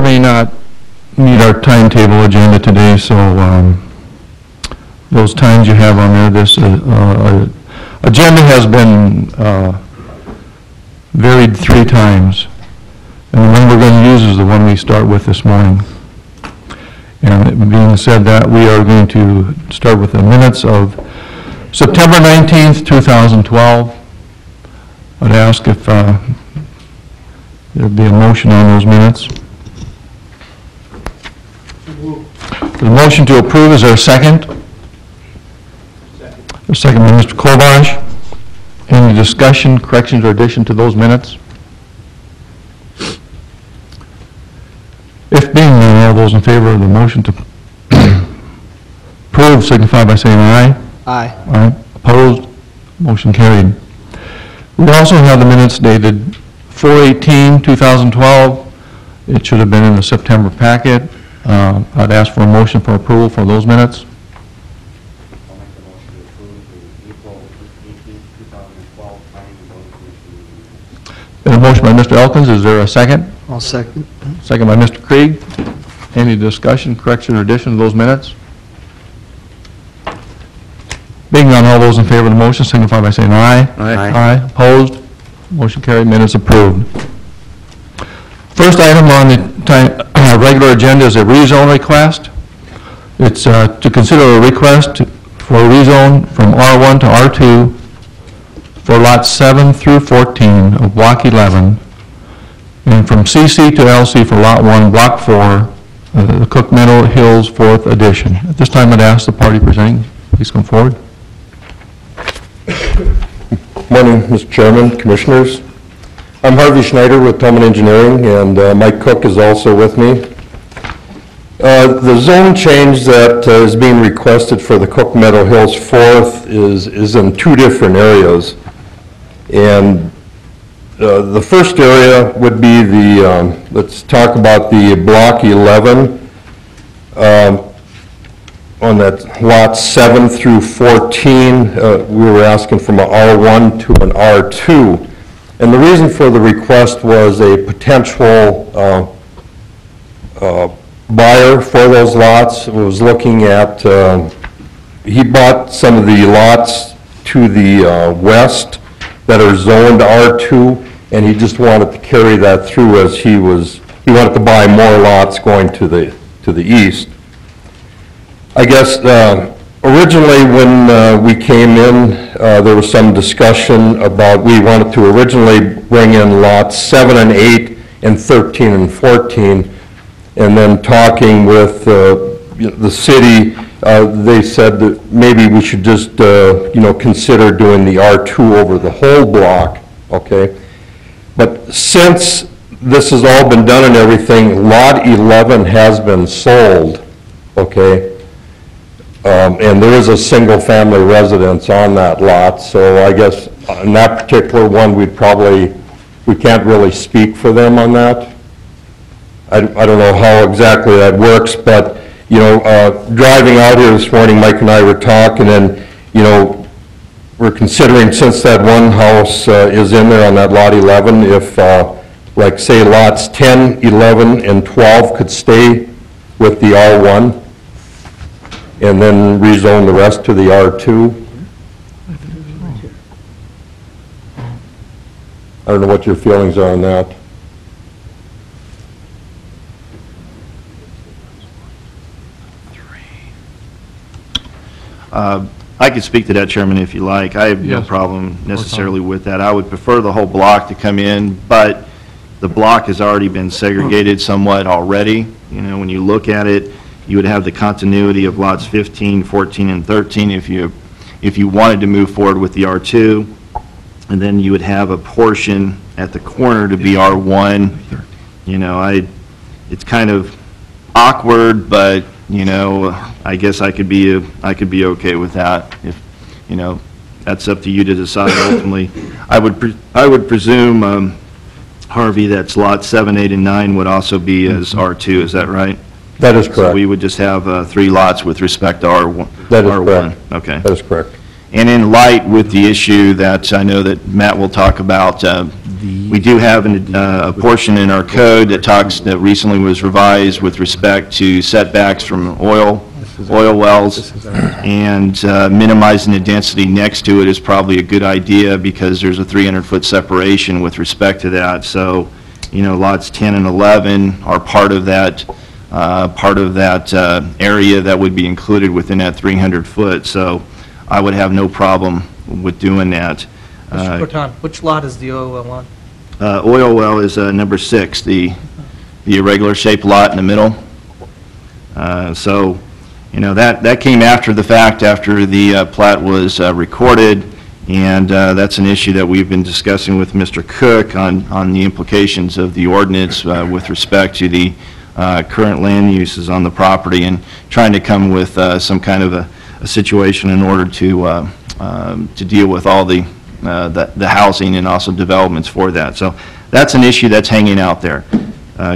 may not meet our timetable agenda today, so those times you have on there, this agenda has been varied 3 times. And the one we're going to use is the one we start with this morning. And being said that, we are going to start with the minutes of September 19th, 2012. I'd ask if there'd be a motion on those minutes. The motion to approve, is there a second? A second by Mr. Kovash. Any discussion, corrections, or addition to those minutes? If being none, all those in favor of the motion to approve signify by saying aye. Aye. Aye. Opposed? Motion carried. We also have the minutes dated 4/18/2012. It should have been in the September packet. I'd ask for a motion for approval for those minutes. I'll make the motion to approve the April 18th, 2012 planning and zoning commission meeting. Been a motion by Mr. Elkins. Is there a second? I'll second. Second by Mr. Krieg. Any discussion, correction, or addition to those minutes? Being none, all those in favor of the motion signify by saying aye. Aye. Aye. Opposed? Motion carried. Minutes approved. First item on the regular agenda is a rezone request. It's to consider a request for a rezone from R1 to R2 for lots 7 through 14 of Block 11, and from CC to LC for Lot 1, Block 4, the Cook Meadow Hills 4th Edition. At this time, I'd ask the party presenting, please come forward. Morning, Mr. Chairman, Commissioners. I'm Harvey Schneider with Tillman Engineering, and Mike Cook is also with me. The zone change that is being requested for the Cook Meadow Hills 4th is in 2 different areas. And the first area would be the, let's talk about the Block 11. On that lot 7 through 14, we were asking from an R1 to an R2. And the reason for the request was a potential buyer for those lots was looking at, he bought some of the lots to the west that are zoned R2, and he just wanted to carry that through as he wanted to buy more lots going to the east. I guess originally when we came in, there was some discussion about we wanted to originally bring in lots 7 and 8 and 13 and 14, and then talking with the city, they said that maybe we should just consider doing the R2 over the whole block, okay? But since this has all been done and everything, Lot 11 has been sold, okay? And there is a single-family residence on that lot, so I guess on that particular one, we can't really speak for them on that. I don't know how exactly that works, but, driving out here this morning, Mike and I were talking, and, we're considering, since that one house is in there on that Lot 11, if, like, say, lots 10, 11, and 12 could stay with the R1, and then rezone the rest to the R2. I don't know what your feelings are on that. I could speak to that, Chairman, if you like. I have no problem necessarily with that. I would prefer the whole block to come in, but the block has already been segregated somewhat already. When you look at it, you would have the continuity of lots 15, 14, and 13 if you wanted to move forward with the R2, and then you would have a portion at the corner to be R1. It's kind of awkward, but I guess I could be okay with that. If that's up to you to decide ultimately. I would presume, Harvey, that's lot 7, 8, and 9 would also be as R2. Is that right? That is correct. So we would just have 3 lots with respect to R1. That is R1. correct. Okay. That is correct. And in light with the issue that I know that Matt will talk about We do have a portion in our code that recently was revised with respect to setbacks from oil wells, and minimizing the density next to it is probably a good idea because there's a 300-foot separation with respect to that. So, lots 10 and 11 are part of that area that would be included within that 300-foot. So I would have no problem with doing that. Mr. Corton, which lot is the oil well on? Oil well is number 6, the irregular shaped lot in the middle. So, that came after the fact, after the plat was recorded, and that's an issue that we've been discussing with Mr. Cook on the implications of the ordinance with respect to the current land uses on the property, and trying to come with some kind of a situation in order to deal with all the housing and also developments for that. So that's an issue that's hanging out there.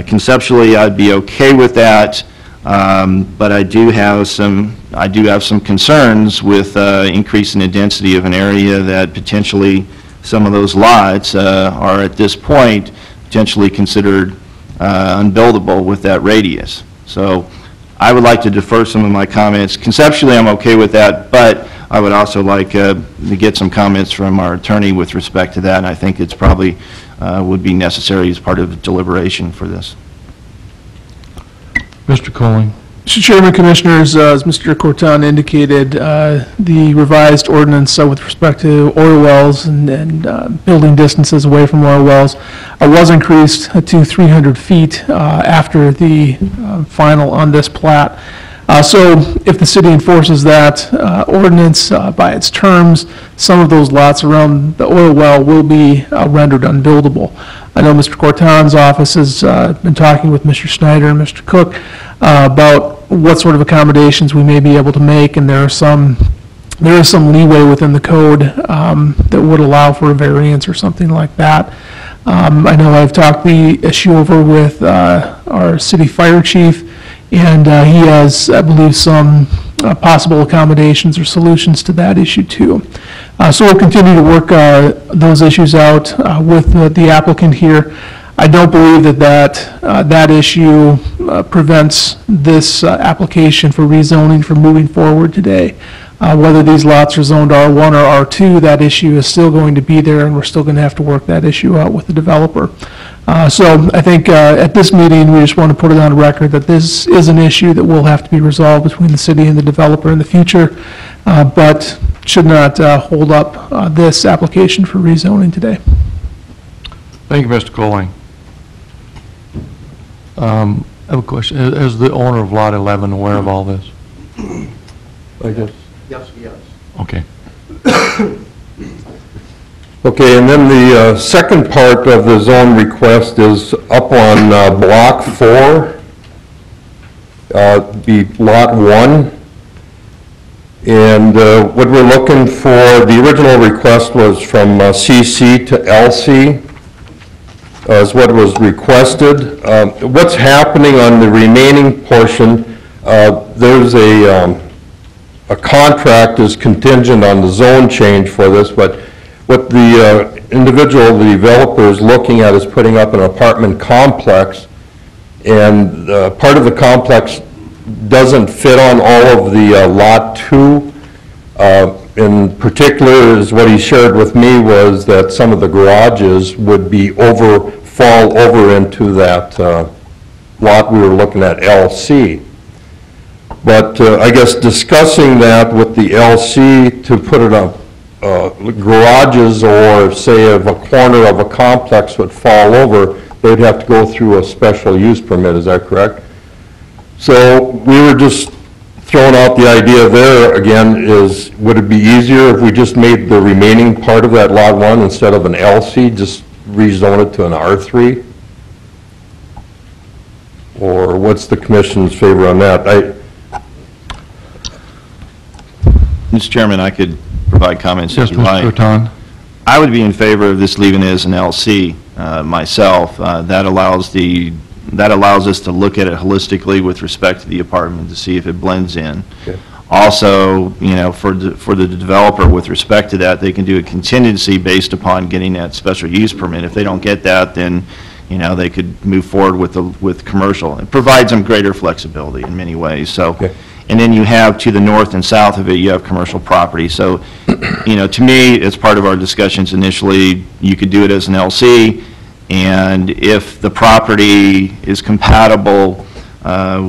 Conceptually, I'd be okay with that, but I do have some concerns with increasing the density of an area that potentially some of those lots are at this point potentially considered unbuildable with that radius. So I would like to defer some of my comments. Conceptually, I'm okay with that, but I would also like to get some comments from our attorney with respect to that, and I think it's probably would be necessary as part of the deliberation for this. Mr. Colling. Mr. Chairman, Commissioners, as Mr. Corton indicated, the revised ordinance with respect to oil wells and building distances away from oil wells was increased to 300 feet after the final on this plat. So if the city enforces that ordinance by its terms, some of those lots around the oil well will be rendered unbuildable. I know Mr. Corton's office has been talking with Mr. Snyder and Mr. Cook about what sort of accommodations we may be able to make, and there is some leeway within the code that would allow for a variance or something like that. I know I've talked the issue over with our city fire chief, and he has, I believe, some possible accommodations or solutions to that issue too. So we'll continue to work those issues out with the applicant here. I don't believe that issue prevents this application for rezoning from moving forward today. Whether these lots are zoned R1 or R2, that issue is still going to be there, and we're still going to have to work that issue out with the developer. So I think at this meeting, we just want to put it on record that this is an issue that will have to be resolved between the city and the developer in the future, but should not hold up this application for rezoning today. Thank you, Mr. Colling. I have a question. Is the owner of Lot 11 aware of all this? I guess. Yes, yes. Okay. Okay, and then the second part of the zone request is up on Block 4, be Lot 1. And what we're looking for, the original request was from CC to LC, is what was requested. What's happening on the remaining portion, there's a contract is contingent on the zone change for this, but what the individual, the developer, is looking at is putting up an apartment complex, and part of the complex doesn't fit on all of the Lot 2. In particular, is what he shared with me was that some of the garages would be fall over into that lot we were looking at, LC. But I guess discussing that with the LC to put it on garages, or say if a corner of a complex would fall over, they'd have to go through a special use permit, is that correct? So we were just throwing out the idea there again is, would it be easier if we just made the remaining part of that Lot 1 instead of an LC, just rezone it to an R3? Or what's the commission's favor on that? Mr. Chairman, I could provide comments Yes, if you like. Mr. Corton. I would be in favor of this leaving it as an LC myself. That allows us to look at it holistically with respect to the apartment to see if it blends in. Okay. Also, for the developer with respect to that, they can do a contingency based upon getting that special use permit. If they don't get that, then, they could move forward with commercial. It provides them greater flexibility in many ways, so. Okay. And then you have, to the north and south of it, you have commercial property. So, to me, as part of our discussions initially, you could do it as an LC, and if the property is compatible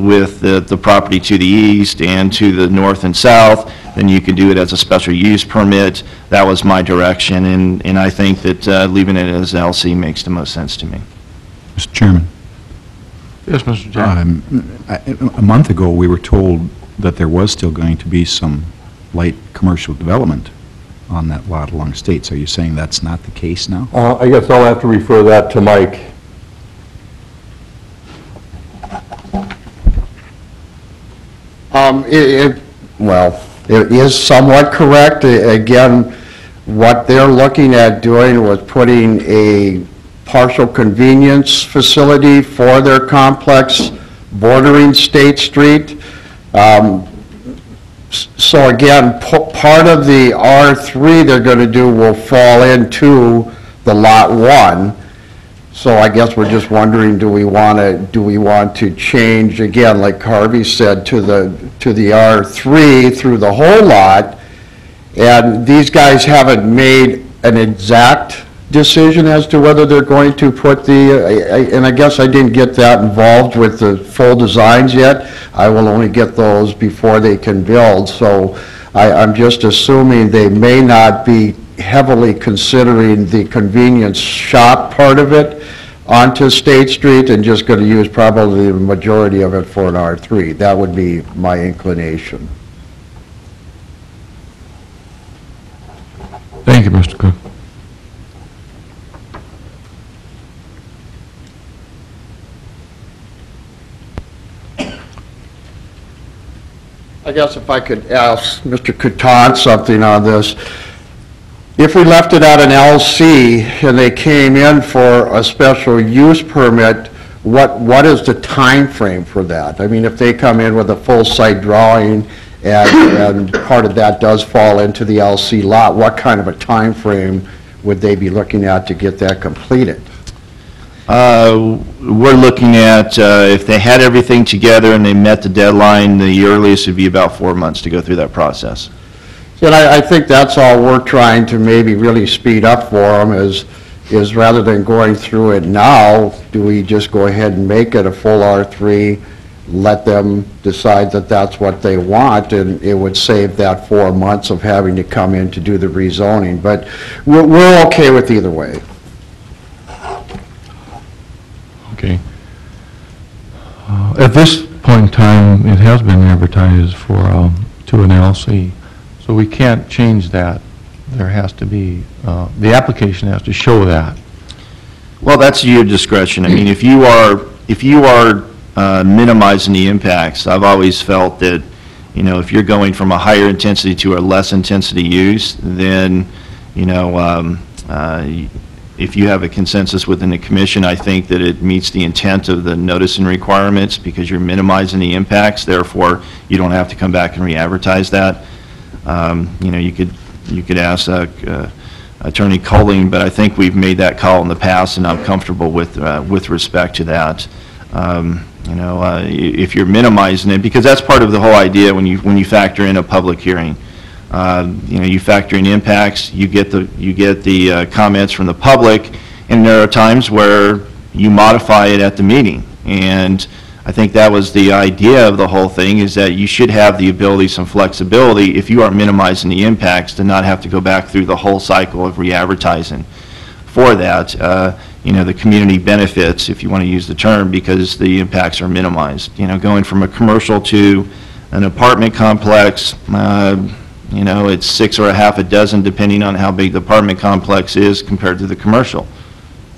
with the property to the east and to the north and south, then you could do it as a special use permit. That was my direction, and I think that leaving it as LC makes the most sense to me. Mr. Chairman, Yes, Mr. Jack? a month ago, we were told that there was still going to be some light commercial development on that lot along States. Are you saying that's not the case now? I guess I'll have to refer that to Mike. It is somewhat correct. Again, what they're looking at doing was putting a partial convenience facility for their complex bordering State Street. So again, part of the R3 they're going to do will fall into the Lot 1. So I guess we're just wondering, do we want to change, again, like Harvey said, to the R3 through the whole lot? And these guys haven't made an exact decision as to whether they're going to put and I guess I didn't get that involved with the full designs yet. I will only get those before they can build. So I'm just assuming they may not be heavily considering the convenience shop part of it onto State Street and just going to use probably the majority of it for an R3. That would be my inclination. Thank you, Mr. Cook. I guess if I could ask Mr. Catan something on this. If we left it at an LC and they came in for a special use permit, what is the time frame for that? I mean, if they come in with a full site drawing and part of that does fall into the LC lot, what kind of a time frame would they be looking at to get that completed? We're looking at, if they had everything together and they met the deadline, the earliest would be about 4 months to go through that process. And I think that's all we're trying to maybe really speed up for them is rather than going through it now, do we just go ahead and make it a full R3, let them decide that that's what they want, and it would save that 4 months of having to come in to do the rezoning. But we're okay with either way. Okay. At this point in time, it has been advertised for, to an LC, so we can't change that. There has to be, the application has to show that. Well, that's your discretion. I mean, if you are minimizing the impacts, I've always felt that, if you're going from a higher intensity to a less intensity use, then, if you have a consensus within the commission, I think that it meets the intent of the notice and requirements because you're minimizing the impacts. Therefore, you don't have to come back and re-advertise that. You could ask Attorney Culling, but I think we've made that call in the past, and I'm comfortable with respect to that. If you're minimizing it, because that's part of the whole idea when you factor in a public hearing. You factor in impacts, you get the comments from the public, and there are times where you modify it at the meeting. And I think that was the idea of the whole thing, is that you should have the ability, some flexibility, if you are minimizing the impacts, to not have to go back through the whole cycle of re-advertising for that. The community benefits, if you want to use the term, because the impacts are minimized. Going from a commercial to an apartment complex, it's 6 or a half a dozen, depending on how big the apartment complex is compared to the commercial.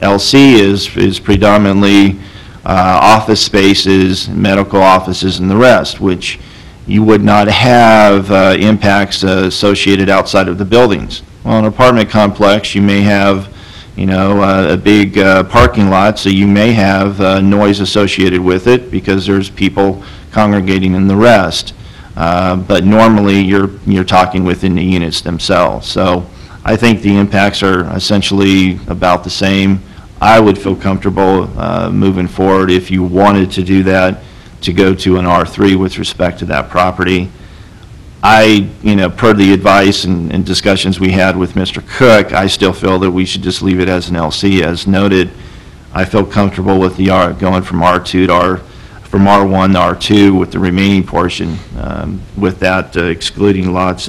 LC is predominantly office spaces, medical offices, and the rest, which you would not have impacts associated outside of the buildings. Well, in an apartment complex, you may have, a big parking lot, so you may have noise associated with it because there's people congregating in the rest. but normally you're talking within the units themselves. So I think the impacts are essentially about the same. I would feel comfortable moving forward if you wanted to do that, to go to an R3 with respect to that property. Per the advice and discussions we had with Mr. Cook, I still feel that we should just leave it as an LC. As noted, I feel comfortable with the going from R2 to from R1 to R2 with the remaining portion, with that excluding lots,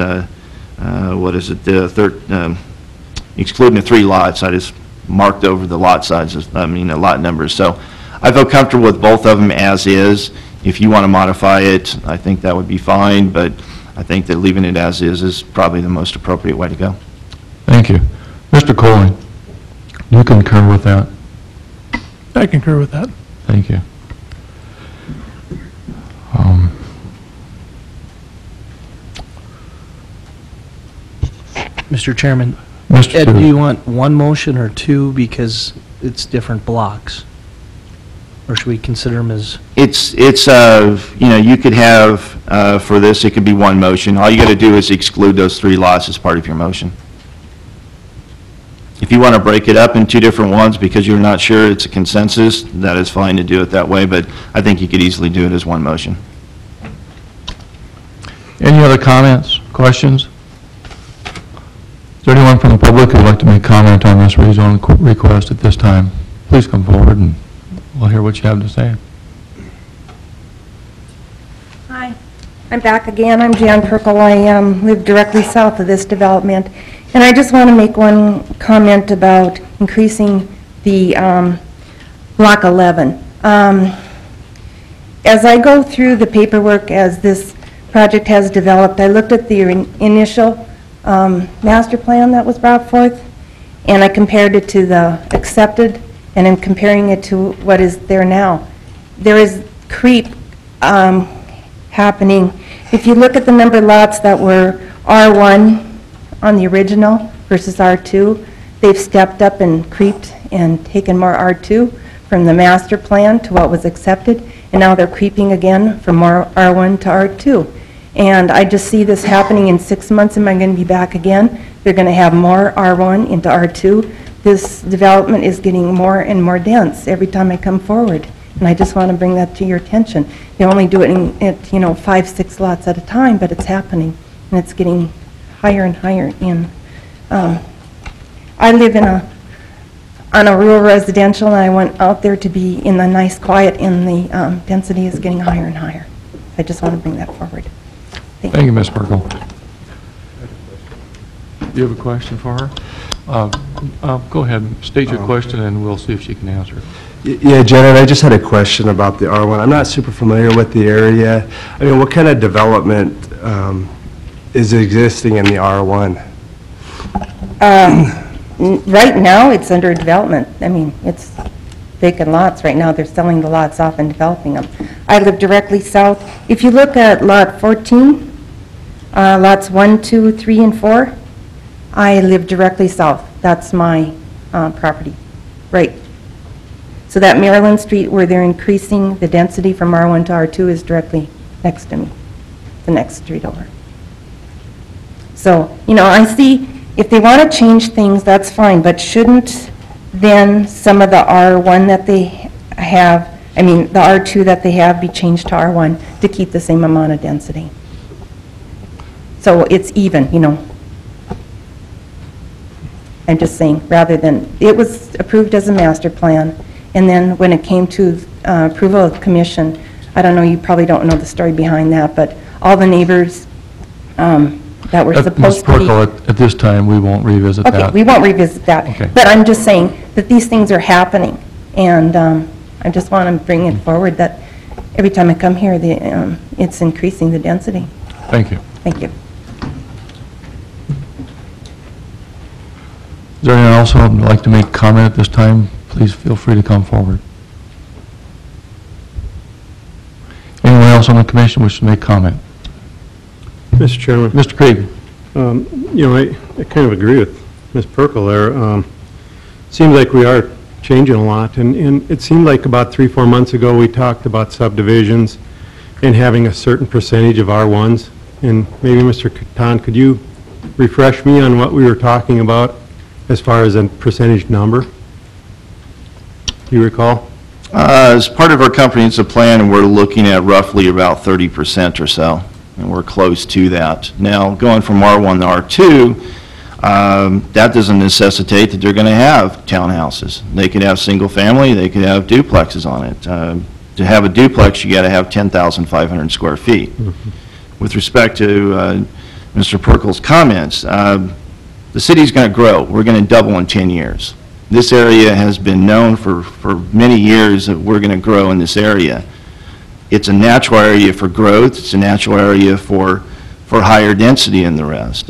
excluding the 3 lots. I just marked over the lot sizes, the lot numbers. So I feel comfortable with both of them as is. If you want to modify it, I think that would be fine, but I think that leaving it as is probably the most appropriate way to go. Thank you. Mr. Coley, you concur with that? I concur with that. Thank you. Mr. Chairman, Mr. Ed, do Tudor. you want one motion or two because it's different blocks? Or should we consider them as, You could have, for this, it could be one motion. All you got to do is exclude those 3 lots as part of your motion. If you want to break it up in 2 different ones because you're not sure it's a consensus, that is fine to do it that way, but I think you could easily do it as one motion. Any other comments, questions? Is there anyone from the public who would like to make comment on this rezone request at this time? Please come forward and we'll hear what you have to say. Hi, I'm back again. I'm Jan Perkel. I live directly south of this development. And I just want to make one comment about increasing the Block 11. As I go through the paperwork as this project has developed, I looked at the initial master plan that was brought forth, and I compared it to the accepted, and in comparing it to what is there now. There is creep happening. If you look at the number of lots that were R1 on the original versus R2, they've stepped up and creeped and taken more R2 from the master plan to what was accepted, and now they're creeping again from more R1 to R2. And I just see this happening in 6 months. Am I going to be back again? They're going to have more R1 into R2. This development is getting more and more dense every time I come forward, and I just want to bring that to your attention. They only do it in 5, 6 lots at a time, but it's happening, and it's getting higher and higher. I live on a rural residential, and I went out there to be in the nice quiet, and the density is getting higher and higher. I just want to bring that forward. Thank you, Ms. Perkel. Do you have a question for her? Go ahead, state your question, and we'll see if she can answer. Yeah, Janet, I just had a question about the R1. I'm not super familiar with the area. I mean, what kind of development is existing in the R1? Right now, it's under development. I mean, it's vacant lots right now. They're selling the lots off and developing them. I live directly south. If you look at lot 14, lots 1, 2, 3, and 4, I live directly south. That's my property, right. So that Maryland Street where they're increasing the density from R1 to R2 is directly next to me, the next street over. So, I see if they want to change things, that's fine, but shouldn't then some of the R1 that they have, the R2 that they have be changed to R1 to keep the same amount of density? So it's even, I'm just saying, rather than, it was approved as a master plan, and then when it came to approval of the commission, I don't know, you probably don't know the story behind that, but all the neighbors that were supposed to be... Ms. Perkel, at this time, we won't revisit that. Okay, we won't revisit that. Okay. But I'm just saying that these things are happening, and I just want to bring it forward that every time I come here, it's increasing the density. Thank you. Thank you. Is there anyone else who would like to make comment at this time? Please feel free to come forward. Anyone else on the commission wish to make comment? Mr. Chairman, Mr. Krieg. I kind of agree with Ms. Perkel there. Seems like we are changing a lot, and it seemed like about 3-4 months ago we talked about subdivisions, and having a certain percentage of R1s. And maybe Mr. Catan, could you refresh me on what we were talking about as far as a percentage number? Do you recall? As part of our comprehensive plan, we're looking at roughly about 30% or so, and we're close to that. Now, going from R1 to R2, that doesn't necessitate that they're going to have townhouses. They could have single-family, they could have duplexes on it. To have a duplex, you got to have 10,500 square feet. With respect to Mr. Perkel's comments, the city's going to grow. We're going to double in 10 years. This area has been known for many years that we're going to grow in this area. It's a natural area for growth. It's a natural area for higher density and the rest.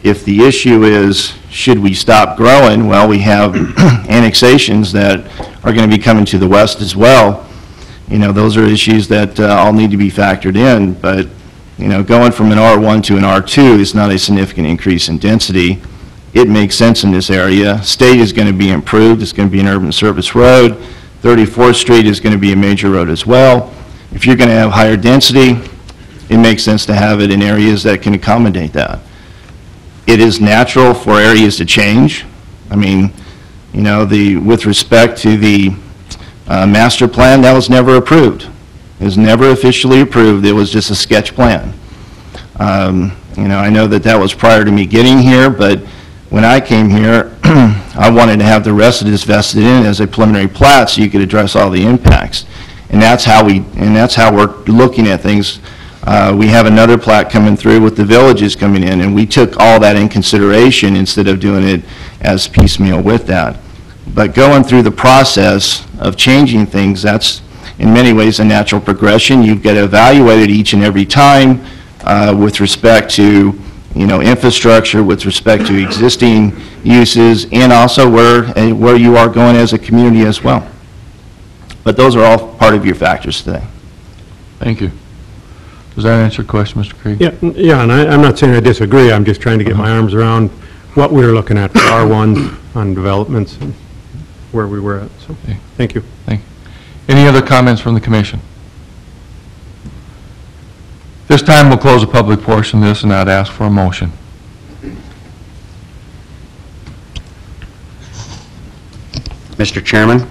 If the issue is, should we stop growing? Well, we have annexations that are going to be coming to the west as well. Those are issues that all need to be factored in. But, going from an R1 to an R2 is not a significant increase in density. It makes sense in this area. State is going to be improved. It's going to be an urban service road. 34th Street is going to be a major road as well. If you're going to have higher density, it makes sense to have it in areas that can accommodate that. It is natural for areas to change. I mean, with respect to the master plan, that was never approved. It was never officially approved. It was just a sketch plan. I know that was prior to me getting here, but when I came here, I wanted to have the rest of this vested in as a preliminary plat so you could address all the impacts. And that's how we're looking at things. We have another plat coming through with the villages coming in, and we took all that in consideration instead of doing it as piecemeal with that. But going through the process of changing things, that's in many ways a natural progression. You've got to evaluate it each and every time with respect to infrastructure, with respect to existing uses, and also where you are going as a community as well. But those are all part of your factors today. Thank you. Does that answer your question, Mr. Krieg? Yeah, and I'm not saying I disagree. I'm just trying to get my arms around what we were looking at for R1 on developments and where we were at. So, Okay. Thank you. Thank you. Any other comments from the commission? This time we'll close the public portion of this and I'd ask for a motion. Mr. Chairman,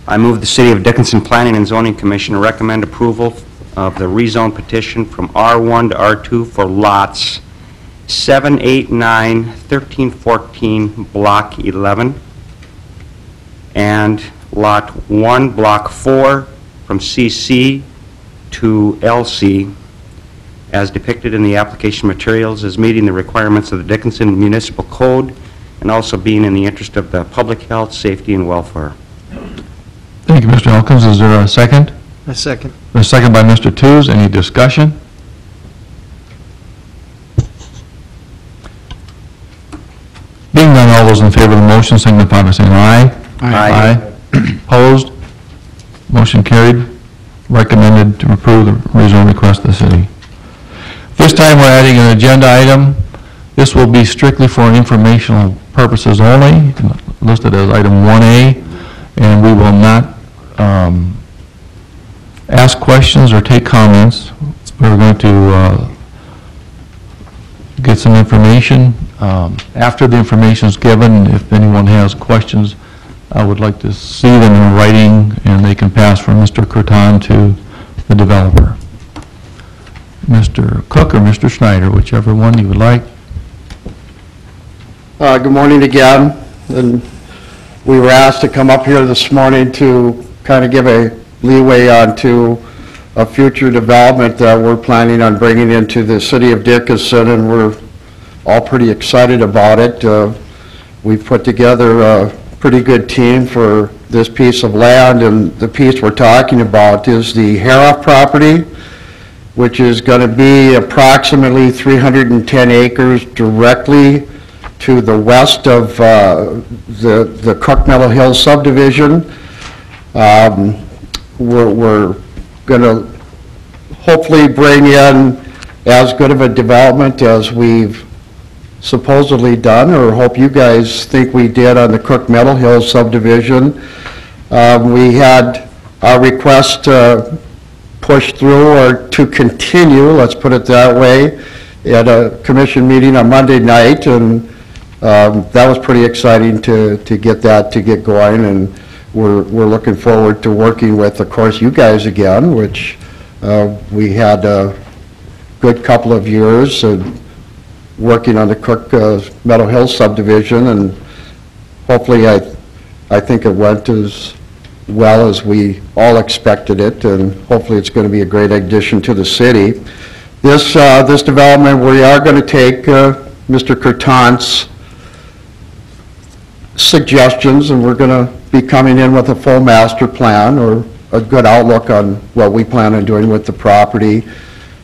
I move the City of Dickinson Planning and Zoning Commission recommend approval of the rezone petition from R1 to R2 for lots 7, 8, 9, 13, 14, Block 11, and Lot 1, Block 4, from CC to LC, as depicted in the application materials, as meeting the requirements of the Dickinson Municipal Code and also being in the interest of the public health, safety, and welfare. Thank you, Mr. Elkins. Is there a second? A second. A second by Mr. Tews. Any discussion? Being none, all those in favor of the motion signify by saying aye. Aye. Opposed? Motion carried. Recommended to approve the rezone request of the city. This time we're adding an agenda item. This will be strictly for informational purposes only, listed as item 1A, and we will not ask questions or take comments. We're going to get some information. After the information is given, if anyone has questions, I would like to see them in writing, and they can pass from Mr. Curtan to the developer. Mr. Cook or Mr. Schneider, whichever one you would like. Good morning again. And we were asked to come up here this morning to kind of give a leeway onto a future development that we're planning on bringing into the city of Dickinson, and we're all pretty excited about it. We've put together a pretty good team for this piece of land, and the piece we're talking about is the Harrah property, which is going to be approximately 310 acres directly to the west of the Cook Meadow Hills subdivision. We're going to hopefully bring in as good of a development as we've supposedly done, or hope you guys think we did on the Cook Meadow Hills subdivision. We had our request to push through or to continue, let's put it that way, at a commission meeting on Monday night, and that was pretty exciting to get going, and we're looking forward to working with, of course, you guys again, which we had a good couple of years working on the Cook Meadow Hills subdivision, and hopefully I think it went as well as we all expected it, and hopefully it's going to be a great addition to the city. This development, we are going to take Mr. Curton's suggestions, and we're going to be coming in with a full master plan or a good outlook on what we plan on doing with the property.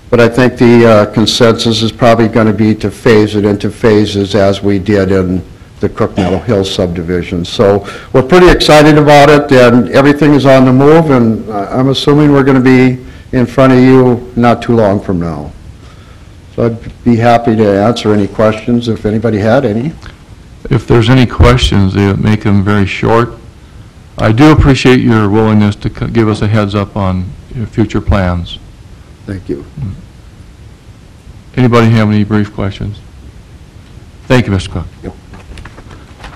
But I think the consensus is probably going to be to phase it into phases as we did in the Cook Meadow Hills subdivision. So we're pretty excited about it, and everything is on the move, and I'm assuming we're going to be in front of you not too long from now. So I'd be happy to answer any questions if anybody had any. If there's any questions, they make them very short. I do appreciate your willingness to give us a heads up on your future plans. Thank you. Anybody have any brief questions? Thank you, Mr. Cook. Yep.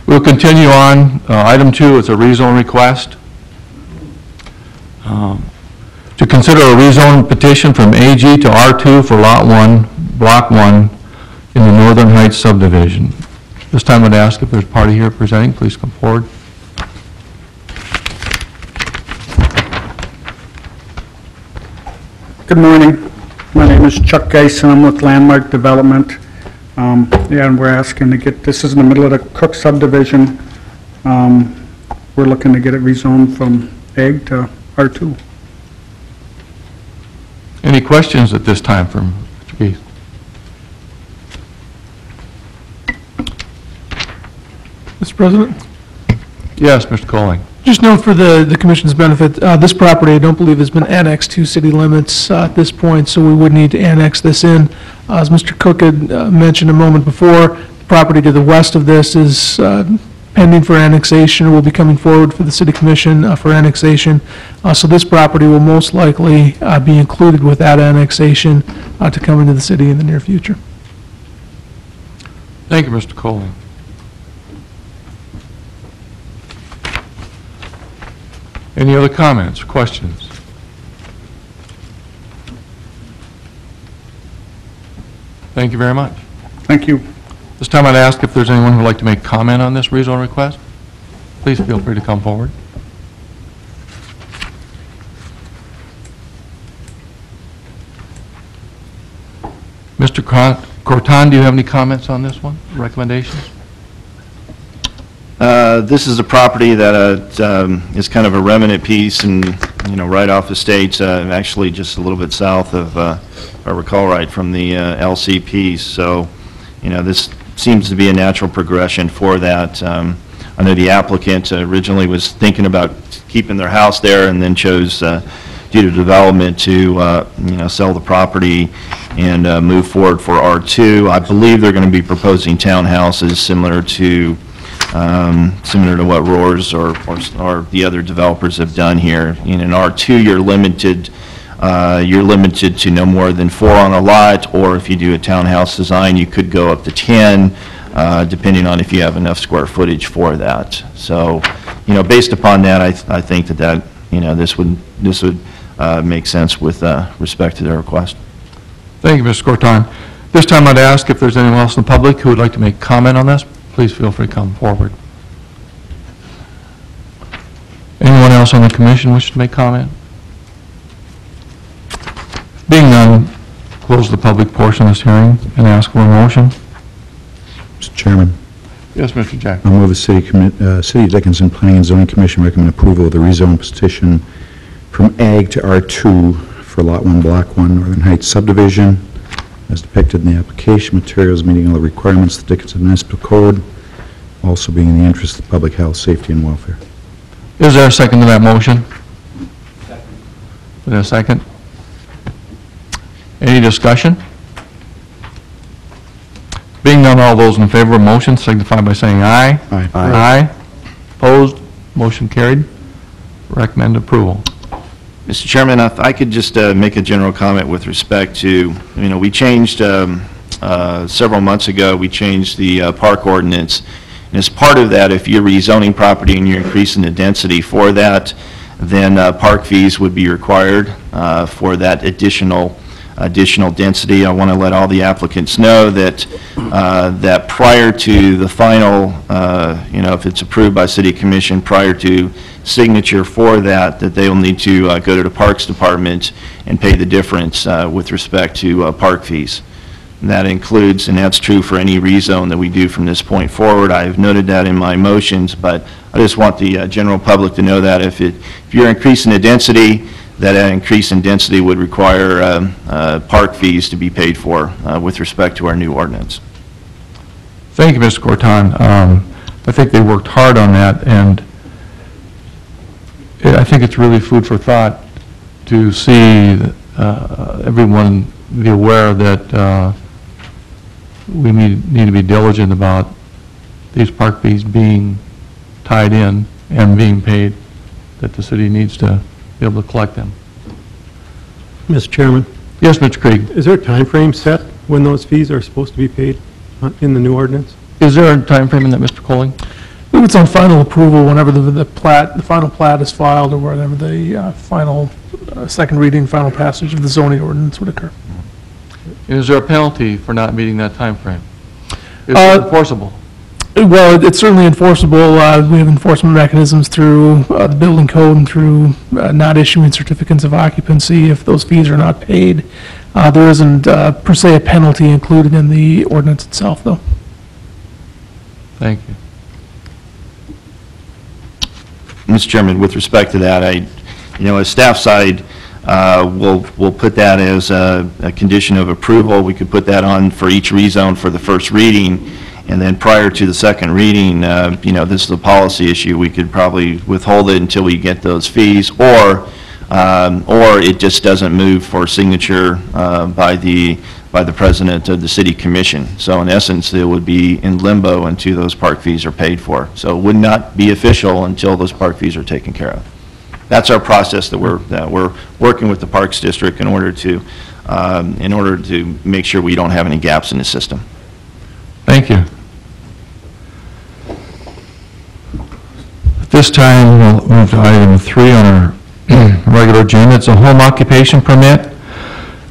We'll continue on. Item 2, it's a rezone request. To consider a rezone petition from AG to R2 for Lot 1, Block 1 in the Northern Heights subdivision. This time I'd ask if there's a party here presenting, please come forward. Good morning. My name is Chuck Geisen. I'm with Landmark Development. And we're asking to get, this is in the middle of the Cook subdivision. We're looking to get it rezoned from Ag to R2. Any questions at this time from Mr. Keith? Mr. President? Yes, Mr. Colling. Just note for the commission's benefit, this property, I don't believe has been annexed to city limits at this point, so we would need to annex this in. As Mr. Cook had mentioned a moment before, the property to the west of this is pending for annexation, or will be coming forward for the city commission for annexation. So this property will most likely be included with that annexation to come into the city in the near future. Thank you, Mr. Colling. Any other comments or questions? Thank you very much. Thank you. This time I'd ask if there's anyone who would like to make comment on this rezone request. Please feel free to come forward. Mr. Corton, do you have any comments on this one, recommendations? This is a property that is kind of a remnant piece, and right off the state, actually just a little bit south of, if I recall right, from the LCP. So, this seems to be a natural progression for that. I know the applicant originally was thinking about keeping their house there, and then chose, due to development, to sell the property and move forward for R2. I believe they're going to be proposing townhouses similar to what Roars or the other developers have done here. In an R2, you're limited to no more than 4 on a lot, or if you do a townhouse design, you could go up to 10, depending on if you have enough square footage for that. So, based upon that, I think that this would make sense with respect to their request. Thank you, Mr. Corton. This time I'd ask if there's anyone else in the public who would like to make comment on this. Please feel free to come forward. Anyone else on the commission wish to make comment? Being none, close the public portion of this hearing and ask for a motion. Mr. Chairman, Yes, Mr. Jack. I move the City of Dickinson Planning and Zoning Commission recommend approval of the rezone petition from Ag to R2 for Lot 1, Block 1, Northern Heights subdivision, as depicted in the application materials, meeting all the requirements of the Dickinson Municipal Code, also being in the interest of public health, safety, and welfare. Is there a second to that motion? Second. Is there a second? Any discussion? Being none, all those in favor of the motion signify by saying aye. Aye. Aye. Opposed? Motion carried. Recommend approval. Mr. Chairman, if I could just make a general comment with respect to, we changed, several months ago, we changed the park ordinance. And as part of that, if you're rezoning property and you're increasing the density for that, then park fees would be required for that additional density. I want to let all the applicants know that that prior to the final, if it's approved by City Commission, prior to signature for that they will need to go to the Parks Department and pay the difference with respect to park fees. And that includes, and that's true for any rezone that we do from this point forward. I've noted that in my motions, but I just want the general public to know that if you're increasing the density, that increase in density would require park fees to be paid for with respect to our new ordinance. Thank you, Mr. Corton. I think they worked hard on that, and I think it's really food for thought to see everyone be aware that we need to be diligent about these park fees being tied in and being paid, that the city needs to be able to collect them. Mr. Chairman, Yes, Mr. Krieg. is there a time frame set when those fees are supposed to be paid in the new ordinance? Is there a time frame in that, Mr. Colling? I believe it's on final approval whenever the final plat is filed, or whenever the final, second reading, final passage of the zoning ordinance would occur. And is there a penalty for not meeting that time frame? Is it enforceable? Well, it's certainly enforceable. We have enforcement mechanisms through the building code and through not issuing certificates of occupancy if those fees are not paid. There isn't per se a penalty included in the ordinance itself, though. Thank you. Mr. Chairman, with respect to that, as staff side, we'll put that as a condition of approval. We could put that on for each rezone for the first reading, and then prior to the second reading, this is a policy issue. We could probably withhold it until we get those fees, or it just doesn't move for signature by the president of the City Commission. So in essence, it would be in limbo until those park fees are paid for. So it would not be official until those park fees are taken care of. That's our process that we're working with the Parks District in order to make sure we don't have any gaps in the system. Thank you. At this time, we'll move to item 3 on our regular agenda. It's a home occupation permit.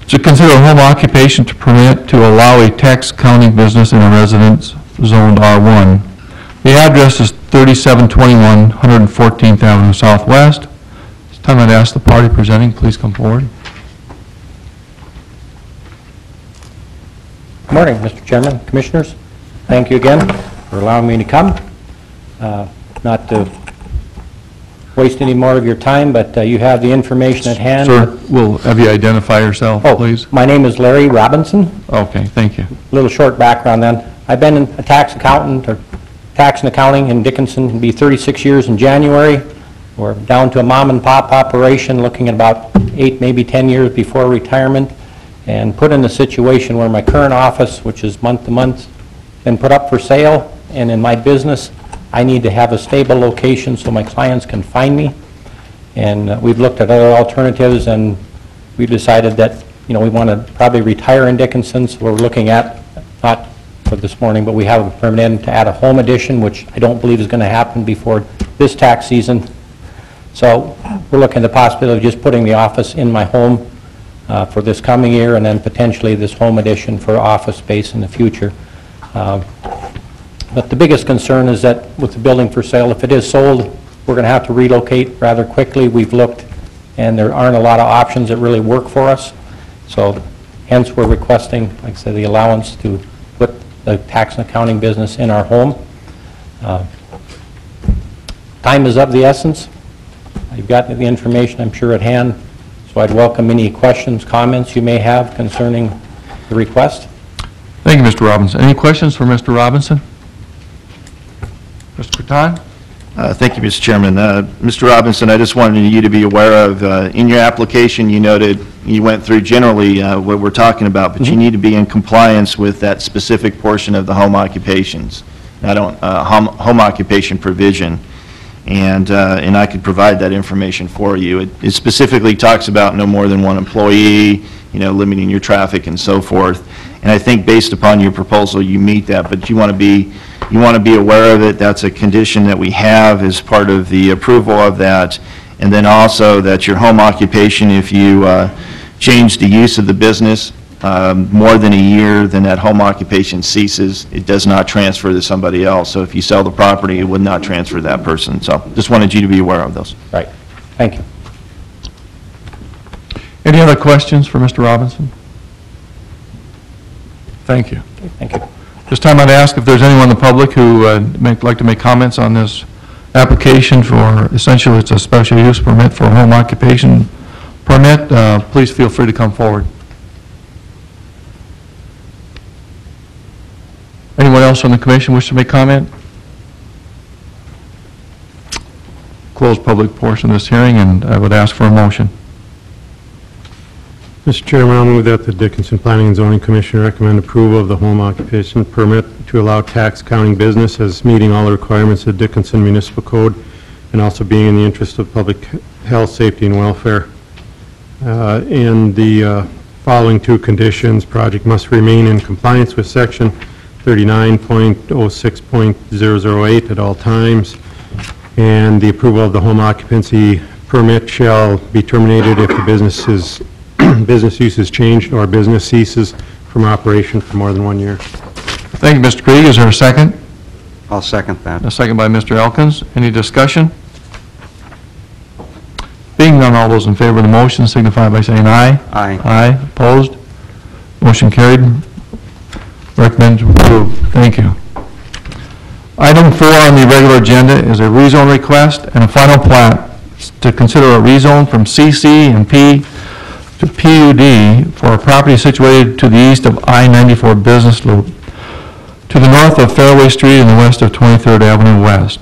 To consider a home occupation permit to allow a tax accounting business in a residence zoned R1. The address is 3721 114th Avenue Southwest. This time I'd ask the party presenting, please come forward. Good morning, Mr. Chairman, Commissioners. Thank you again for allowing me to come. Not to waste any more of your time, but you have the information at hand. Sir, we'll have you identify yourself, please. My name is Larry Robinson. Okay, thank you. A little short background then. I've been a tax accountant or tax and accounting in Dickinson. It'll be 36 years in January. We're down to a mom and pop operation, looking at about 8, maybe 10 years before retirement, and put in a situation where my current office, which is month to month, been put up for sale, and in my business, I need to have a stable location so my clients can find me. And we've looked at other alternatives, and we decided that, we want to probably retire in Dickinson, so we're looking at, not for this morning, but we have a permit in to add a home addition, which I don't believe is going to happen before this tax season. So we're looking at the possibility of just putting the office in my home for this coming year, and then potentially this home addition for office space in the future. But the biggest concern is that with the building for sale, if it is sold, we're going to have to relocate rather quickly. We've looked, and there aren't a lot of options that really work for us. So hence, we're requesting, like I said, the allowance to put the tax and accounting business in our home. Time is of the essence. You've got the information, I'm sure, at hand. So I'd welcome any questions, comments you may have concerning the request. Thank you, Mr. Robinson. Any questions for Mr. Robinson? Mr. Corton? Thank you, Mr. Chairman. Mr. Robinson, I just wanted you to be aware of, in your application, you noted, you went through generally what we're talking about, but you need to be in compliance with that specific portion of the home occupations, home occupation provision. and I could provide that information for you. It specifically talks about no more than one employee, limiting your traffic and so forth. And I think based upon your proposal, you meet that, but you want to be aware of it. That's a condition that we have as part of the approval of that. And then also that your home occupation, if you change the use of the business more than a year, then that home occupation ceases. It does not transfer to somebody else. So if you sell the property, it would not transfer to that person. So just wanted you to be aware of those. Right. Thank you. Any other questions for Mr. Robinson? Thank you. Thank you. This time I'd ask if there's anyone in the public who would like to make comments on this application for, essentially it's a special use permit for a home occupation permit. Please feel free to come forward. Anyone else on the commission wish to make comment? Close public portion of this hearing, and I would ask for a motion. Mr. Chairman, I'll move that the Dickinson Planning and Zoning Commission recommend approval of the home occupation permit to allow tax counting business as meeting all the requirements of Dickinson Municipal Code and also being in the interest of public health, safety, and welfare. And the following two conditions: project must remain in compliance with section 39.06.008 at all times, and the approval of the home occupancy permit shall be terminated if the business use is changed or business ceases from operation for more than 1 year. Thank you, Mr. Krieg. Is there a second? I'll second that. A second by Mr. Elkins. Any discussion? Being none, all those in favor of the motion signify by saying aye. Aye. Aye. Opposed? Motion carried. Recommend to approve. Thank you. Item 4 on the regular agenda is a rezone request and a final plat to consider a rezone from CC and P to PUD for a property situated to the east of I-94 Business Loop, to the north of Fairway Street and the west of 23rd Avenue West.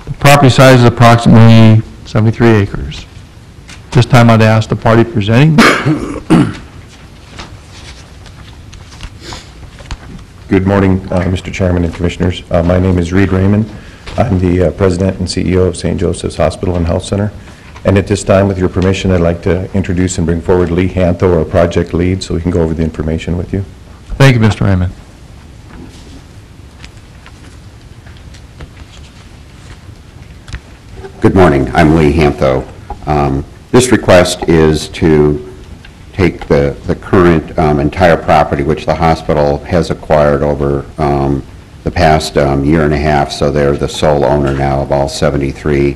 The property size is approximately 73 acres. This time I'd ask the party presenting. Good morning, Mr. Chairman and Commissioners. My name is Reed Raymond. I'm the President and CEO of St. Joseph's Hospital and Health Center. And at this time, with your permission, I'd like to introduce and bring forward Lee Hantho, our project lead, so we can go over the information with you. Thank you, Mr. Raymond. Good morning. I'm Lee Hantho. This request is to take the current entire property, which the hospital has acquired over the past year and a half, so they're the sole owner now of all 73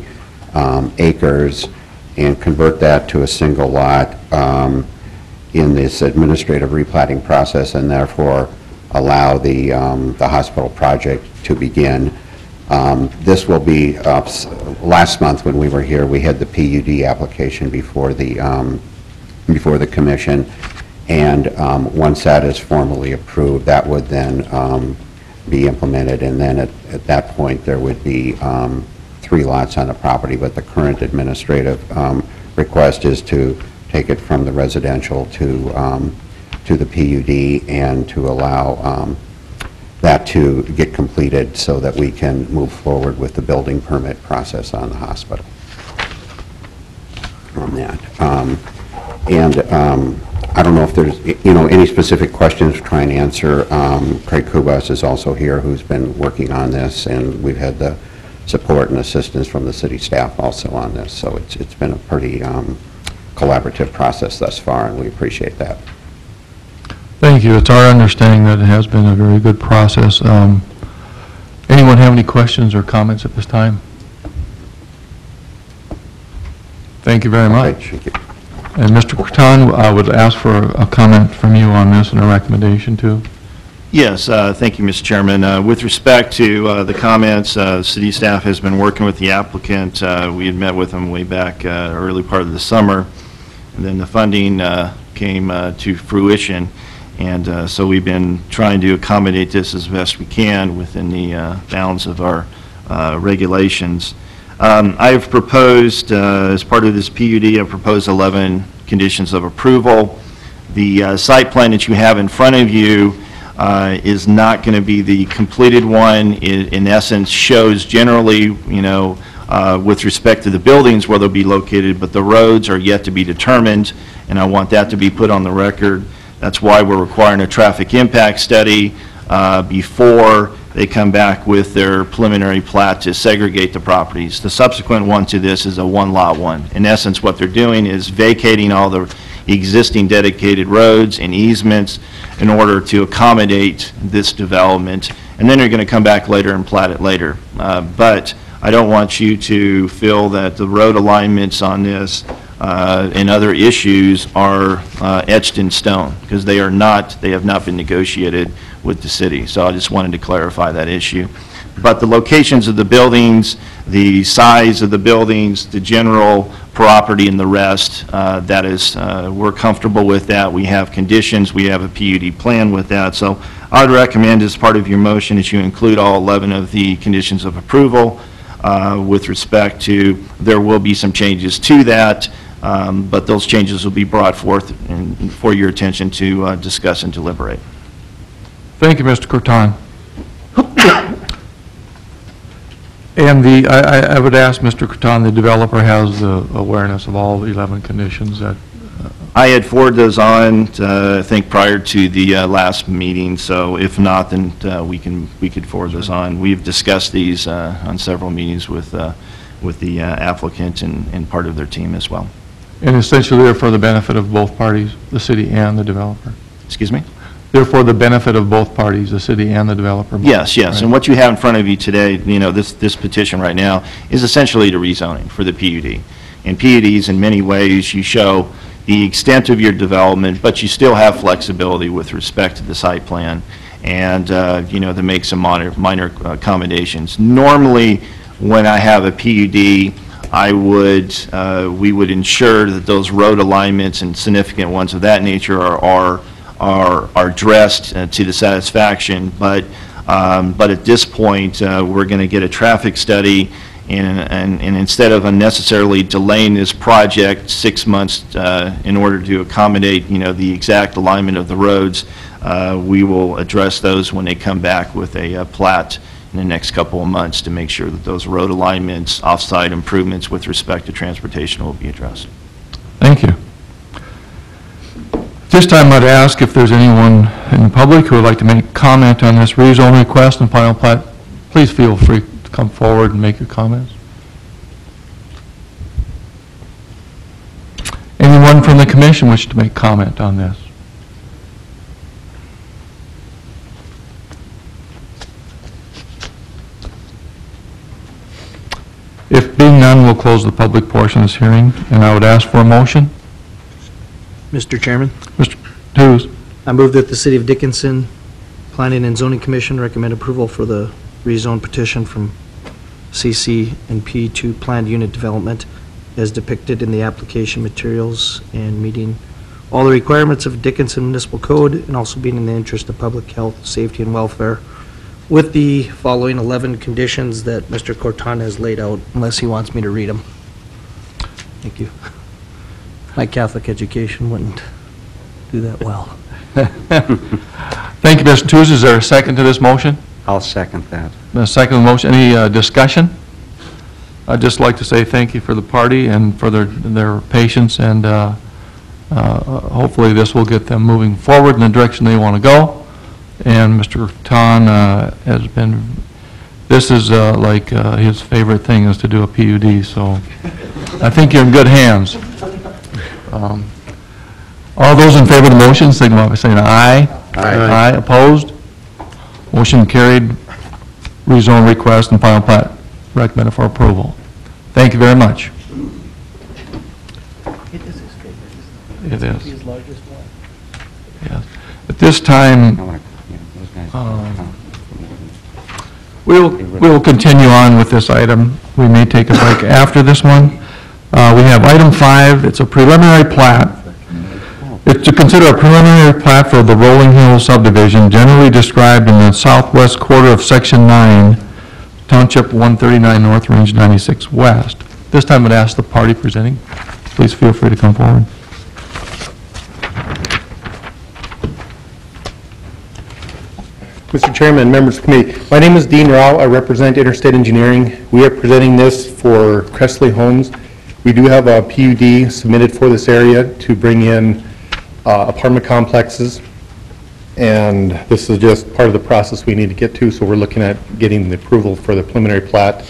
acres, and convert that to a single lot in this administrative replatting process, and therefore allow the hospital project to begin. This will be, last month when we were here, we had the PUD application before the commission, and once that is formally approved, that would then be implemented, and then at that point there would be 3 lots on the property, but the current administrative request is to take it from the residential to the PUD and to allow that to get completed so that we can move forward with the building permit process on the hospital on that. I don't know if there's, any specific questions to try and answer. Craig Kubas is also here, who's been working on this, and we've had the support and assistance from the city staff also on this. So it's been a pretty collaborative process thus far, and we appreciate that. Thank you. It's our understanding that it has been a very good process. Anyone have any questions or comments at this time? Thank you very much. Okay, thank you. And Mr. Croton, I would ask for a comment from you on this and a recommendation too. Yes, thank you, Mr. Chairman. With respect to the comments, city staff has been working with the applicant. We had met with them way back early part of the summer, and then the funding came to fruition, and so we've been trying to accommodate this as best we can within the bounds of our regulations. I've proposed, as part of this PUD, I've proposed 11 conditions of approval. The site plan that you have in front of you is not going to be the completed one. It, in essence, shows generally, with respect to the buildings where they'll be located, but the roads are yet to be determined, and I want that to be put on the record. That's why we're requiring a traffic impact study before they come back with their preliminary plat to segregate the properties. The subsequent one to this is a one-lot one. In essence, what they're doing is vacating all the existing dedicated roads and easements in order to accommodate this development, and then they're going to come back later and plat it later. But I don't want you to feel that the road alignments on this and other issues are etched in stone, because they are not. They have not been negotiated with the city. So I just wanted to clarify that issue. But the locations of the buildings, the size of the buildings, the general property and the rest, that is, we're comfortable with that. We have conditions, we have a PUD plan with that. So I would recommend as part of your motion that you include all 11 of the conditions of approval with respect to, there will be some changes to that, but those changes will be brought forth for your attention to discuss and deliberate. Thank you, Mr. Corton. And I would ask Mr. Corton, the developer has the awareness of all 11 conditions that... I had forwarded those on, I think, prior to the last meeting, so if not, then we could forward those on. We've discussed these on several meetings with the applicant and part of their team as well. And essentially they're for the benefit of both parties, the city and the developer. Excuse me? They're for the benefit of both parties, the city and the developer. Yes, yes. Right. And what you have in front of you today, you know, this petition right now is essentially the rezoning for the PUD. And PUDs, in many ways, you show the extent of your development, but you still have flexibility with respect to the site plan and, you know, to make some minor accommodations. Normally, when I have a PUD, we would ensure that those road alignments and significant ones of that nature are addressed to the satisfaction, but at this point, we're going to get a traffic study, and instead of unnecessarily delaying this project 6 months in order to accommodate, you know, the exact alignment of the roads, we will address those when they come back with a plat in the next couple of months to make sure that those road alignments, off-site improvements with respect to transportation will be addressed. Thank you. This time I'd ask if there's anyone in the public who would like to make comment on this rezone request and final plat. Please feel free to come forward and make your comments. Anyone from the commission wish to make comment on this? If being none, we'll close the public portion of this hearing, and I would ask for a motion. Mr. Chairman, Mr. Hughes. I move that the City of Dickinson Planning and Zoning Commission recommend approval for the rezone petition from CC and P2 planned unit development as depicted in the application materials and meeting all the requirements of Dickinson Municipal Code and also being in the interest of public health, safety, and welfare with the following 11 conditions that Mr. Corton has laid out, unless he wants me to read them. Thank you. My Catholic education wouldn't do that well. Thank you, Mr. Hughes. Is there a second to this motion? I'll second that. A second to the motion. Any discussion? I'd just like to say thank you for the party and for their patience, and hopefully this will get them moving forward in the direction they want to go. And Mr. Corton has been, this is like his favorite thing is to do a PUD, so I think you're in good hands. All those in favor of the motion, signify by saying aye. Aye. Aye. Opposed? Motion carried. Rezone request and final plat recommended for approval. Thank you very much. It is. Yes. At this time, we'll continue on with this item. We may take a break after this one. We have item 5. It's a preliminary plat. It's to consider a preliminary plat for the Rolling Hill subdivision, generally described in the southwest quarter of Section 9, Township 139 North, Range 96 West. This time I'd ask the party presenting, please feel free to come forward. Mr. Chairman, members of the committee, my name is Dean Rao. I represent Interstate Engineering. We are presenting this for Cressley Homes. We do have a PUD submitted for this area to bring in apartment complexes, and this is just part of the process we need to get to, so we're looking at getting the approval for the preliminary plat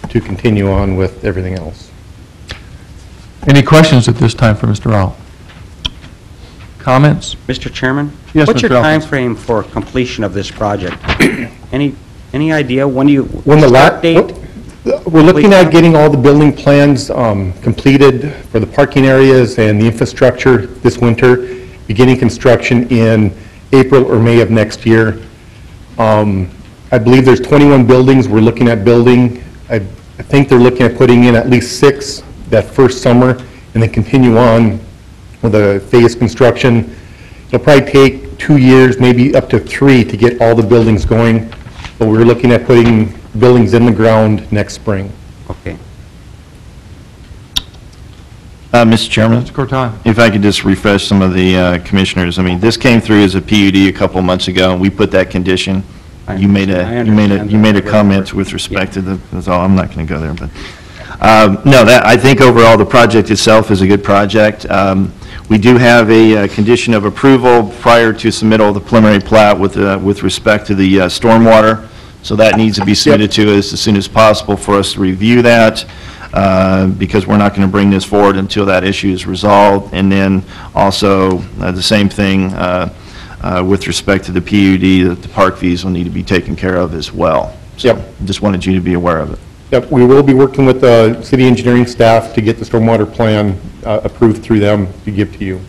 to continue on with everything else. Any questions at this time for Mr. Rao? Comments? Mr. Chairman? Yes, What's Mr. your Elkins. time frame for completion of this project? Any idea when When the start lot, date? we're looking at getting all the building plans completed for the parking areas and the infrastructure this winter, beginning construction in April or May of next year. I believe there's 21 buildings we're looking at building. I think they're looking at putting in at least 6 that first summer and then continue on with a phased construction. It'll probably take 2 years, maybe up to 3 to get all the buildings going, but we're looking at putting buildings in the ground next spring. Okay. Mr. Chairman? Mr. Corton. If I could just refresh some of the commissioners. I mean, this came through as a PUD a couple months ago, and we put that condition. You made a comment with respect to the, that's all, I'm not going to go there, but, no, I think overall the project itself is a good project. We do have a condition of approval prior to submittal of the preliminary plat with respect to the stormwater, so that needs to be submitted to us as soon as possible for us to review that, because we're not going to bring this forward until that issue is resolved. And then also, the same thing with respect to the PUD, that the park fees will need to be taken care of as well. So just wanted you to be aware of it. Yep, we will be working with the city engineering staff to get the stormwater plan approved through them to give to you.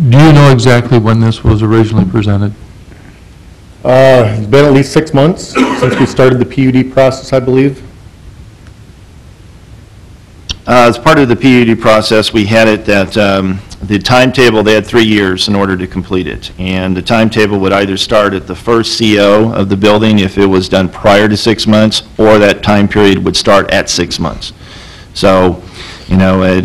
Do you know exactly when this was originally presented? It's been at least 6 months since we started the PUD process, I believe. As part of the PUD process, we had it that the timetable, they had 3 years in order to complete it. And the timetable would either start at the first CO of the building if it was done prior to 6 months, or that time period would start at 6 months. So, you know,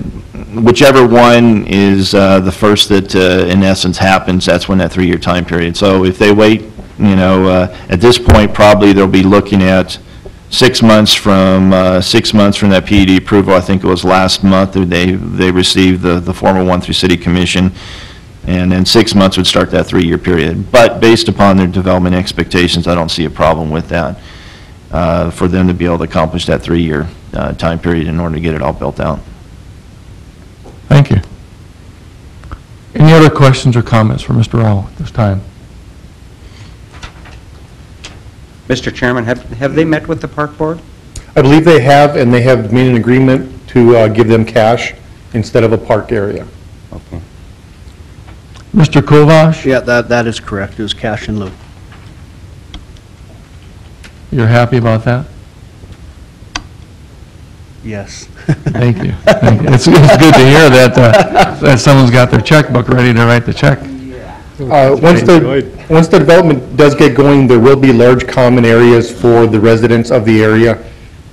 whichever one is the first that, in essence, happens, that's when that 3-year time period. So if they wait, you know, at this point, probably they'll be looking at 6 months from that PUD approval. I think it was last month that they received the formal one through City Commission, and then 6 months would start that 3-year period. But based upon their development expectations, I don't see a problem with that, for them to be able to accomplish that 3-year time period in order to get it all built out. Thank you. Any other questions or comments for Mr. Rao at this time? Mr. Chairman, have they met with the park board? I believe they have, and they have made an agreement to give them cash instead of a park area. Okay. Mr. Kovash? Yeah, that is correct. It was cash in lieu. You're happy about that? Yes. Thank you. Thank you. It's good to hear that someone's got their checkbook ready to write the check. Once the development does get going, there will be large common areas for the residents of the area.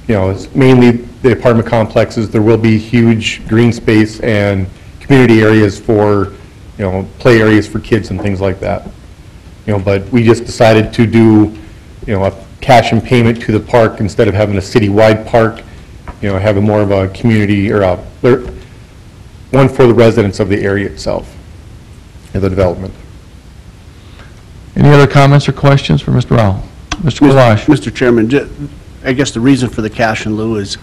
You know, it's mainly the apartment complexes. There will be huge green space and community areas for, you know, play areas for kids and things like that. You know, but we just decided to do, you know, a cash and payment to the park instead of having a citywide park. You know, having more of a community or one for the residents of the area itself and the development. Any other comments or questions for Mr. Rao? Mr. Kovash? Mr. Chairman, I guess the reason for the cash in lieu is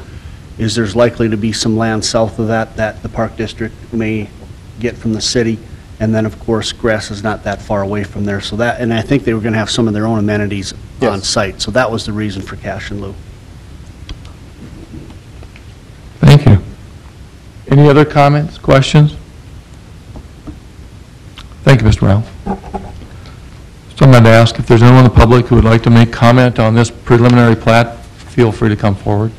there's likely to be some land south of that the Park District may get from the city, and then, of course, grass is not that far away from there, so that, and I think they were going to have some of their own amenities on site, so that was the reason for cash in lieu. Thank you. Any other comments, questions? Thank you, Mr. Rao. So I'm going to ask if there's anyone in the public who would like to make comment on this preliminary plat, feel free to come forward.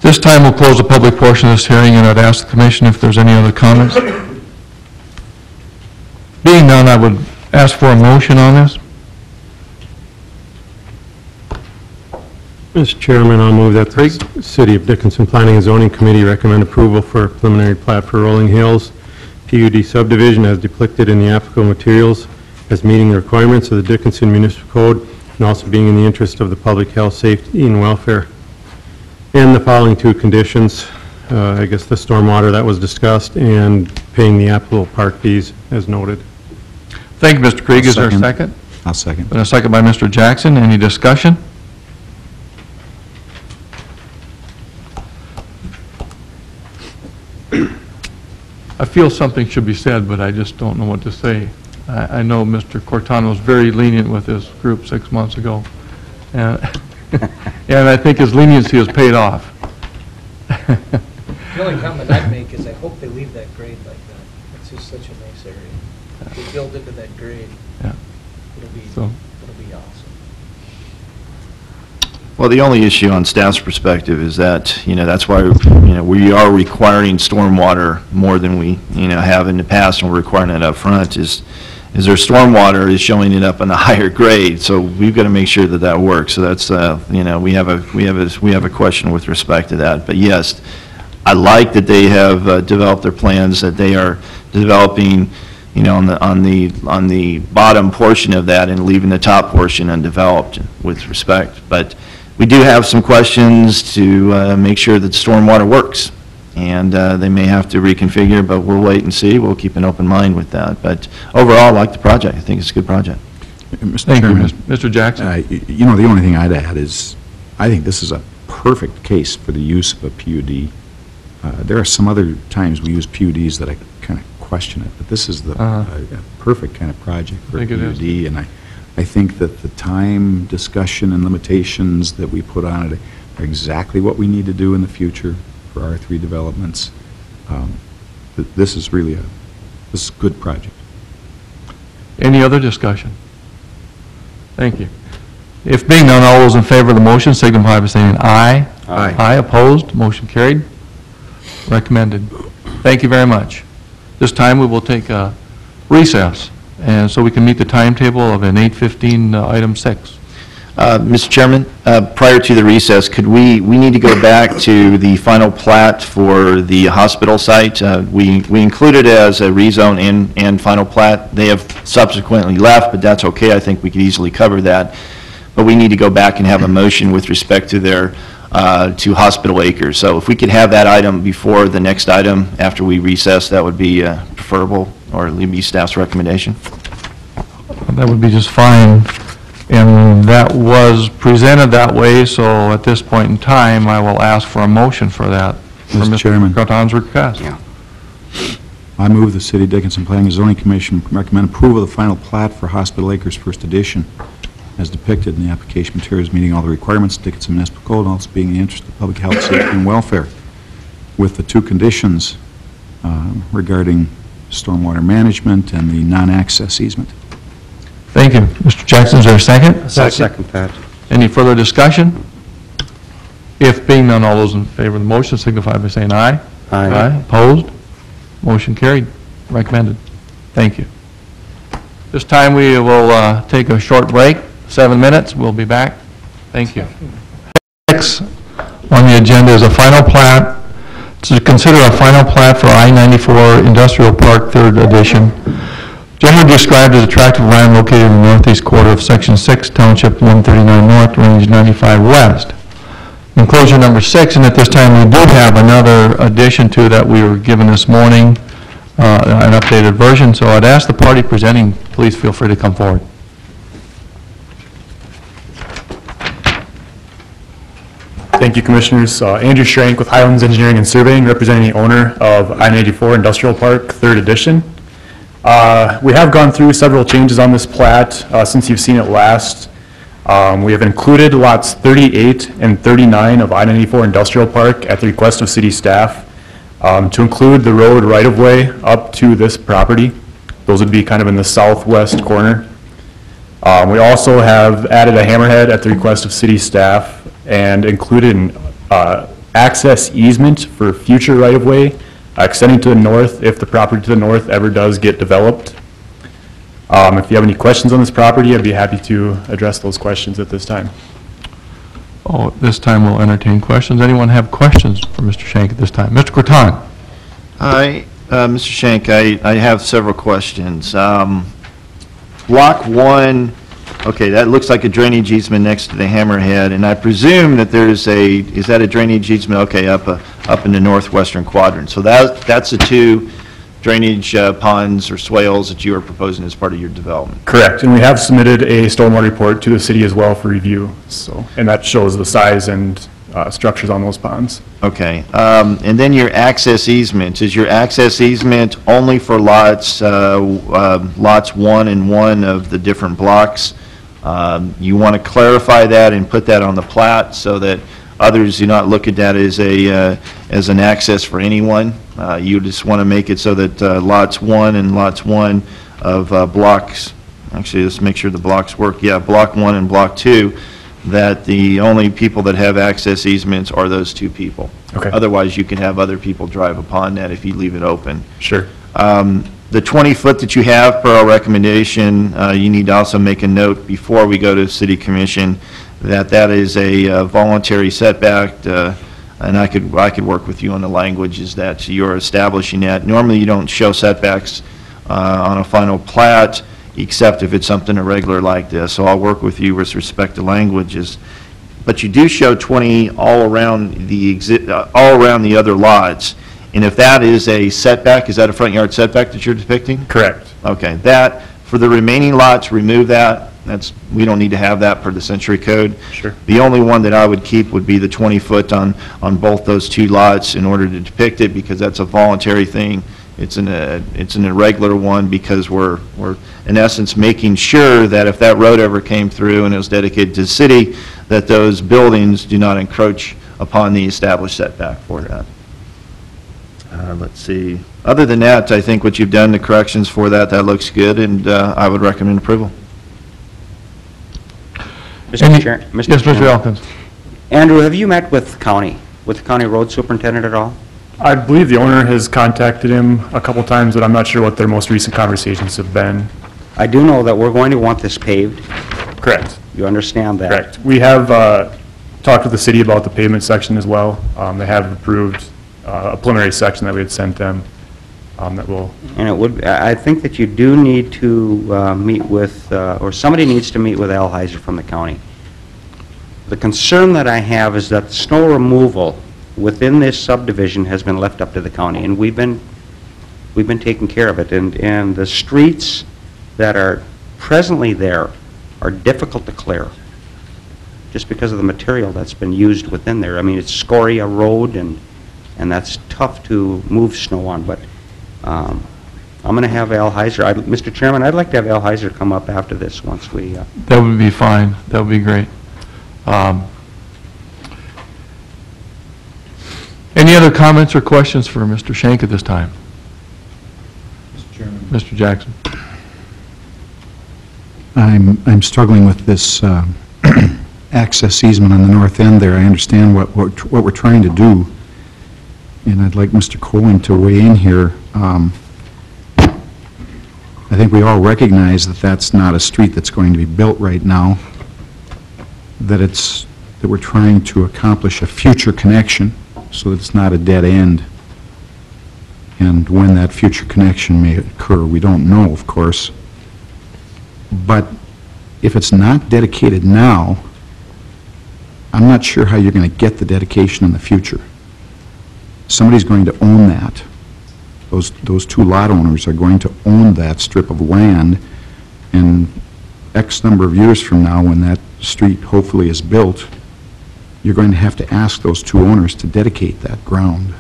This time we'll close the public portion of this hearing, and I'd ask the commission if there's any other comments. Being none, I would ask for a motion on this. Mr. Chairman, I'll move that the City of Dickinson Planning and Zoning Committee recommend approval for preliminary plat for Rolling Hills PUD subdivision as depicted in the applicable materials as meeting the requirements of the Dickinson Municipal Code and also being in the interest of the public health, safety, and welfare. And the following two conditions, I guess the stormwater that was discussed and paying the applicable park fees as noted. Thank you, Mr. Krieg. Is there a second? I'll second. And a second by Mr. Jackson. Any discussion? I feel something should be said, but I just don't know what to say. I know Mr. Cortana was very lenient with this group 6 months ago, and and I think his leniency has paid off. The only comment I'd make is I hope they leave that grade like that. It's just such a nice area. If they build into that grade, Yeah. it'll be awesome. Well, the only issue on staff's perspective is that, that's why, we are requiring stormwater more than we, have in the past, and we're requiring it up front, is their stormwater is showing it up on a higher grade, so we've got to make sure that that works. So that's, we have a question with respect to that. But yes, I like that they have developed their plans, that they are developing, on the bottom portion of that and leaving the top portion undeveloped with respect. But we do have some questions to make sure that stormwater works, and they may have to reconfigure, but we'll wait and see. We'll keep an open mind with that. But overall, I like the project. I think it's a good project. Thank you, Mr. Jackson. The only thing I'd add is, I think this is a perfect case for the use of a PUD. There are some other times we use PUDs that I kind of question it, but this is the perfect kind of project for a PUD, and I think that the time, discussion, and limitations that we put on it are exactly what we need to do in the future for R3 developments. This is really a good project. Any other discussion? Thank you. If being none, all those in favor of the motion signify by saying aye. Aye. Aye, opposed, motion carried. Recommended. Thank you very much. This time we will take a recess, and so we can meet the timetable of an 8:15 item 6. Mr. Chairman, prior to the recess, we need to go back to the final plat for the hospital site. We included it as a rezone and final plat. They have subsequently left, but that's okay. I think we could easily cover that. But we need to go back and have a motion with respect to their to Hospital Acres. So if we could have that item before the next item after we recess, that would be preferable, or it would be staff's recommendation. That would be just fine. And that was presented that way, so at this point in time, I will ask for a motion for that. Mr. Chairman. Cortana's request. Yeah. I move the City of Dickinson Planning and Zoning Commission recommend approval of the final plat for Hospital Acres First Edition as depicted in the application materials, meeting all the requirements of Dickinson Municipal Code, and also being in the interest of public health, safety, and welfare, with the two conditions regarding stormwater management and the non-access easement. Thank you. Mr. Jackson, is there a second? Second that. Any further discussion? If being none, all those in favor of the motion signify by saying aye. Aye. Opposed? Motion carried. Recommended. Thank you. This time we will take a short break, 7 minutes. We'll be back. Thank you. Next on the agenda is a final plat. To consider a final plat for I-94 Industrial Park, 3rd Edition. Generally described as a tract of land located in the northeast quarter of Section 6, Township 139 North, Range 95 West. Enclosure number 6, and at this time we do have another addition to that we were given this morning, an updated version, so I'd ask the party presenting, please feel free to come forward. Thank you, Commissioners. Andrew Schrank with Highlands Engineering and Surveying, representing the owner of I-94 Industrial Park, 3rd Edition. We have gone through several changes on this plat since you've seen it last. We have included lots 38 and 39 of I-94 Industrial Park at the request of city staff to include the road right-of-way up to this property. Those would be kind of in the southwest corner. We also have added a hammerhead at the request of city staff and included an access easement for future right-of-way extending to the north if the property to the north ever does get developed. If you have any questions on this property, I'd be happy to address those questions at this time. This time we'll entertain questions. Anyone have questions for Mr. Shank at this time? Mr. Corton? Hi, Mr. Shank, I have several questions. Block 1, okay, that looks like a drainage easement next to the hammerhead, and I presume that there's is that a drainage easement? Okay, up in the northwestern quadrant. So that's the 2 drainage ponds or swales that you are proposing as part of your development? Correct, and we have submitted a stormwater report to the city as well for review, so, and that shows the size and structures on those ponds. Okay, and then your access easement, is your access easement only for lots 1 and 1 of the different blocks? You want to clarify that and put that on the plat so that others do not look at that as an access for anyone? You just want to make it so that lots 1 and lots 1 of blocks, actually let's make sure the blocks work, yeah, block 1 and block 2, that the only people that have access easements are those 2 people. Okay. Otherwise, you can have other people drive upon that if you leave it open. Sure. The 20-foot that you have per our recommendation, you need to also make a note before we go to City Commission that is a voluntary setback, and I could work with you on the language is that you're establishing that. Normally, you don't show setbacks on a final plat, except if it's something irregular like this. So I'll work with you with respect to languages. But you do show 20 all around the other lots. And if that is a setback, is that a front yard setback that you're depicting? Correct. Okay. That, for the remaining lots, remove that. We don't need to have that per the Century Code. Sure. The only one that I would keep would be the 20-foot on both those 2 lots in order to depict it, because that's a voluntary thing. It's an irregular one because we're in essence making sure that if that road ever came through and it was dedicated to the city, that those buildings do not encroach upon the established setback for that. Let's see. Other than that, I think what you've done, the corrections for that looks good, and I would recommend approval. Mr. Chair, Yes, Mr. Elkins. Andrew, have you met with the county road superintendent at all? I believe the owner has contacted him a couple times, but I'm not sure what their most recent conversations have been. I do know that we're going to want this paved. Correct. You understand that? Correct. We have talked with the city about the pavement section as well. They have approved a preliminary section that we had sent them that will... And it would, I think that you do need to meet with, or somebody needs to meet with Al Heiser from the county. The concern that I have is that the snow removal within this subdivision has been left up to the county, and we've been taking care of it. And the streets that are presently there are difficult to clear, just because of the material that's been used within there. I mean, it's scoria road, and that's tough to move snow on, but I'm going to have Al Heiser, Mr. Chairman, I'd like to have Al Heiser come up after this once we... That would be fine. That would be great. Any other comments or questions for Mr. Shank at this time? Mr. Chairman. Mr. Jackson. I'm struggling with this access easement on the north end there. I understand what we're trying to do, and I'd like Mr. Cohen to weigh in here. I think we all recognize that that's not a street that's going to be built right now, that we're trying to accomplish a future connection so that it's not a dead end. And when that future connection may occur, we don't know, of course. But if it's not dedicated now, I'm not sure how you're going to get the dedication in the future. Somebody's going to own that. Those 2 lot owners are going to own that strip of land, and X number of years from now, when that street hopefully is built, you're going to have to ask those 2 owners to dedicate that ground.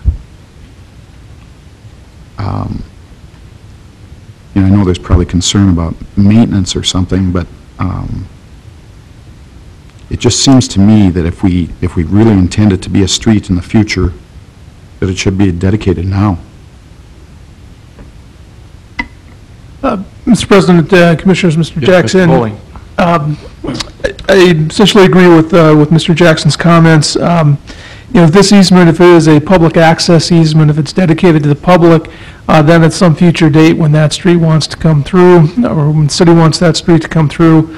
I know there's probably concern about maintenance or something, but it just seems to me that if we really intend it to be a street in the future, that it should be dedicated now. Mr. President, Commissioners, Mr. Jackson. Mr. Bowling. I essentially agree with Mr. Jackson's comments. If this easement, if it is a public access easement, if it's dedicated to the public, then at some future date when that street wants to come through, or when the city wants that street to come through,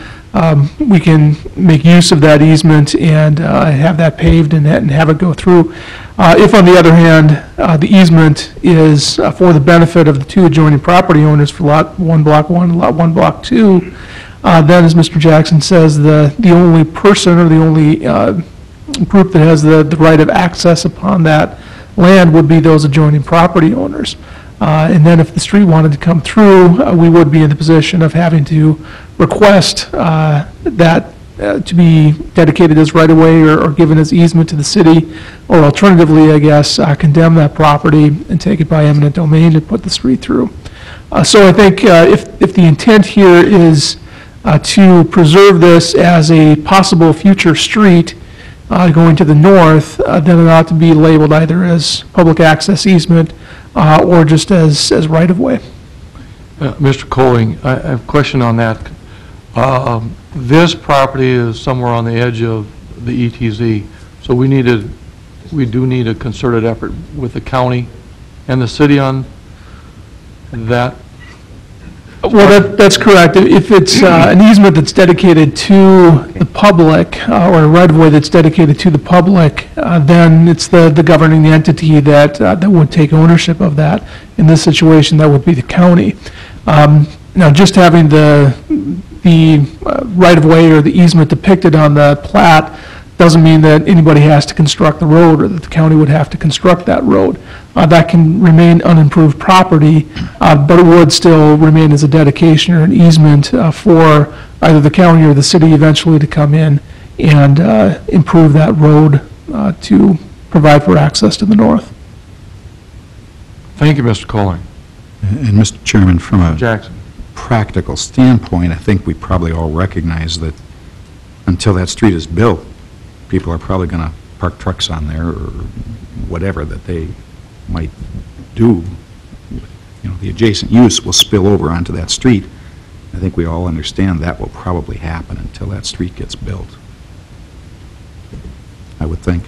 we can make use of that easement and have that paved and have it go through. If, on the other hand, the easement is for the benefit of the two adjoining property owners for Lot 1, Block 1, and Lot 1, Block 2, then, as Mr. Jackson says, the only person or the only group that has the right of access upon that land would be those adjoining property owners. And then if the street wanted to come through, we would be in the position of having to request that to be dedicated as right-of-way or given as easement to the city, or alternatively, I guess, condemn that property and take it by eminent domain and put the street through. So I think if the intent here is to preserve this as a possible future street going to the north, then it ought to be labeled either as public access easement or just as right-of-way. Mr. Colling, I have a question on that. This property is somewhere on the edge of the ETZ, so we do need a concerted effort with the county and the city on that. Well, that's correct. If it's an easement that's dedicated to the public, or a right-of-way that's dedicated to the public, then it's the governing entity that would take ownership of that. In this situation, that would be the county. Now, just having the right-of-way or the easement depicted on the plat doesn't mean that anybody has to construct the road or that the county would have to construct that road. That can remain unimproved property, but it would still remain as a dedication or an easement for either the county or the city eventually to come in and improve that road to provide for access to the north. Thank you, Mr. Colling. And Mr. Chairman, from a Jackson. practical standpoint, I think we probably all recognize that until that street is built, people are probably going to park trucks on there or whatever that they might do. You know, the adjacent use will spill over onto that street. I think we all understand that will probably happen until that street gets built, I would think.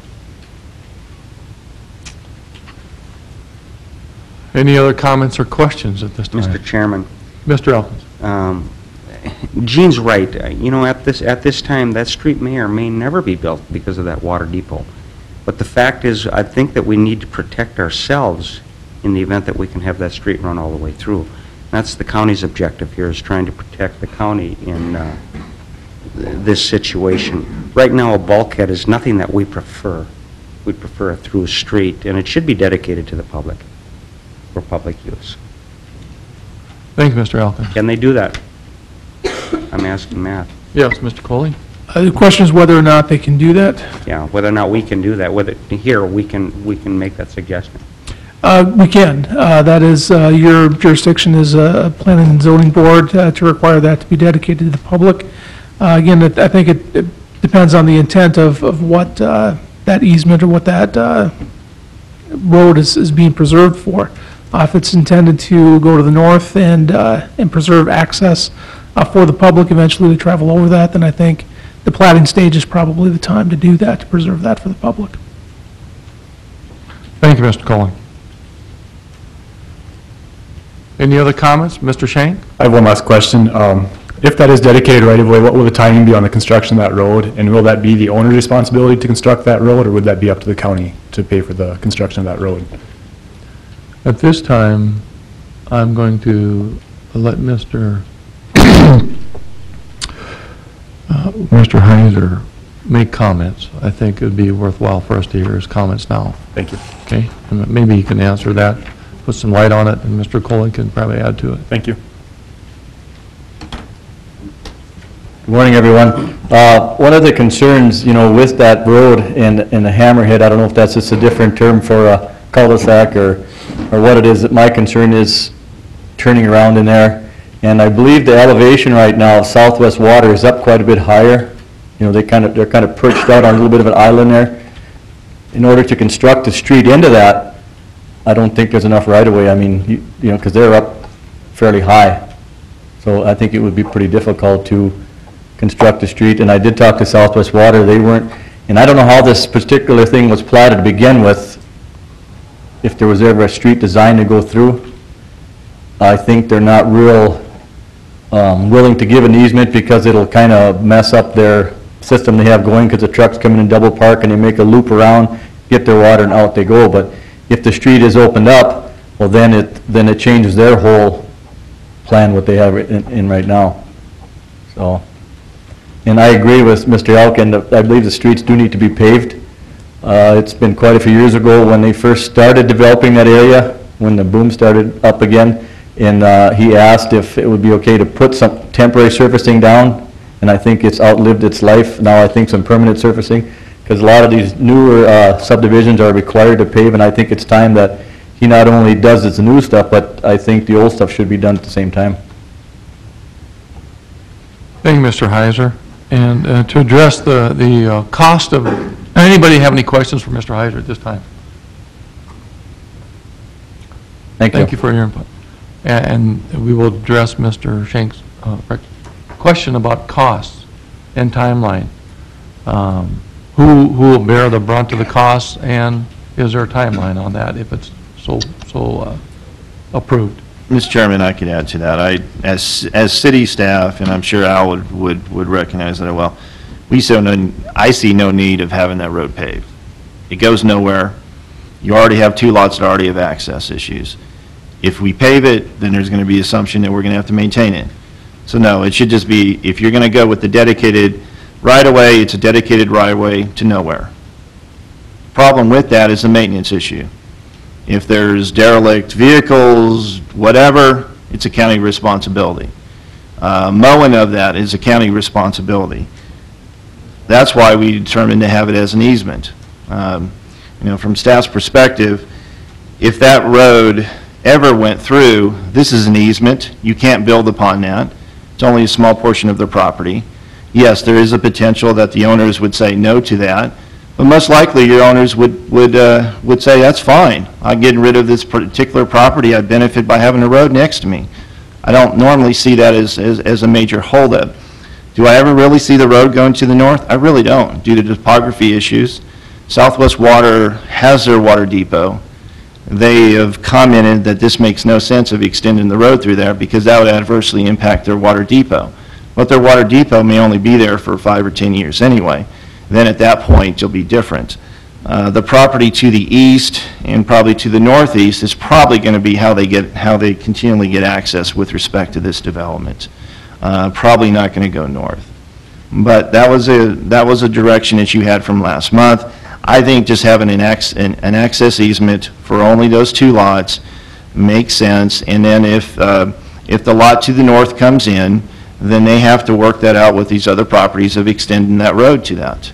Any other comments or questions at this time? Mr. Chairman. Mr. Elkins. Gene's right. You know, at this time, that street may or may never be built because of that water depot. But the fact is, I think that we need to protect ourselves in the event that we can have that street run all the way through. That's the county's objective here, is trying to protect the county in this situation. Right now, a bulkhead is nothing that we prefer. We prefer a through street, and it should be dedicated to the public for public use. Thank you, Mr. Elkins. Can they do that? I'm asking Matt. Yes, Mr. Colling. The question is whether or not they can do that. Yeah, whether or not we can do that. Whether here we can make that suggestion. We can. That is your jurisdiction as a planning and zoning board to require that to be dedicated to the public. Again, I think it depends on the intent of what that easement or what that road is being preserved for. If it's intended to go to the north and preserve access for the public eventually to travel over that, then I think the platting stage is probably the time to do that, to preserve that for the public. Thank you, Mr. Colling. Any other comments? Mr. Shank? I have one last question. If that is dedicated right-of-way, what will the timing be on the construction of that road? And will that be the owner's responsibility to construct that road, or would that be up to the county to pay for the construction of that road? At this time, I'm going to let Mr. Mr. Heiser make comments. I think it would be worthwhile for us to hear his comments now. Thank you. Okay? And maybe he can answer that, put some light on it, and Mr. Colling can probably add to it. Thank you. Good morning, everyone. One of the concerns, with that road in the Hammerhead, I don't know if that's just a different term for a cul-de-sac or what it is, that my concern is turning around in there. And I believe the elevation right now of Southwest Water is up quite a bit higher. They're kind of perched out on a little bit of an island there. In order to construct a street into that, I don't think there's enough right-of-way. I mean, because they're up fairly high. So I think it would be pretty difficult to construct a street. And I did talk to Southwest Water. They weren't, and I don't know how this particular thing was platted to begin with, if there was ever a street designed to go through. I think they're not real willing to give an easement because it'll kind of mess up their system they have going, because the trucks come in and double park and they make a loop around, get their water and out they go. But if the street is opened up, well, then it changes their whole plan, what they have in right now. So, and I agree with Mr. Elkin, I believe the streets do need to be paved. It's been quite a few years ago when they first started developing that area, when the boom started up again, and he asked if it would be okay to put some temporary surfacing down, and I think it's outlived its life. Now I think some permanent surfacing, because a lot of these newer subdivisions are required to pave, and I think it's time that he not only does this new stuff, but I think the old stuff should be done at the same time. Thank you, Mr. Heiser. And to address the cost of, anybody have any questions for Mr. Heiser at this time? Thank you for your input. And we will address Mr. Shank's question about costs and timeline. Who will bear the brunt of the costs, and is there a timeline on that if it's so approved? Mr. Chairman, I could add to that. As city staff, and I'm sure Al would recognize that well, I see no need of having that road paved. It goes nowhere. You already have 2 lots that already have access issues. If we pave it, then there's going to be assumption that we're going to have to maintain it. So no, it should just be, if you're going to go with the dedicated right-of-way, it's a dedicated right-of-way to nowhere. Problem with that is the maintenance issue. If there's derelict vehicles, whatever, it's a county responsibility. Mowing of that is a county responsibility. That's why we determined to have it as an easement. From staff's perspective, if that road ever went through, this is an easement. You can't build upon that. It's only a small portion of their property. Yes, there is a potential that the owners would say no to that, but most likely your owners would say, that's fine. I'm getting rid of this particular property. I benefit by having a road next to me. I don't normally see that as a major holdup. Do I ever really see the road going to the north? I really don't, due to topography issues. Southwest Water has their water depot. They have commented that this makes no sense of extending the road through there because that would adversely impact their water depot. But their water depot may only be there for 5 or 10 years anyway. Then at that point, you'll be different. The property to the east and probably to the northeast is probably going to be how they continually get access with respect to this development. Probably not going to go north. But that was a direction that you had from last month. I think just having an access easement for only those 2 lots makes sense. And then if the lot to the north comes in, then they have to work that out with these other properties of extending that road to that.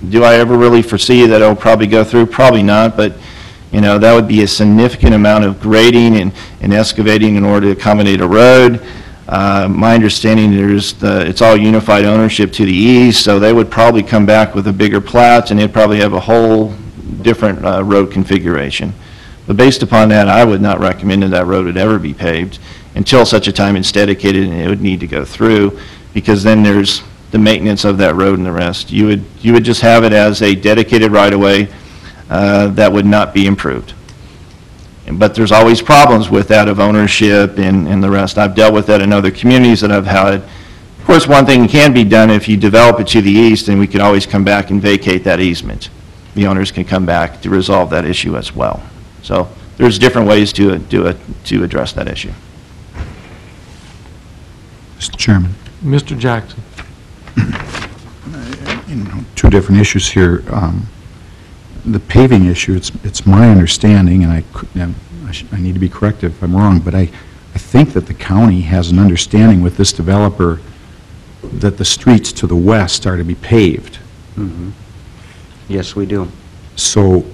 Do I ever really foresee that it'll probably go through? Probably not, but that would be a significant amount of grading and excavating in order to accommodate a road. My understanding it's all unified ownership to the east, so they would probably come back with a bigger plat and they'd probably have a whole different road configuration. But based upon that, I would not recommend that road would ever be paved until such a time it's dedicated and it would need to go through, because then there's the maintenance of that road and the rest. You would just have it as a dedicated right-of-way that would not be improved. But there's always problems with that of ownership and the rest. I've dealt with that in other communities that I've had. Of course, one thing can be done if you develop it to the east, and we could always come back and vacate that easement. The owners can come back to resolve that issue as well. So there's different ways to address that issue. Mr. Chairman. Mr. Jackson. 2 different issues here. The paving issue, it's my understanding, and I need to be corrected if I'm wrong, but I think that the county has an understanding with this developer that the streets to the west are to be paved. Mm-hmm. Yes, we do. So,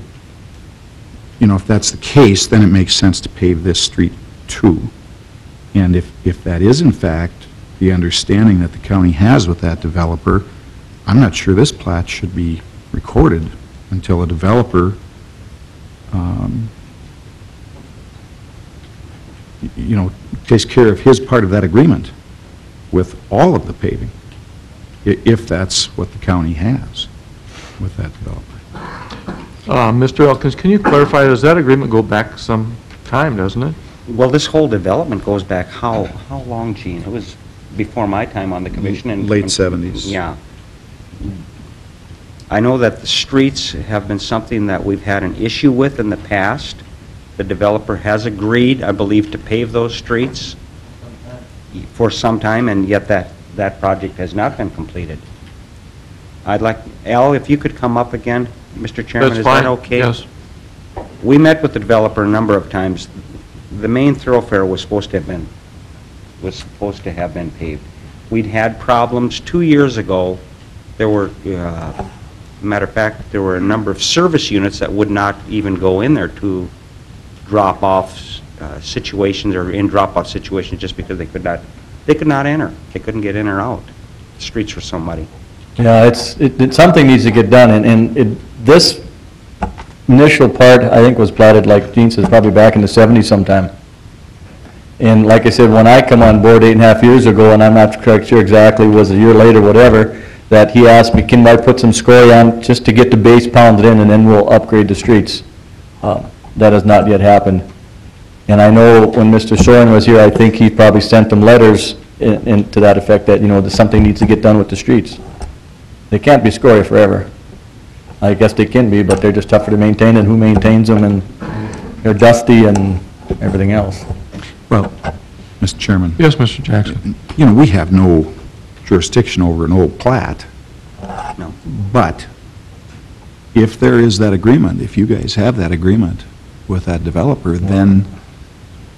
if that's the case, then it makes sense to pave this street too. And if that is in fact the understanding that the county has with that developer, I'm not sure this plat should be recorded until a developer, takes care of his part of that agreement with all of the paving, if that's what the county has with that developer. Mr. Elkins, can you clarify, does that agreement go back some time, doesn't it? Well, this whole development goes back how long, Gene? It was before my time on the commission. And Late 70s. Yeah. I know that the streets have been something that we've had an issue with in the past. The developer has agreed, I believe, to pave those streets for some time, and yet that project has not been completed. I'd like, Al, if you could come up again, Mr. Chairman, That's is fine. that okay? Yes. We met with the developer a number of times. The main thoroughfare was supposed to have been paved. We'd had problems 2 years ago. There were, matter of fact, there were a number of service units that would not even go in there to drop off situations or in drop-off situations just because they could not enter. They couldn't get in or out. The streets were so muddy. Yeah, something needs to get done, and this initial part, I think, was platted, like Gene says, probably back in the 70s sometime. And like I said, when I come on board 8.5 years ago, and I'm not quite sure exactly, was a year later, whatever, that he asked me, can I put some scoria on just to get the base pounded in, and then we'll upgrade the streets. That has not yet happened. And I know when Mr. Soren was here, I think he probably sent them letters to that effect that, that something needs to get done with the streets. They can't be scoria forever. I guess they can be, but they're just tougher to maintain, and who maintains them, and they're dusty and everything else. Well, Mr. Chairman. Yes, Mr. Jackson. We have no jurisdiction over an old plat. No. But if there is that agreement, if you guys have that agreement with that developer, then...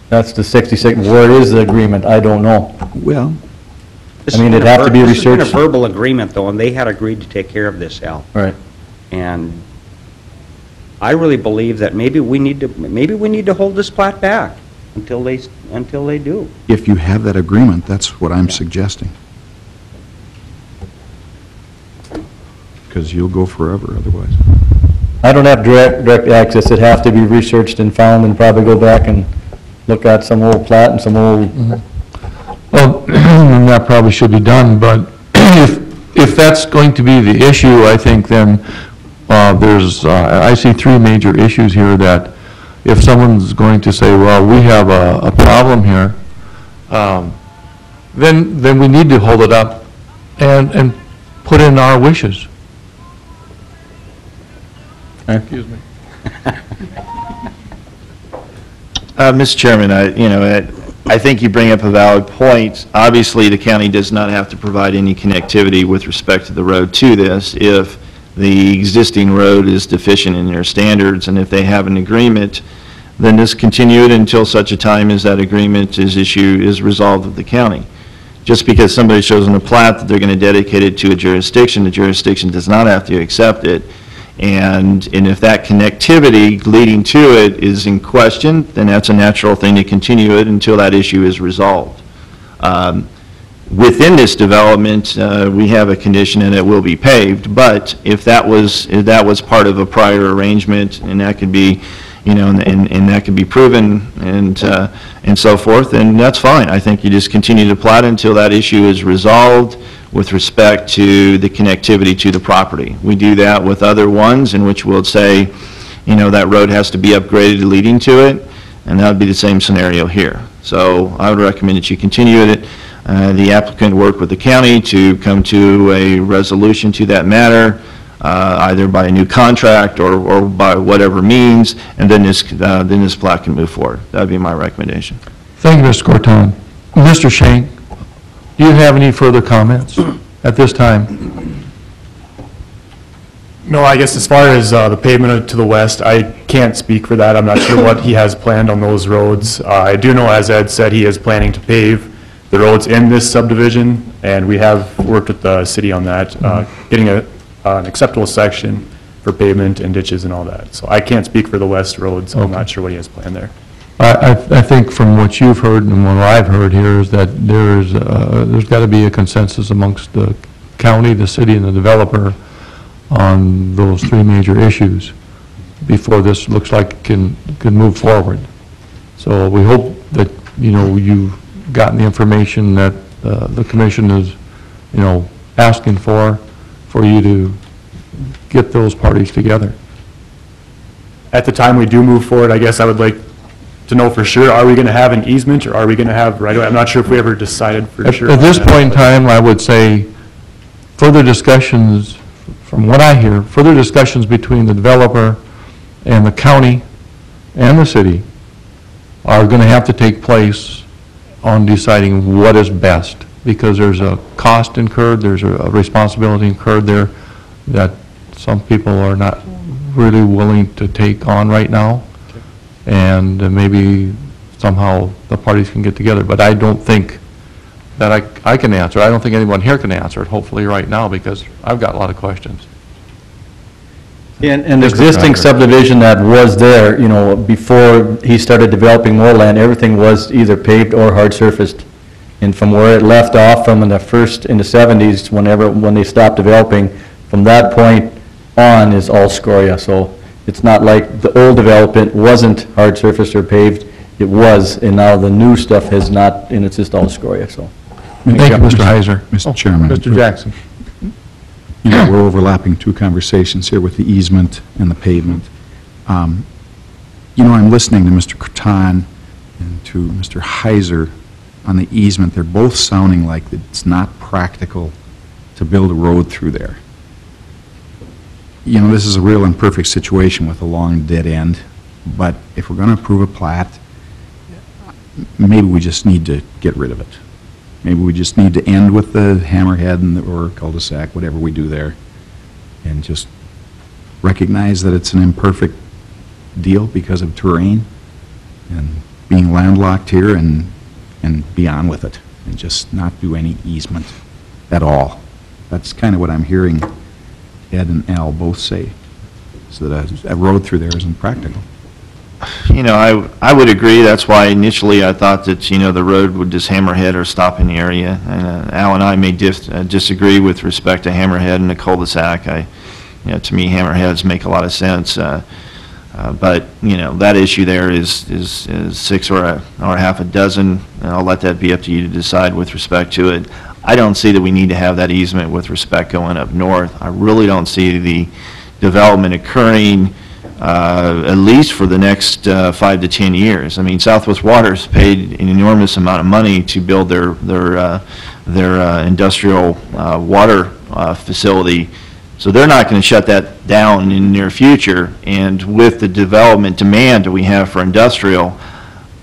That's the 66, where is the agreement? I don't know. Well... it'd have to be researched. This has been a verbal agreement, though, and they had agreed to take care of this, Al. Right. And I really believe that maybe we need to hold this plat back until they do. If you have that agreement, that's what I'm suggesting. Because you'll go forever otherwise. I don't have direct access. It'd have to be researched and found, and probably go back and look at some old plat and some old... Well, that probably should be done, but if that's going to be the issue, I think then I see three major issues here that if someone's going to say, well, we have a problem here, then we need to hold it up and put in our wishes. Excuse me. Mr. Chairman, I think you bring up a valid point. Obviously, the county does not have to provide any connectivity with respect to the road to this if the existing road is deficient in their standards, and if they have an agreement, then just continue it until such a time as that agreement is resolved with the county. Just because somebody shows on a plat that they're going to dedicate it to a jurisdiction, the jurisdiction does not have to accept it. And if that connectivity leading to it is in question, then that's a natural thing to continue it until that issue is resolved. Within this development, we have a condition and it will be paved, but if that was part of a prior arrangement and that could be, and that could be proven and so forth, then that's fine. I think you just continue to plat until that issue is resolved with respect to the connectivity to the property. We do that with other ones in which we'll say, that road has to be upgraded leading to it, and that would be the same scenario here. So I would recommend that you continue it. The applicant work with the county to come to a resolution to that matter, either by a new contract or by whatever means, and then this plat can move forward. That would be my recommendation. Thank you, Mr. Corton. Mr. Shank, do you have any further comments at this time? No, I guess as far as the pavement to the west, I can't speak for that. I'm not sure what he has planned on those roads. I do know, as Ed said, he is planning to pave the roads in this subdivision, and we have worked with the city on that, getting an acceptable section for pavement and ditches and all that. So I can't speak for the west roads. I'm not sure what he has planned there. I think from what you've heard and what I've heard here is that there's got to be a consensus amongst the county, the city, and the developer on those three major issues before this looks like it can move forward. So we hope that, you've gotten the information that the commission is, asking for you to get those parties together. At the time we do move forward, I guess I would like to know for sure, are we going to have an easement or are we going to have right away? I'm not sure if we ever decided for sure. At this point in time, I would say further discussions, from what I hear, further discussions between the developer and the county and the city are going to have to take place on deciding what is best, because there's a cost incurred, there's a responsibility incurred there that some people are not really willing to take on right now, and maybe somehow the parties can get together, but I don't think that I can answer. I don't think anyone here can answer it, hopefully right now, because I've got a lot of questions. And the existing subdivision that was there, you know, before he started developing more land, everything was either paved or hard surfaced. And from where it left off from in the 70s, when they stopped developing, from that point on is all scoria. So it's not like the old development wasn't hard surfaced or paved. It was, and now the new stuff has not, and it's just all scoria, so. Thank you, Mr. Heiser. Mr. Chairman. Mr. Jackson. You know, we're overlapping two conversations here with the easement and the pavement. You know, I'm listening to Mr. Croton and to Mr. Heiser on the easement. They're both sounding like it's not practical to build a road through there. You know, this is a real imperfect situation with a long dead end, but if we're going to approve a plat, maybe we just need to get rid of it. Maybe we just need to end with the hammerhead and or cul-de-sac, whatever we do there, and just recognize that it's an imperfect deal because of terrain and being landlocked here, and be on with it, and just not do any easement at all. That's kind of what I'm hearing Ed and Al both say, so that a road through there isn't practical. You know, I would agree. That's why initially I thought that, you know, the road would just hammerhead or stop in the area. And Al and I may disagree with respect to hammerhead and the cul-de-sac. You know, to me, hammerheads make a lot of sense. But, you know, that issue there is 6 or half a dozen. And I'll let that be up to you to decide with respect to it. I don't see that we need to have that easement with respect going up north. I really don't see the development occurring at least for the next 5 to 10 years. I mean, Southwest Water's paid an enormous amount of money to build their industrial water facility, so they're not going to shut that down in the near future. And with the development demand that we have for industrial,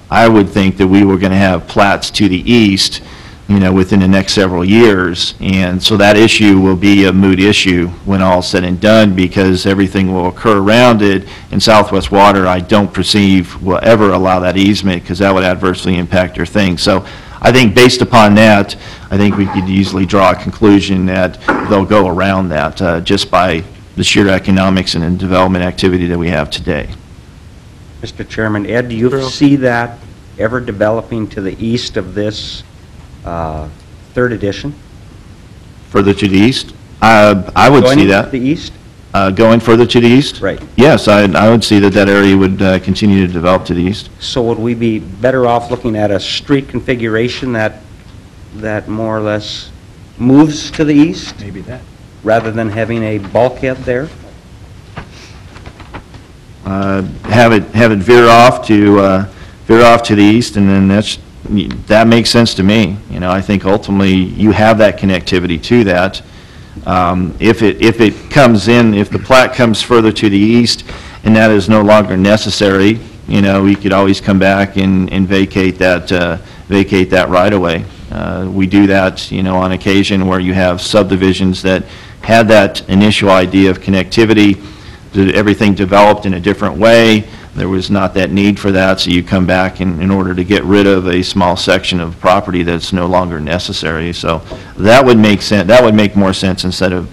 I would think that we were going to have plats to the east, you know, within the next several years. And so that issue will be a moot issue when all said and done, because everything will occur around it. And Southwest Water, I don't perceive will ever allow that easement, because that would adversely impact their thing. So I think based upon that, I think we could easily draw a conclusion that they'll go around that just by the sheer economics and development activity that we have today. Mr. Chairman, Ed, do you see that ever developing to the east of this third edition? Further to the east? I would see that. Going to the east? Going further to the east? Right. Yes, I would see that that area would continue to develop to the east. So would we be better off looking at a street configuration that more or less moves to the east? Maybe that. Rather than having a bulkhead there? Have it veer off to the east, and then that makes sense to me. You know, I think ultimately you have that connectivity to that. If it comes in, if the plat comes further to the east and that is no longer necessary, you know, we could always come back and vacate that right away. We do that, you know, on occasion where you have subdivisions that had that initial idea of connectivity, everything developed in a different way. There was not that need for that, so you come back in order to get rid of a small section of property that's no longer necessary. So that would make sense. That would make more sense instead of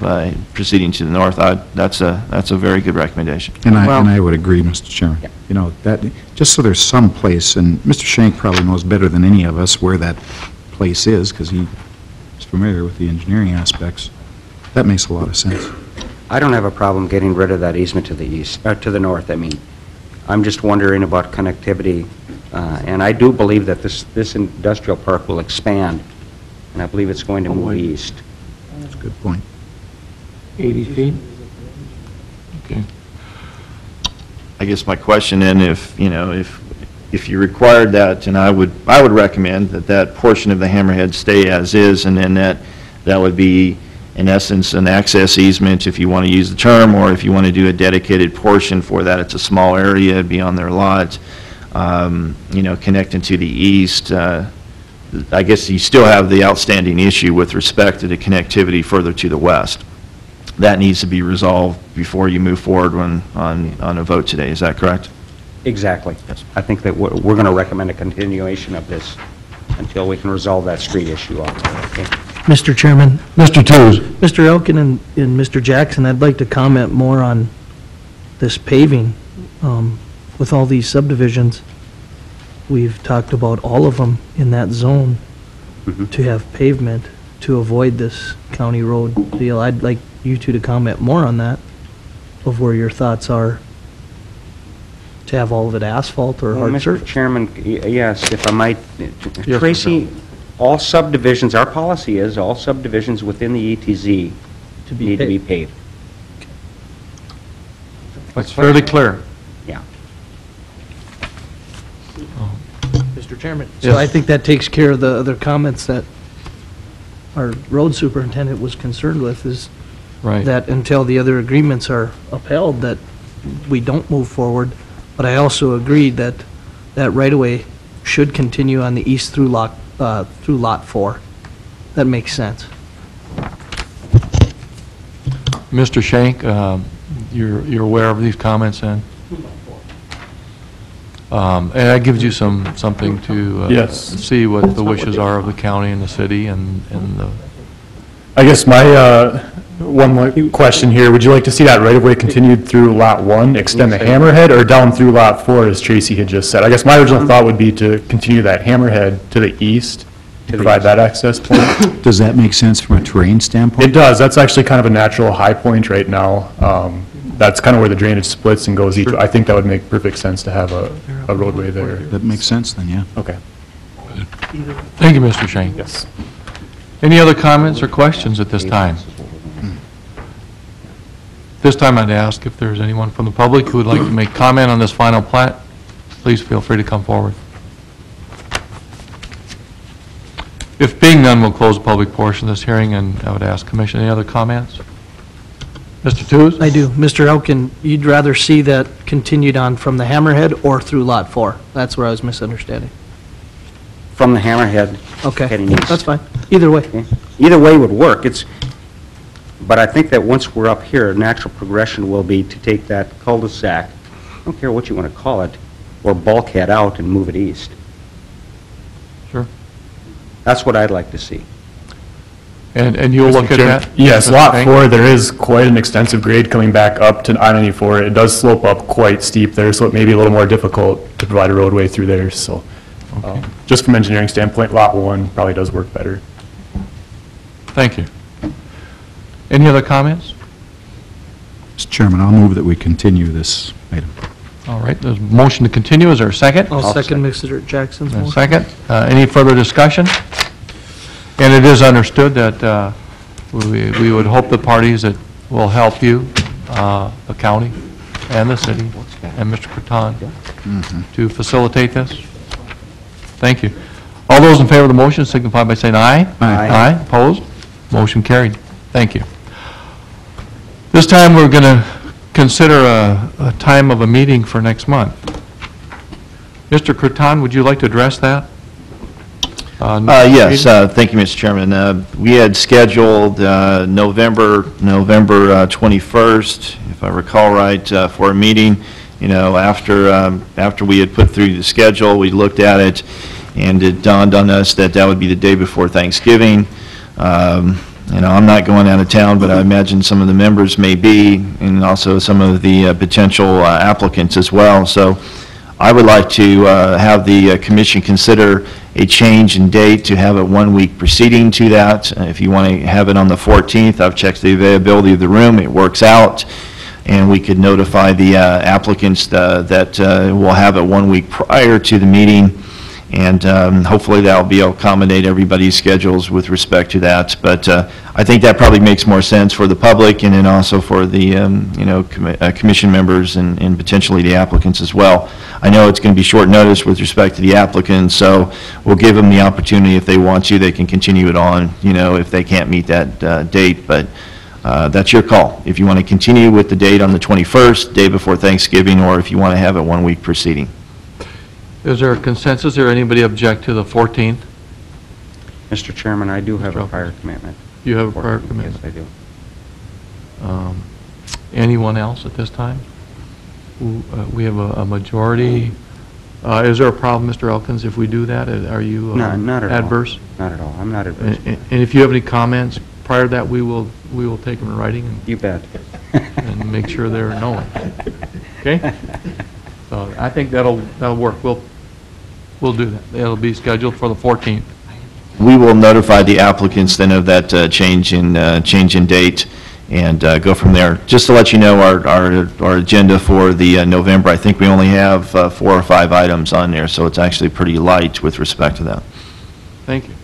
proceeding to the north. That's a very good recommendation. And I would agree, Mr. Chairman. Yeah. You know, that just so there's some place, and Mr. Shank probably knows better than any of us where that place is, because he is familiar with the engineering aspects. That makes a lot of sense. I don't have a problem getting rid of that easement to the east, to the north, I mean. I'm just wondering about connectivity, and I do believe that this industrial park will expand, and I believe it's going to move east. That's a good point. 80 feet? Okay. I guess my question then, if if you required that, and I would recommend that that portion of the hammerhead stay as is, and then that would be, in essence, an access easement, if you want to use the term, or if you want to do a dedicated portion for that. It's a small area, it'd be on their lot, connecting to the east. I guess you still have the outstanding issue with respect to the connectivity further to the west. That needs to be resolved before you move forward on a vote today. Is that correct? Exactly. I think that we're going to recommend a continuation of this until we can resolve that street issue also. Okay. Mr. Chairman. Mr. Tooze. Mr. Elkin and Mr. Jackson, I'd like to comment more on this paving. With all these subdivisions, we've talked about all of them in that zone to have pavement to avoid this county road deal. I'd like you two to comment more on that, of where your thoughts are to have all of it asphalt or hard Mr. surface. Chairman, yes, if I might, Tracy, all subdivisions, our policy is all subdivisions within the ETZ need to be paved. That's fairly clear. Yeah. Mr. Chairman. So I think that takes care of the other comments that our road superintendent was concerned with, is that until the other agreements are upheld, that we don't move forward. But I also agreed that that right-of-way should continue on the east through Lot 4. That makes sense. Mr. Shank, you're aware of these comments then? And that gives you something to see what the wishes are of the county and the city and the... I guess my one more question here, would you like to see that right-of-way continued through Lot 1, extend the hammerhead, or down through Lot 4, as Tracy had just said? I guess my original thought would be to continue that hammerhead to the east, to provide that access point. Does that make sense from a terrain standpoint? It does. That's actually kind of a natural high point right now. That's kind of where the drainage splits and goes each. I think that would make perfect sense to have a roadway there. That makes sense then, yeah. Okay. Thank you, Mr. Shank. Yes. Any other comments or questions at this time? This time I'd ask if there's anyone from the public who would like to make comment on this final plat, please feel free to come forward. If being none, we'll close the public portion of this hearing, and I would ask Commission, any other comments? Mr. Tooze? I do. Mr. Elkin, you'd rather see that continued on from the hammerhead or through Lot 4? That's where I was misunderstanding. From the hammerhead. Okay, heading east. that's fine. Either way. Okay. Either way would work. But I think that once we're up here, a natural progression will be to take that cul-de-sac, I don't care what you want to call it, or bulkhead out and move it east. Sure. That's what I'd like to see. And you'll look at that? Yes, Lot 4, there is quite an extensive grade coming back up to I-94. It does slope up quite steep there, so it may be a little more difficult to provide a roadway through there. So just from engineering standpoint, Lot 1 probably does work better. Thank you. Any other comments? Mr. Chairman, I'll move that we continue this item. All right, there's a motion to continue. Is there a second? I'll second Mr. Jackson's motion. Second. Any further discussion? And it is understood that we would hope the parties that will help you, the county and the city, and Mr. Croton, to facilitate this. Thank you. All those in favor of the motion signify by saying aye. Aye. Aye. Opposed? Motion carried. Thank you. This time we're going to consider a time of a meeting for next month. Mr. Croton, would you like to address that? Yes, thank you, Mr. Chairman. We had scheduled November 21st, if I recall right, for a meeting. You know, after we had put through the schedule, we looked at it, and it dawned on us that that would be the day before Thanksgiving. You know, I'm not going out of town, but I imagine some of the members may be, and also some of the potential applicants as well. So I would like to have the commission consider a change in date to have it 1 week preceding to that. If you want to have it on the 14th, I've checked the availability of the room. It works out. And we could notify the applicants that we'll have it 1 week prior to the meeting. and hopefully that'll be able to accommodate everybody's schedules with respect to that. But I think that probably makes more sense for the public and then also for the, commission members and potentially the applicants as well. I know it's going to be short notice with respect to the applicants, so we'll give them the opportunity if they want to, they can continue it on, if they can't meet that date, but that's your call. If you want to continue with the date on the 21st, day before Thanksgiving, or if you want to have it 1 week preceding. Is there a consensus or anybody object to the 14th? Mr. Chairman, I do have a prior commitment. You have a prior commitment? Yes, I do. Anyone else at this time? We have a majority. Is there a problem, Mr. Elkins, if we do that? Are you not at adverse? All. Not at all. I'm not adverse. And if you have any comments prior to that, we will take them in writing. And, you bet. And make sure they're known. Okay? So I think that'll work. We'll do that. It'll be scheduled for the 14th. We will notify the applicants then of that change in date and go from there. Just to let you know, our agenda for the November, I think we only have 4 or 5 items on there, so it's actually pretty light with respect to that. Thank you.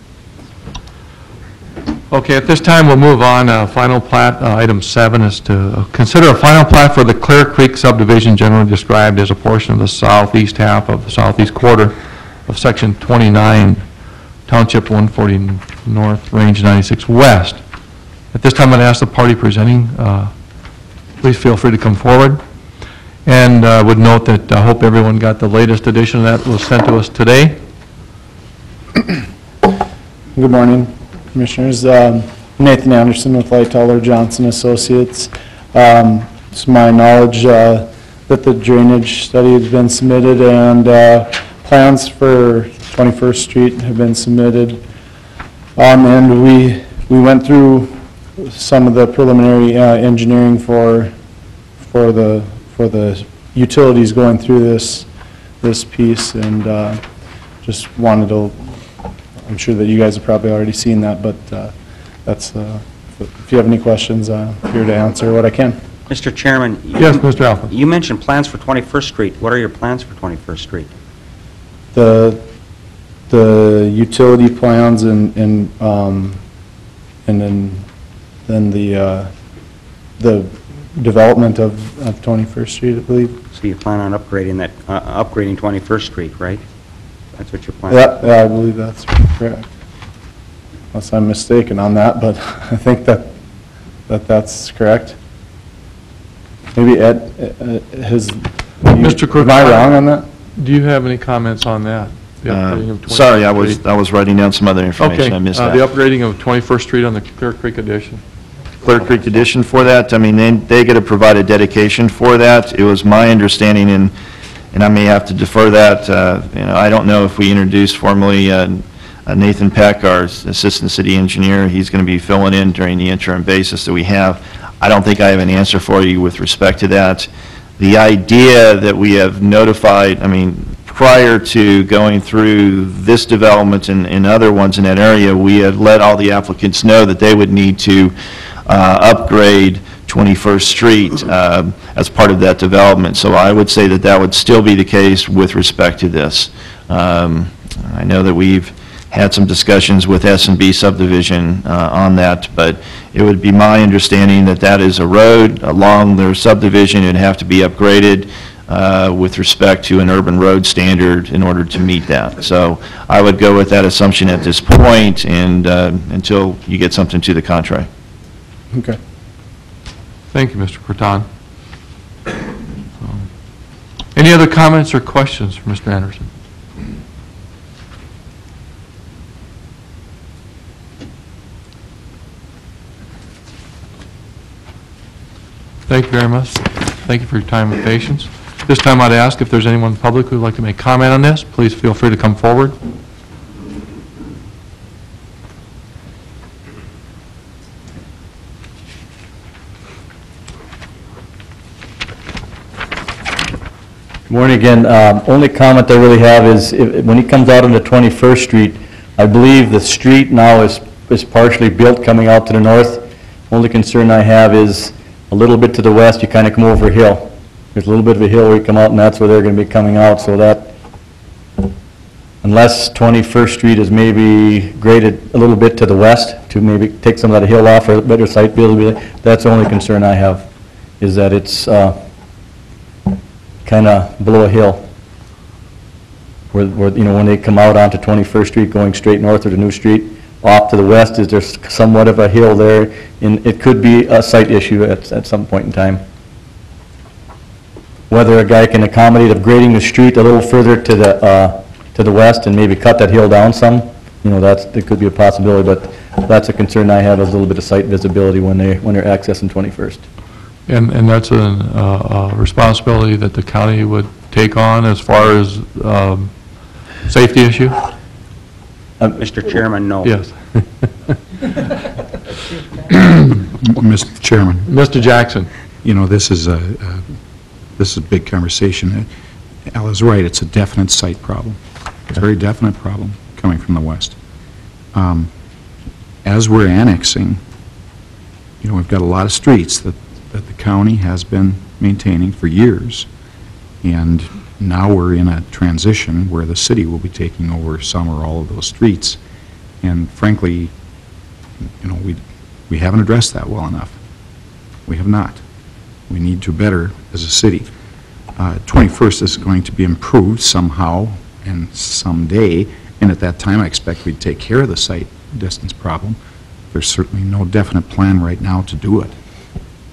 Okay, at this time, we'll move on. Final plat, item 7 is to consider a final plat for the Clear Creek subdivision, generally described as a portion of the southeast half of the southeast quarter of Section 29, Township 140 North, Range 96 West. At this time, I'd ask the party presenting, please feel free to come forward. And would note that I hope everyone got the latest edition that was sent to us today. Good morning, Commissioners. Nathan Anderson with Lightoller Johnson Associates. It's my knowledge that the drainage study has been submitted and plans for 21st Street have been submitted. And we went through some of the preliminary engineering for the utilities going through this piece, and just wanted to, I'm sure that you guys have probably already seen that, but that's, if you have any questions, I'm here to answer what I can. Mr. Chairman. Yes, Mr. Alpha. You mentioned plans for 21st Street. What are your plans for 21st Street? The utility plans and then the development of 21st Street, I believe. So you plan on upgrading that, upgrading 21st Street, right? That's what you're planning? Yeah, I believe that's correct. Unless I'm mistaken on that, but I think that's correct. Maybe Ed, Mr. Crook, am I wrong on that? Do you have any comments on that? Sorry, I was writing down some other information. Okay, I missed that. the upgrading of 21st Street on the Clear Creek addition. Clear Creek addition for that, I mean, they get to provide a dedication for that. It was my understanding, and I may have to defer that, I don't know if we introduced formally Nathan Peck, our Assistant City Engineer. He's going to be filling in during the interim basis that we have. I don't think I have an answer for you with respect to that. The idea that we have notified, prior to going through this development and other ones in that area, we had let all the applicants know that they would need to upgrade 21st Street as part of that development. So I would say that that would still be the case with respect to this. I know that we've had some discussions with S&B subdivision on that, but it would be my understanding that that is a road along their subdivision. It would have to be upgraded with respect to an urban road standard in order to meet that. So I would go with that assumption at this point and until you get something to the contrary. Okay. Thank you, Mr. Croton. Any other comments or questions for Mr. Anderson? Thank you very much. Thank you for your time and patience. This time I'd ask if there's anyone in the public who would like to make comment on this, please feel free to come forward. Good morning again. Only comment I really have is when he comes out onto 21st Street, I believe the street now is partially built coming out to the north. Only concern I have is a little bit to the west, you kind of come over a hill. There's a little bit of a hill where you come out, and that's where they're going to be coming out, so that unless 21st Street is maybe graded a little bit to the west to maybe take some of that hill off or better sight visibility, that's the only concern I have, is that it's kind of below a hill. Where, you know, when they come out onto 21st Street going straight north of the new street, off to the west, is there somewhat of a hill there, and it could be a site issue at some point in time. Whether a guy can accommodate upgrading the street a little further to the west and maybe cut that hill down some, you know, that could be a possibility, but that's a concern I have, is a little bit of site visibility when they're accessing 21st. And that's a responsibility that the county would take on as far as safety issue? Mr. Chairman, no. Yes. Mr. Chairman. Mr. Jackson. You know, this is a big conversation. Al is right, it's a definite site problem. It's a very definite problem coming from the west. As we're annexing, you know, we've got a lot of streets that the county has been maintaining for years, and now we're in a transition where the city will be taking over some or all of those streets. And frankly, you know, we haven't addressed that well enough. We have not. We need to better as a city. 21st is going to be improved somehow and someday, and at that time I expect we'd take care of the site distance problem. There's certainly no definite plan right now to do it,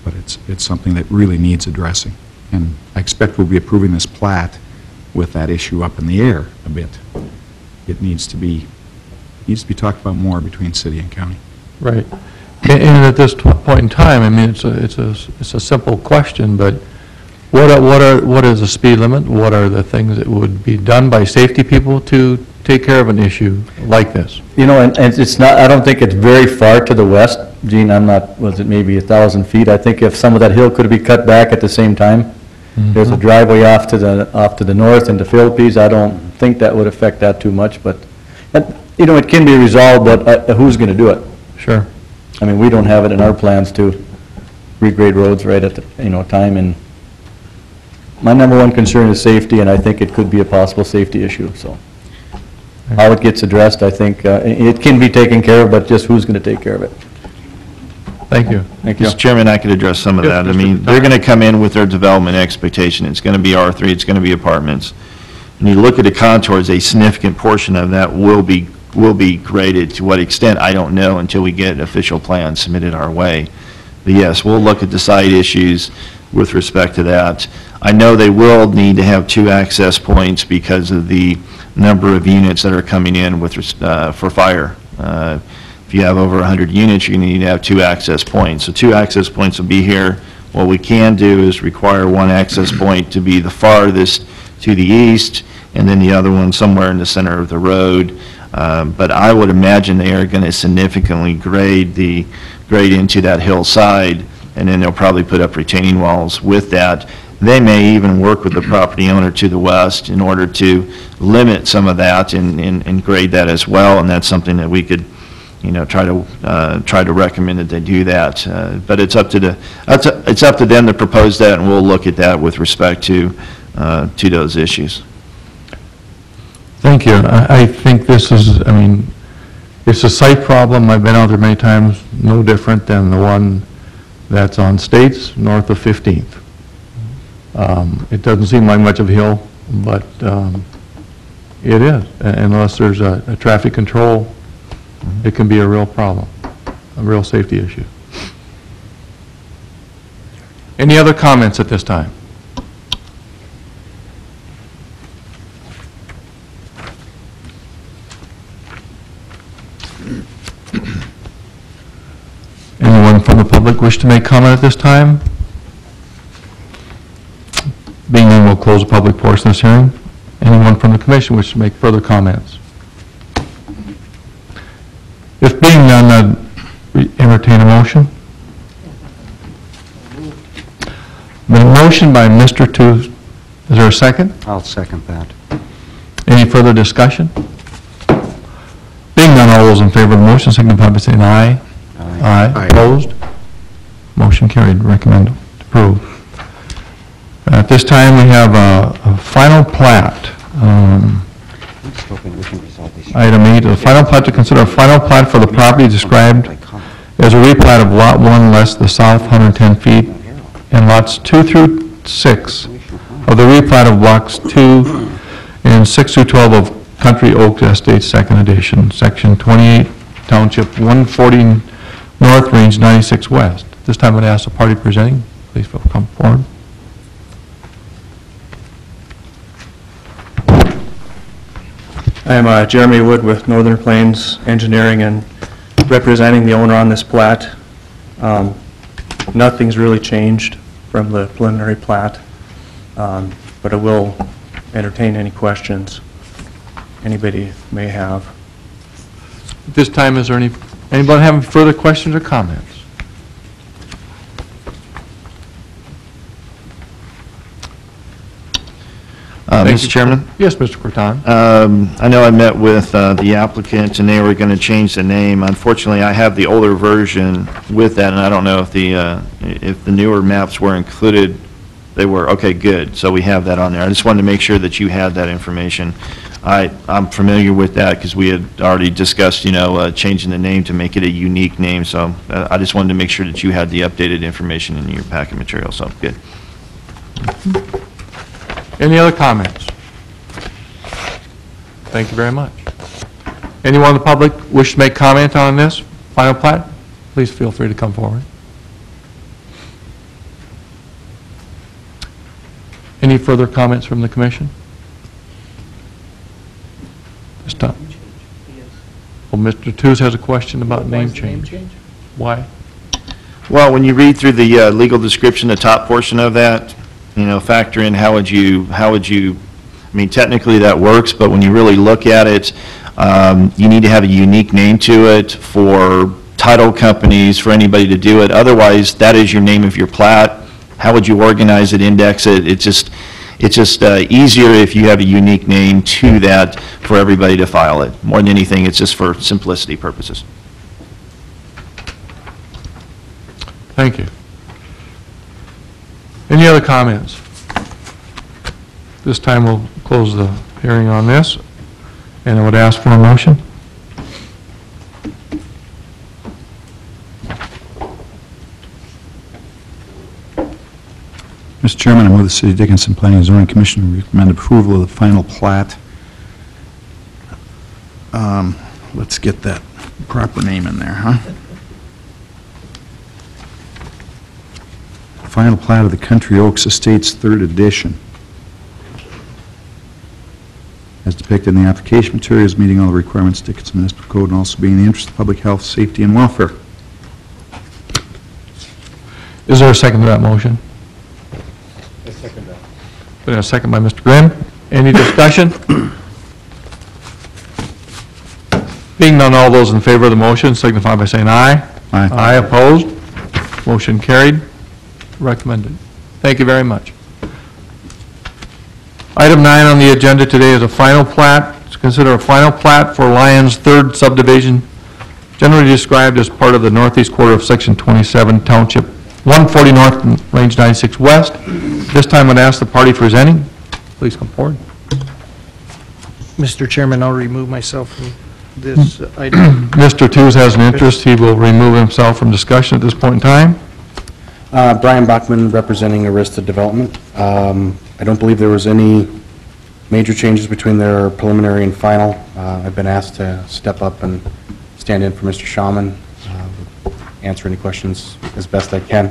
but it's something that really needs addressing. And I expect we'll be approving this plat with that issue up in the air a bit. It needs to be talked about more between city and county. Right. And at this point in time, I mean, it's a simple question, but what is the speed limit? What are the things that would be done by safety people to take care of an issue like this? You know, and it's not, I don't think it's very far to the west. Gene, I'm not, was it maybe 1,000 feet? I think if some of that hill could be cut back at the same time, there's a driveway off to the north into Philippines. I don't think that would affect that too much, but, you know, it can be resolved, but who's going to do it? Sure. I mean, we don't have it in our plans to regrade roads right at the, you know, time, and my number one concern is safety, and I think it could be a possible safety issue, so. How it gets addressed, I think, it can be taken care of, but just who's going to take care of it? Thank you. Thank you. Mr. Chairman, I could address some of that. I mean, they're going to come in with their development expectation. It's going to be R3, it's going to be apartments. When you look at the contours, a significant portion of that will be graded. To what extent, I don't know until we get official plans submitted our way. But yes, we'll look at the site issues with respect to that. I know they will need to have 2 access points because of the number of units that are coming in with for fire. If you have over 100 units, you're going to need to have 2 access points. So 2 access points will be here. What we can do is require 1 access point to be the farthest to the east, and then the other one somewhere in the center of the road. But I would imagine they are going to significantly grade into that hillside, and then they'll probably put up retaining walls with that. They may even work with the property owner to the west in order to limit some of that and grade that as well, and that's something that we could, you know, try to recommend that they do that. But it's up to them to propose that, and we'll look at that with respect to those issues. Thank you. I think this is, I mean, it's a site problem. I've been out there many times, no different than the one that's on States north of 15th. It doesn't seem like much of a hill, but it is. Unless there's a traffic control, it can be a real problem, a real safety issue. Any other comments at this time? Anyone from the public wish to make comment at this time? Being none, we'll close the public portion of this hearing. Anyone from the commission wish to make further comments? If being none, I'd entertain a motion. The motion by Mr. Tooth. Is there a second? I'll second that. Any further discussion? Being none, all those in favor of the motion signify by saying aye. Aye. Opposed? Motion carried. Recommend approved. At this time, we have a final plat. Item 8, the final plat to consider a final plat for the property described as a replat of Lot 1 less the south 110 feet and lots 2 through 6 of the replat of blocks 2 and 6 through 12 of Country Oaks Estates, Second Edition, Section 28, Township 140 North, Range 96 West. This time I'd ask the party presenting, please come forward. I am Jeremy Wood with Northern Plains Engineering and representing the owner on this plat. Nothing's really changed from the preliminary plat, but I will entertain any questions anybody may have. At this time, is there anybody having further questions or comments? Mr. Chairman? Yes, Mr. Corton. I know I met with the applicant, and they were going to change the name. Unfortunately, I have the older version with that, and I don't know if the newer maps were included. They were. Okay, good. So we have that on there. I just wanted to make sure that you had that information. I'm familiar with that because we had already discussed, changing the name to make it a unique name. So I just wanted to make sure that you had the updated information in your packet material. So good. Any other comments? Thank you very much. Anyone in the public wish to make comment on this final plat? Please feel free to come forward. Any further comments from the commission? This time. Well, Mr. Tooze has a question about name change. Why? Well, when you read through the legal description, the top portion of that, factor in how would you, I mean, technically that works, but when you really look at it, you need to have a unique name to it for title companies, for anybody to do it. Otherwise, that is your name of your plat. How would you organize it, index it? It's just easier if you have a unique name to that for everybody to file it. More than anything, it's just for simplicity purposes. Thank you. Any other comments? This time we'll close the hearing on this, and I would ask for a motion. Mr. Chairman, I move the City of Dickinson Planning and Zoning Commission recommend approval of the final plat. Let's get that proper name in there, huh? Final plat of the Country Oaks Estates, 3rd Edition. As depicted in the application materials, meeting all the requirements of Dickinson Municipal Code and also being in the interest of public health, safety, and welfare. Is there a second to that motion? I second that. Been a second by Mr. Grimm. Any discussion? Being none, all those in favor of the motion signify by saying aye. Aye. Aye, opposed? Motion carried. Recommended. Thank you very much. Item 9 on the agenda today is a final plat. To consider a final plat for Lyons 3rd subdivision, generally described as part of the northeast quarter of Section 27, Township 140 North, Range 96 West. This time I'd ask the party presenting. Please come forward. Mr. Chairman, I'll remove myself from this item. Mr. Tooze has an interest. He will remove himself from discussion at this point in time. Brian Bachman, representing Arista Development. I don't believe there was any major changes between their preliminary and final. I've been asked to step up and stand in for Mr. Schauman, answer any questions as best I can.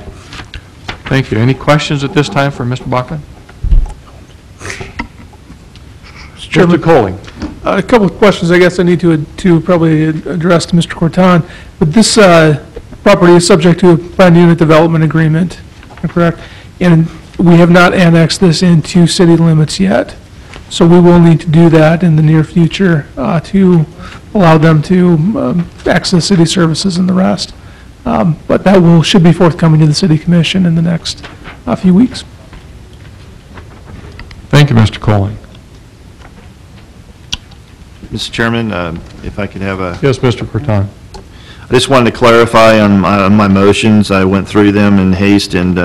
Thank you. Any questions at this time for Mr. Bachman? Mr. Colling. A couple of questions I guess I need to probably address to Mr. Corton. But this property is subject to a planned unit development agreement, correct? And we have not annexed this into city limits yet. So we will need to do that in the near future to allow them to access city services and the rest. But that should be forthcoming to the City Commission in the next few weeks. Thank you, Mr. Colling. Mr. Chairman, if I could have a... Yes, Mr. Corton. I just wanted to clarify on my motions. I went through them in haste, and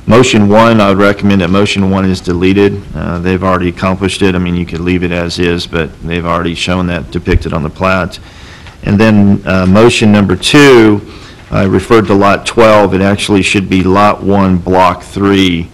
Motion 1, I would recommend that motion 1 is deleted. They've already accomplished it. I mean, you could leave it as is, but they've already shown that depicted on the plat. And then motion number 2, I referred to Lot 12. It actually should be Lot 1, Block 3.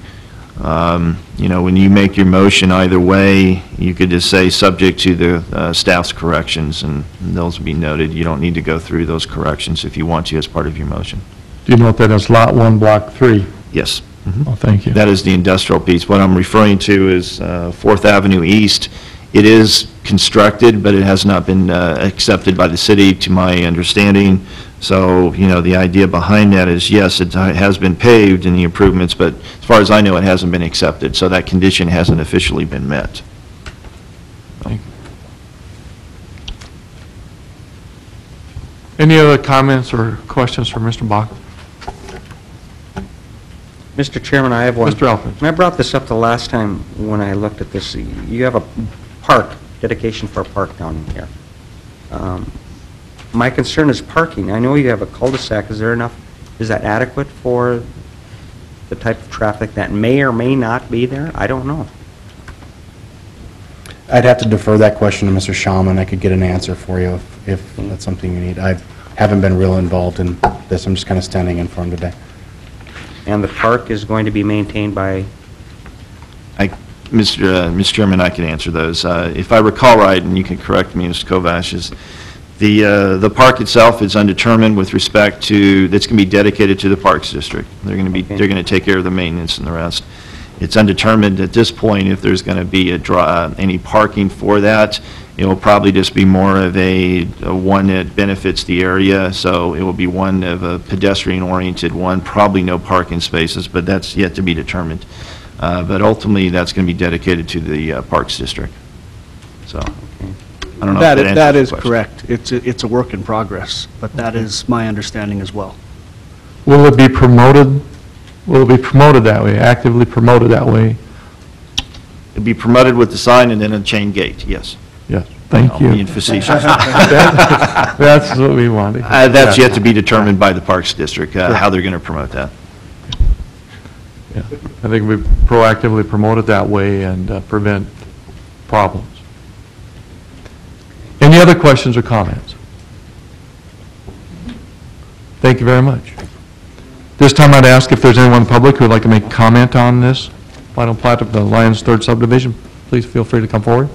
You know, when you make your motion either way, you could just say, subject to the staff's corrections, and those will be noted. You don't need to go through those corrections if you want to as part of your motion. Do you note that as Lot 1, Block 3? Yes. Oh, thank you. That is the industrial piece. What I'm referring to is 4th Avenue East. It is constructed, but it has not been accepted by the city, to my understanding. So, you know, the idea behind that is, yes, it has been paved in the improvements, but as far as I know, it hasn't been accepted. So that condition hasn't officially been met. Thank you. Any other comments or questions for Mr. Bach? Mr. Chairman, I have one. Mr. Elkins. And I brought this up the last time when I looked at this. You have a park, dedication for a park down here. My concern is parking. I know you have a cul-de-sac. Is there enough, is that adequate for the type of traffic that may or may not be there? I don't know. I'd have to defer that question to Mr. Schaumann. I could get an answer for you if that's something you need. I haven't been real involved in this. I'm just kind of standing in for him today. And the park is going to be maintained by? Mr. Chairman, I can answer those. If I recall right, and you can correct me, Mr. Kovash, is the park itself is undetermined with respect to, that's going to be dedicated to the Parks District. They're going to be, they're going to take care of the maintenance and the rest. It's undetermined at this point if there's going to be any parking for that. It will probably just be more of a one that benefits the area, so it will be one of a pedestrian-oriented one, probably no parking spaces, but that's yet to be determined. But ultimately, that's going to be dedicated to the Parks District. So, I don't know if that answers That the is question. correct. It's a work in progress, but that is my understanding as well. Will it be promoted? Will it be promoted that way, actively promoted that way? It'd be promoted with the sign and then a chain gate, yes. Yes, thank you. Being facetious. That's what we wanted. That's yet to be determined by the Parks District, how they're going to promote that. Yeah, I think we proactively promote it that way and prevent problems. Any other questions or comments? Thank you very much. This time I'd ask if there's anyone in the public who would like to make a comment on this final plat of the Lyons Third Subdivision. Please feel free to come forward.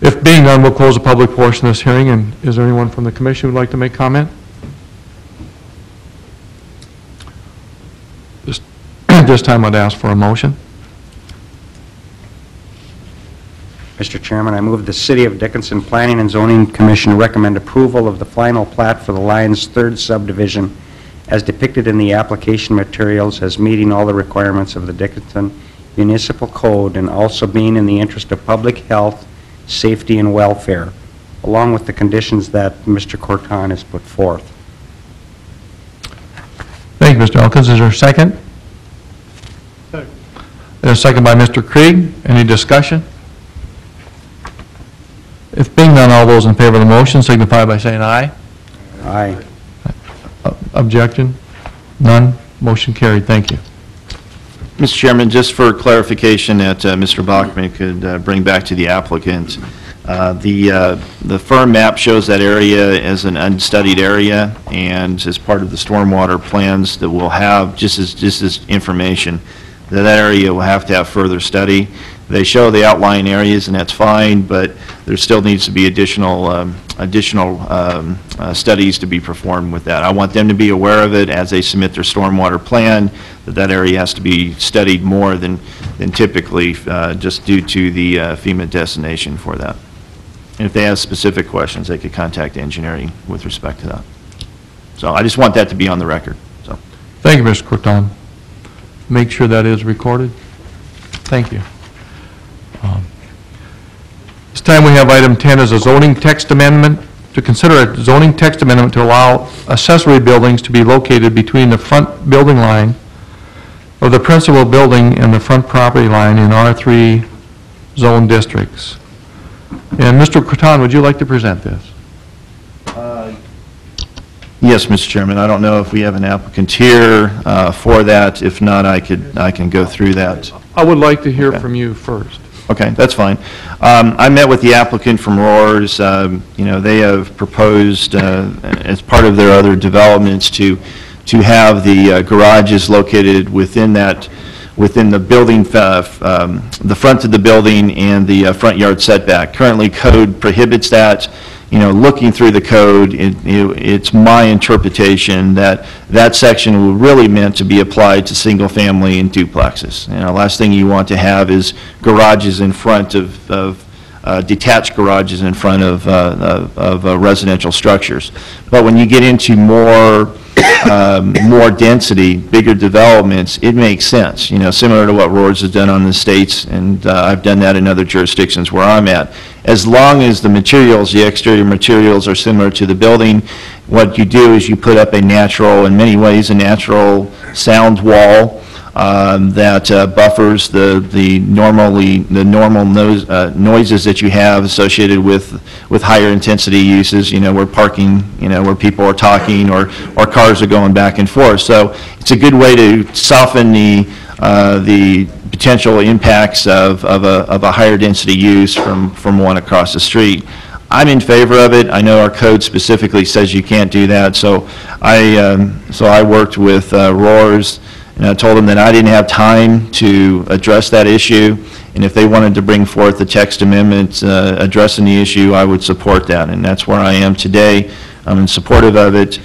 If being none, we'll close the public portion of this hearing. And is there anyone from the commission who would like to make comment? This time I'd ask for a motion. Mr. Chairman, I move the City of Dickinson Planning and Zoning Commission recommend approval of the final plat for the Lyons Third Subdivision as depicted in the application materials as meeting all the requirements of the Dickinson Municipal Code and also being in the interest of public health, safety, and welfare, along with the conditions that Mr. Corton has put forth. Thank you, Mr. Elkins. Is there a second? Second. There's a second by Mr. Krieg. Any discussion? If being none, all those in favor of the motion signify by saying aye. Aye. Objection? None? Motion carried. Thank you. Mr. Chairman, just for clarification that Mr. Bachman could bring back to the applicant, the firm map shows that area as an unstudied area, and as part of the stormwater plans that we'll have, just as information, that area will have to have further study. They show the outlying areas, and that's fine, but there still needs to be additional studies to be performed with that. I want them to be aware of it as they submit their stormwater plan, that area has to be studied more than typically, just due to the FEMA destination for that. And if they have specific questions, they could contact engineering with respect to that. So I just want that to be on the record. So, thank you, Mr. Corton. Make sure that is recorded. Thank you. This time we have item 10 as a zoning text amendment, to consider a zoning text amendment to allow accessory buildings to be located between the front building line of the principal building and the front property line in R3 zone districts. And Mr. Corton, would you like to present this? Yes, Mr. Chairman, I don't know if we have an applicant here for that. If not, I can go through that. I would like to hear from you first. Okay, that's fine. I met with the applicant from Roars. You know, they have proposed, as part of their other developments, to have the garages located within the building, the front of the building and the front yard setback. Currently, code prohibits that. You know, looking through the code, it's my interpretation that that section was really meant to be applied to single-family and duplexes. You know, last thing you want to have is garages in front of detached garages in front of residential structures. But when you get into more density, bigger developments, it makes sense, you know, similar to what Roars has done on the states, and I've done that in other jurisdictions where I'm at. As long as the materials, the exterior materials are similar to the building, what you do is you put up a natural, in many ways, a natural sound wall that buffers the normal noises that you have associated with higher intensity uses, you know, where parking, you know, where people are talking or cars are going back and forth. So it's a good way to soften the potential impacts of a higher density use from one across the street. I'm in favor of it. I know our code specifically says you can't do that, so I worked with Roars, and I told them that I didn't have time to address that issue, and if they wanted to bring forth a text amendment addressing the issue, I would support that, and that's where I am today. I'm in supportive of it,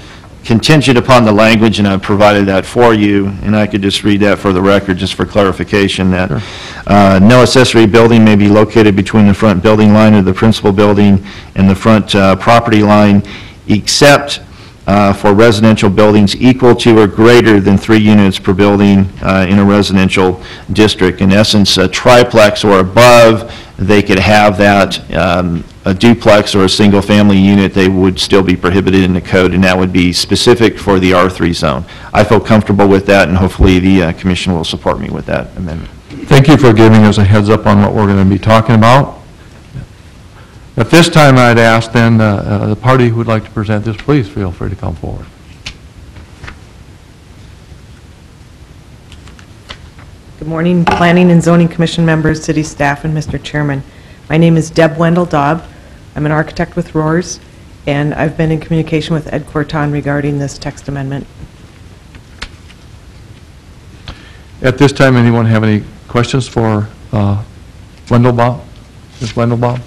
contingent upon the language, and I've provided that for you, and I could just read that for the record, just for clarification, that no accessory building may be located between the front building line of the principal building and the front property line, except for residential buildings equal to or greater than 3 units per building in a residential district. In essence, a triplex or above, they could have that. A duplex or a single-family unit, they would still be prohibited in the code, and that would be specific for the R3 zone. I feel comfortable with that, and hopefully the commission will support me with that amendment. Thank you for giving us a heads up on what we're going to be talking about. At this time, I'd ask then the party who would like to present this, please feel free to come forward. Good morning, Planning and Zoning Commission members, city staff, and Mr. Chairman. My name is Deb Wendell-Daub. I'm an architect with Roars, and I've been in communication with Ed Corton regarding this text amendment. At this time, anyone have any questions for Wendell-Daub? Ms. Wendell-Daub?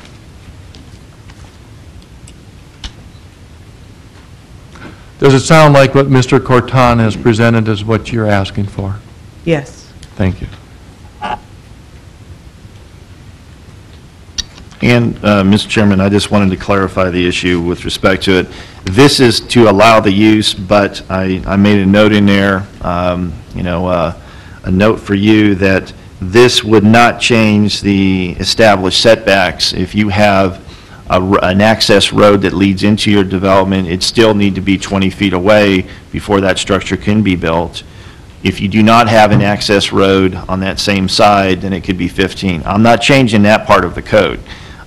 Does it sound like what Mr. Corton has presented is what you're asking for? Yes. Thank you. And, Mr. Chairman, I just wanted to clarify the issue with respect to it. This is to allow the use, but I made a note in there, you know, a note for you that this would not change the established setbacks. If you have an access road that leads into your development, it still need to be 20 feet away before that structure can be built. If you do not have an access road on that same side, then it could be 15. I'm not changing that part of the code.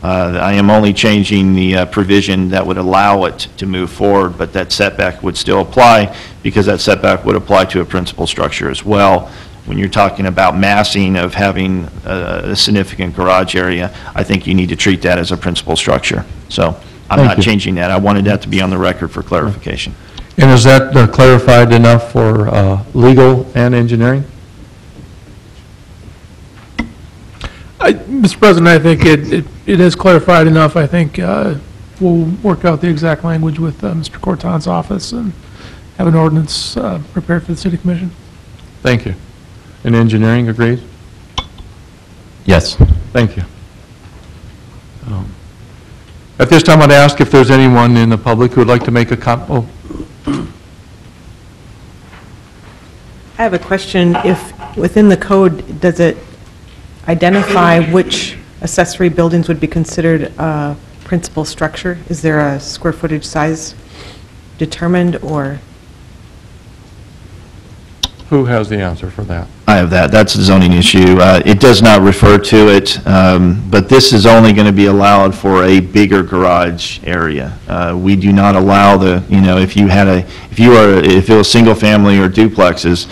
I am only changing the provision that would allow it to move forward, but that setback would still apply because that setback would apply to a principal structure as well. When you're talking about massing of having a significant garage area, I think you need to treat that as a principal structure. So I'm not changing that. I wanted that to be on the record for clarification. And is that clarified enough for legal and engineering? Mr. President, I think it is clarified enough. I think we'll work out the exact language with Mr. Corton's office and have an ordinance prepared for the City Commission. Thank you. And engineering agrees? Yes. Thank you. At this time, I'd ask if there's anyone in the public who would like to make a comment. I have a question. If within the code, does it identify which accessory buildings would be considered a principal structure? Is there a square footage size determined, or? Who has the answer for that? I have that. That's a zoning issue. It does not refer to it, but this is only going to be allowed for a bigger garage area. We do not allow if it was single family or duplexes,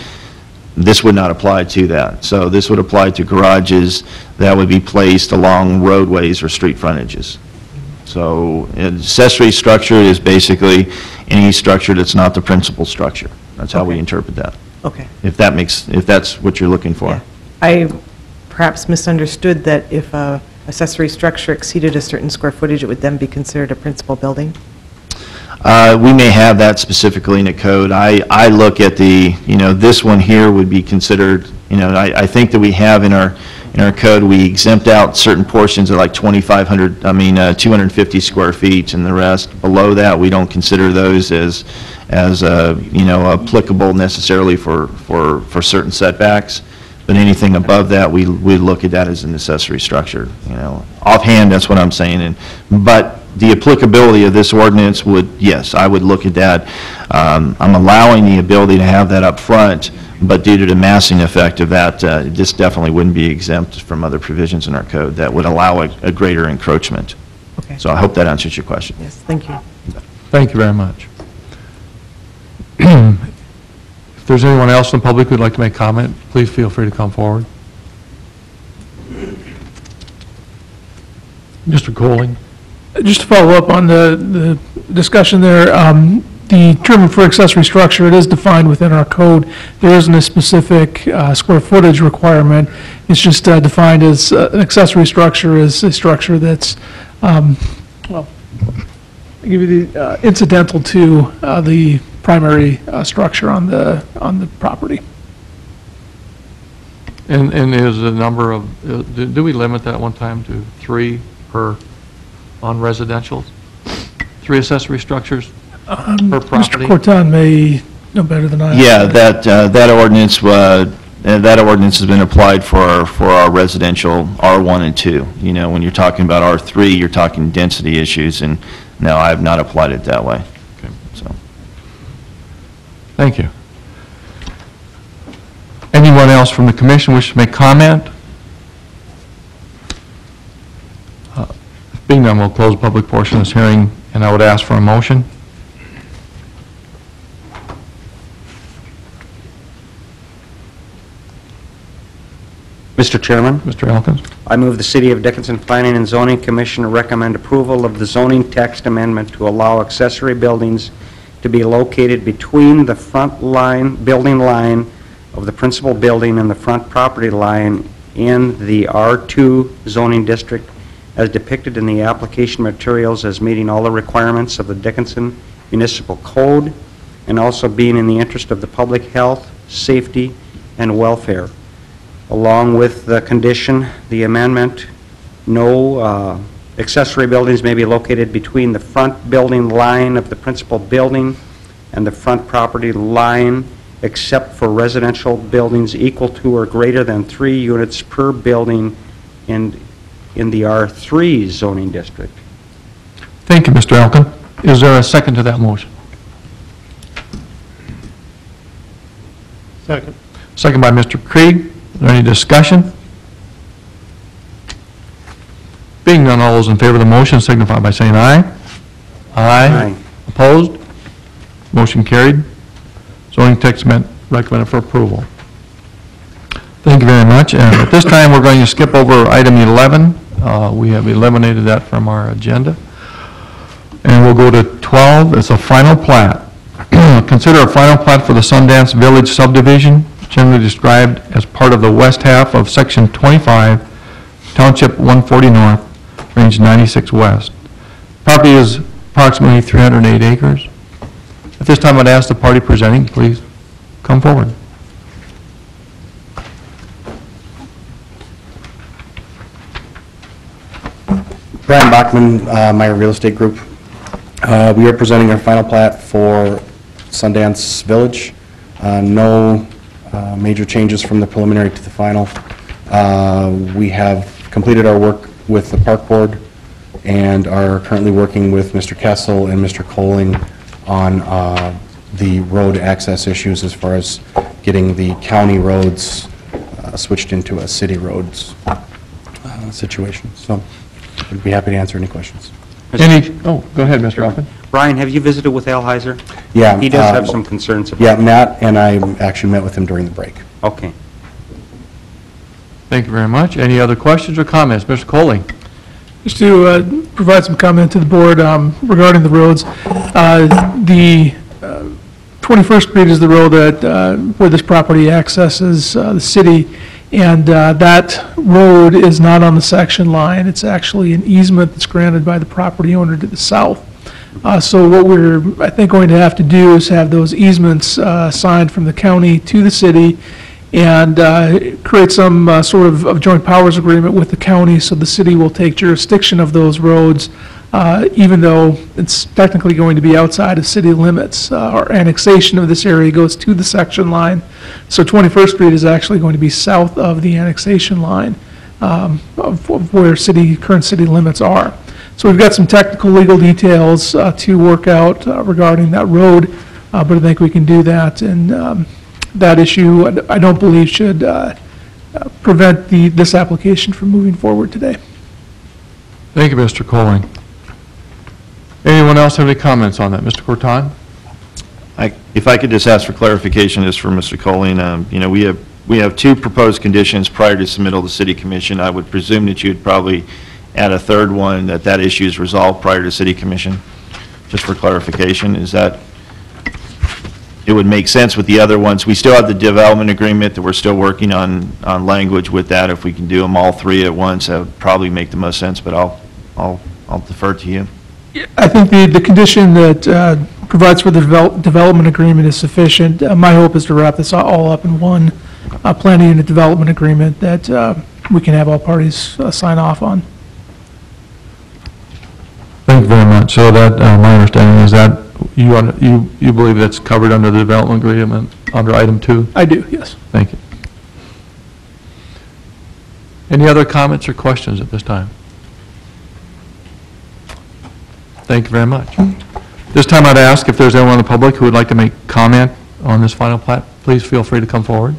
this would not apply to that. So this would apply to garages that would be placed along roadways or street frontages. So an accessory structure is basically any structure that's not the principal structure. That's how we interpret that. Okay. If that's what you're looking for. I perhaps misunderstood that if a accessory structure exceeded a certain square footage, it would then be considered a principal building? We may have that specifically in the code. I look at this one here would be considered, I think that we have in our code, we exempt out certain portions of like 250 square feet, and the rest below that, we don't consider those as applicable necessarily for certain setbacks. But anything above that, we look at that as an accessory structure. Offhand, that's what I'm saying. But the applicability of this ordinance would, yes, I would look at that. I'm allowing the ability to have that up front, but due to the massing effect of that, this definitely wouldn't be exempt from other provisions in our code that would allow a greater encroachment. Okay. So I hope that answers your question. Yes, thank you. Thank you very much. If there's anyone else in the public who'd like to make comment, please feel free to come forward. Mr. Colling. Just to follow up on the discussion there, the term for accessory structure, it is defined within our code. There isn't a specific square footage requirement. It's just defined as an accessory structure is a structure that's, well, I'll give you the incidental to the primary structure on the property. And is the number of, do we limit that one time to 3 per on residential? 3 accessory structures per property? Mr. Corton may know better than I. Yeah, that ordinance has been applied for our residential R1 and 2. When you're talking about R3, you're talking density issues, and no, I have not applied it that way. Okay. So, thank you. Anyone else from the commission wish to make comment? Being none, we'll close the public portion of this hearing, and I would ask for a motion. Mr. Chairman, Mr. Elkins. I move the City of Dickinson Planning and Zoning Commission recommend approval of the zoning text amendment to allow accessory buildings to be located between the front building line of the principal building and the front property line in the R2 zoning district as depicted in the application materials as meeting all the requirements of the Dickinson Municipal Code and also being in the interest of the public health, safety, and welfare. Along with the condition, the amendment, no accessory buildings may be located between the front building line of the principal building and the front property line except for residential buildings equal to or greater than 3 units per building in the R3 zoning district. Thank you, Mr. Elkin. Is there a second to that motion? Second. Second by Mr. Krieg. Is there any discussion? Being none, all those in favor of the motion signify by saying aye. Aye. Opposed? Motion carried. Zoning text recommended for approval. Thank you very much. And at this time, we're going to skip over item 11. We have eliminated that from our agenda. And we'll go to 12. It's a final plat. Consider a final plat for the Sundance Village subdivision, generally described as part of the west half of Section 25, Township 140 North, Range 96 West. Property is approximately 308 acres. At this time, I'd ask the party presenting, please come forward. Brian Bachman, Meyer Real Estate Group. We are presenting our final plat for Sundance Village. No major changes from the preliminary to the final. We have completed our work with the Park Board and are currently working with Mr. Kessel and Mr. Colling on the road access issues as far as getting the county roads switched into a city roads situation. So I'd be happy to answer any questions. Go ahead, Mr. Hoffman. Brian, have you visited with Al Heiser? Yeah. He does have some concerns about Yeah, Matt and I actually met with him during the break. Okay. Thank you very much. Any other questions or comments? Mr. Coley? Just to provide some comment to the board regarding the roads. The 21st Street is the road that where this property accesses the city, and that road is not on the section line. It's actually an easement that's granted by the property owner to the south. So what we're, I think, going to have to do is have those easements signed from the county to the city, and create some sort of joint powers agreement with the county, so the city will take jurisdiction of those roads, even though it's technically going to be outside of city limits. Our annexation of this area goes to the section line, so 21st Street is actually going to be south of the annexation line of where current city limits are. So we've got some technical legal details to work out regarding that road, but I think we can do that, and that issue, I don't believe, should prevent this application from moving forward today. Thank you, Mr. Coley. Anyone else have any comments on that? Mr. Corton? If I could just ask for clarification, just for Mr. Coley, you know, we have 2 proposed conditions prior to submittal to City Commission. I would presume that you'd probably add a third one, that issue is resolved prior to City Commission, just for clarification. Is that, it would make sense with the other ones. We still have the development agreement that we're still working on language with that. If we can do them all 3 at once, that would probably make the most sense, but I'll defer to you. I think the condition that provides for the development agreement is sufficient. My hope is to wrap this all up in one planning unit development agreement that we can have all parties sign off on. Thank you very much. So that, my understanding is that you believe that's covered under the development agreement under item 2? I do, yes. Thank you. Any other comments or questions at this time? Thank you very much. This time I'd ask if there's anyone in the public who would like to make comment on this final plat, please feel free to come forward.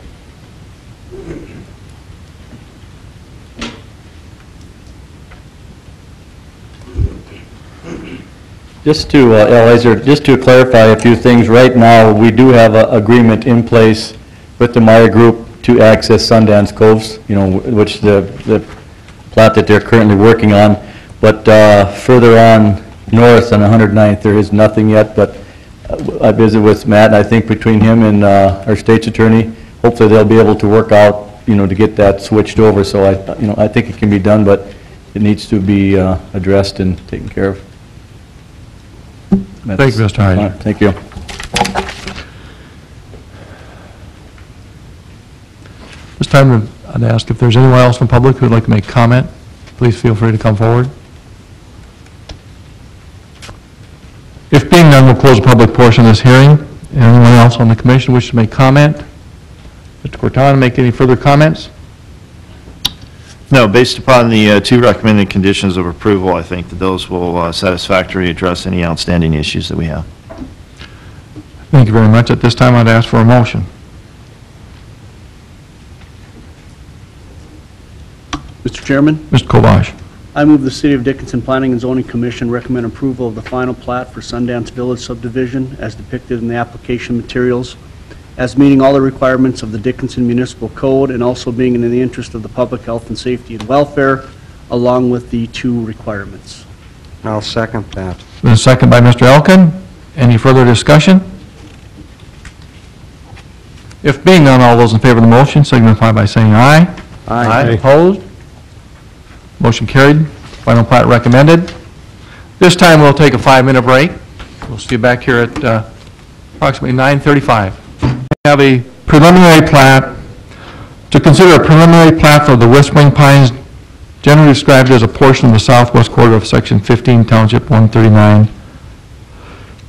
Just to, Eliza, just to clarify a few things, right now, we do have an agreement in place with the Meyer Group to access Sundance Coves, you know, which the plat that they're currently working on. But further on north on 109th, there is nothing yet, but I visited with Matt, and I think between him and our state's attorney, hopefully they'll be able to work out, you know, to get that switched over. So I think it can be done, but it needs to be addressed and taken care of. Thank you, Mr. Hyde. Thank you. This time, I'd ask if there's anyone else from public who would like to make comment, please feel free to come forward. If being none, we'll close the public portion of this hearing. Anyone else on the commission wish to make comment? Mr. Corton, make any further comments? No, based upon the 2 recommended conditions of approval, I think that those will satisfactorily address any outstanding issues that we have. Thank you very much. At this time, I'd ask for a motion. Mr. Chairman, Mr. Kovash. I move the City of Dickinson Planning and Zoning Commission recommend approval of the final plat for Sundance Village subdivision as depicted in the application materials, as meeting all the requirements of the Dickinson Municipal Code and also being in the interest of the public health and safety and welfare, along with the 2 requirements. I'll second that. The second by Mr. Elkin. Any further discussion? If being none, all those in favor of the motion signify by saying aye. Aye. Opposed? Motion carried. Final plat recommended. This time we'll take a 5-minute break. We'll see you back here at approximately 9:35. We have a preliminary plat. To consider a preliminary plat for the West Wing Pines, generally described as a portion of the southwest quarter of Section 15, Township 139,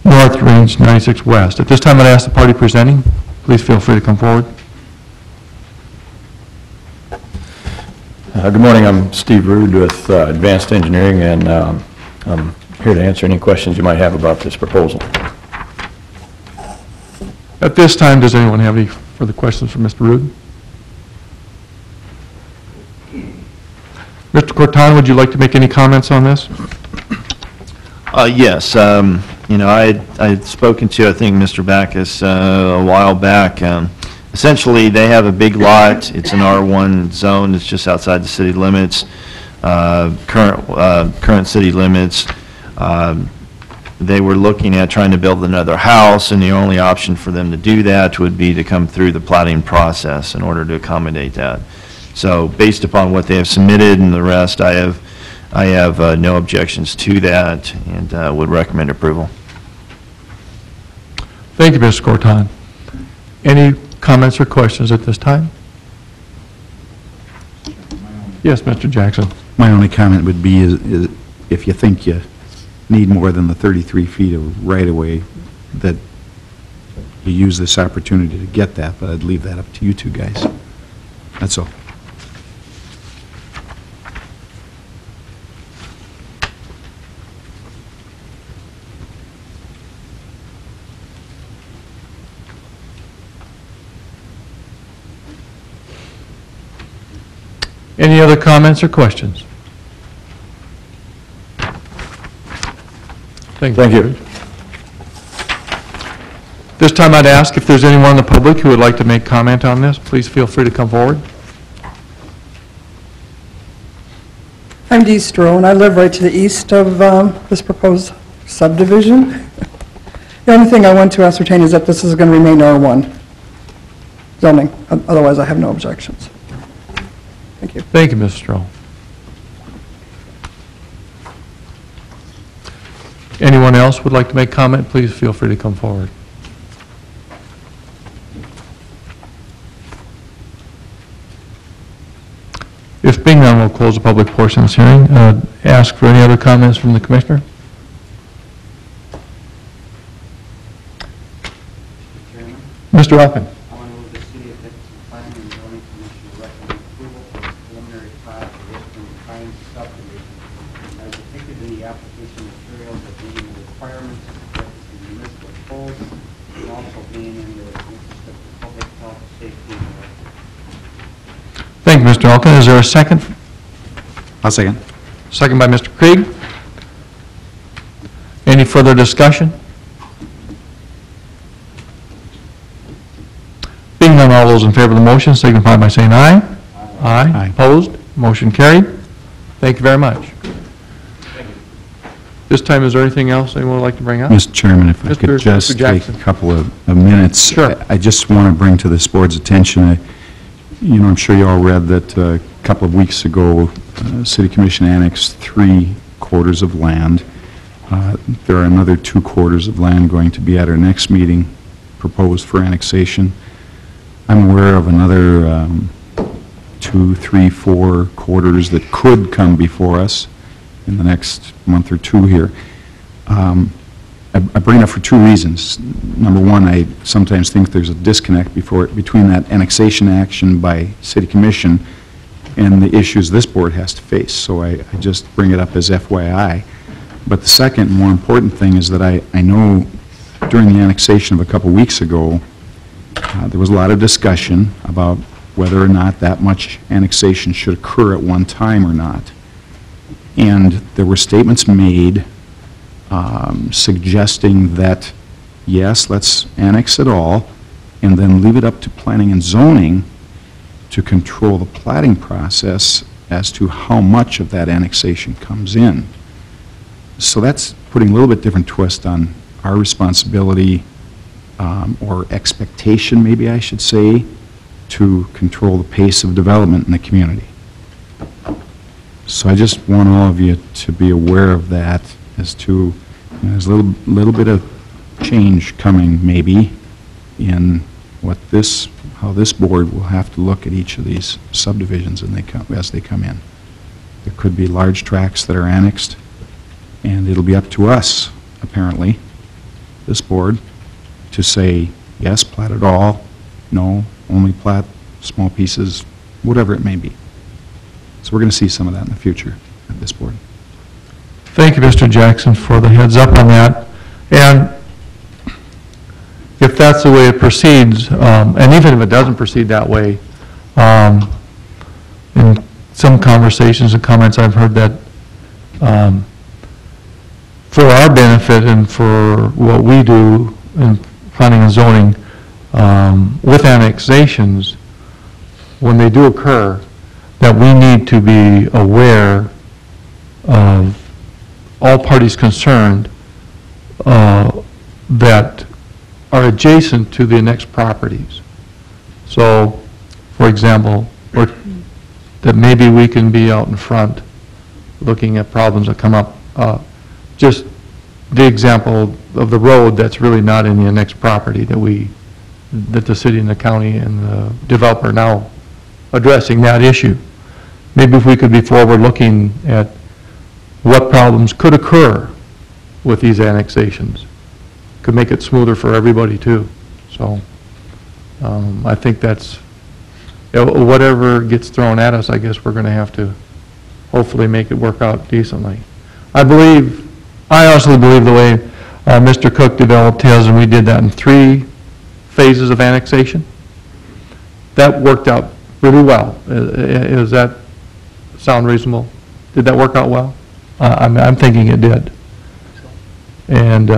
North, Range 96 West. At this time, I'd ask the party presenting, please feel free to come forward. Good morning. I'm Steve Rude with Advanced Engineering, and I'm here to answer any questions you might have about this proposal. At this time, does anyone have any further questions for Mr. Rudin? Mr. Corton, would you like to make any comments on this? Yes. You know, I had spoken to, I think, Mr. Backus a while back. Essentially, they have a big lot. It's an R1 zone. It's just outside the city limits, current city limits. They were looking at trying to build another house, and the only option for them to do that would be to come through the plating process in order to accommodate that. So based upon what they have submitted and the rest, I have no objections to that and would recommend approval. Thank you, Mr. Corton. Any comments or questions at this time? Yes, Mr. Jackson. My only comment would be is if you think you need more than the 33 feet of right-of-way, that you use this opportunity to get that, but I'd leave that up to you two guys. That's all. Any other comments or questions? Thank you. This time I'd ask if there's anyone in the public who would like to make comment on this, please feel free to come forward. I'm Dee Stroh, and I live right to the east of this proposed subdivision. The only thing I want to ascertain is that this is going to remain R1 zoning. Otherwise, I have no objections. Thank you. Thank you, Ms. Stroh. Anyone else would like to make comment, please feel free to come forward. If being none, we'll close the public portion of this hearing. Ask for any other comments from the commissioner. Mr. Elkin. I want to move the City of Dickinson Planning and Zoning Commission to recommend approval for the preliminary plat of Western Pines subdivision as depicted in the application materials of meeting the requirements of the Dickinson Municipal Code and also being in the interest of the public health, safety, and welfare. Thank you, Mr. Elkin. Is there a second? I'll second. Second by Mr. Krieg. Any further discussion? Being none, all those in favor of the motion signify by saying aye. Aye. Aye. Opposed? Motion carried. Thank you very much. This time, is there anything else anyone would like to bring up? Mr. Chairman, if I could just take a couple of minutes. Sure. I just want to bring to this board's attention, you know, I'm sure you all read that a couple of weeks ago, City Commission annexed 3 quarters of land. There are another 2 quarters of land going to be at our next meeting proposed for annexation. I'm aware of another 2, 3, 4 quarters that could come before us in the next month or 2 here. I bring it up for 2 reasons. Number one, I sometimes think there's a disconnect between that annexation action by City Commission and the issues this board has to face. So I just bring it up as FYI. But the second, more important thing is that I know during the annexation of a couple weeks ago, there was a lot of discussion about whether or not that much annexation should occur at one time or not. And there were statements made suggesting that, yes, let's annex it all, and then leave it up to planning and zoning to control the platting process as to how much of that annexation comes in. So that's putting a little bit different twist on our responsibility or expectation, maybe I should say, to control the pace of development in the community. So I just want all of you to be aware of that as to, you know, there's a little bit of change coming maybe in how this board will have to look at each of these subdivisions as they come in. There could be large tracts that are annexed, and it'll be up to us, apparently, this board, to say, yes, plat it all, no, only plat small pieces, whatever it may be. So we're going to see some of that in the future at this board. Thank you, Mr. Jackson, for the heads up on that. And if if that's the way it proceeds, and even if it doesn't proceed that way, in some conversations and comments I've heard that for our benefit and for what we do in planning and zoning, with annexations, when they do occur, that we need to be aware of all parties concerned that are adjacent to the annexed properties. So, for example, that maybe we can be out in front looking at problems that come up. Just the example of the road that's really not in the annexed property that the city and the county and the developer now addressing that issue. Maybe if we could be forward looking at what problems could occur with these annexations. Could make it smoother for everybody too. So I think that's, whatever gets thrown at us, I guess we're going to have to hopefully make it work out decently. I honestly believe the way Mr. Cook developed his, and we did that in 3 phases of annexation, that worked out really well. Does that sound reasonable? Did that work out well? I'm thinking it did. And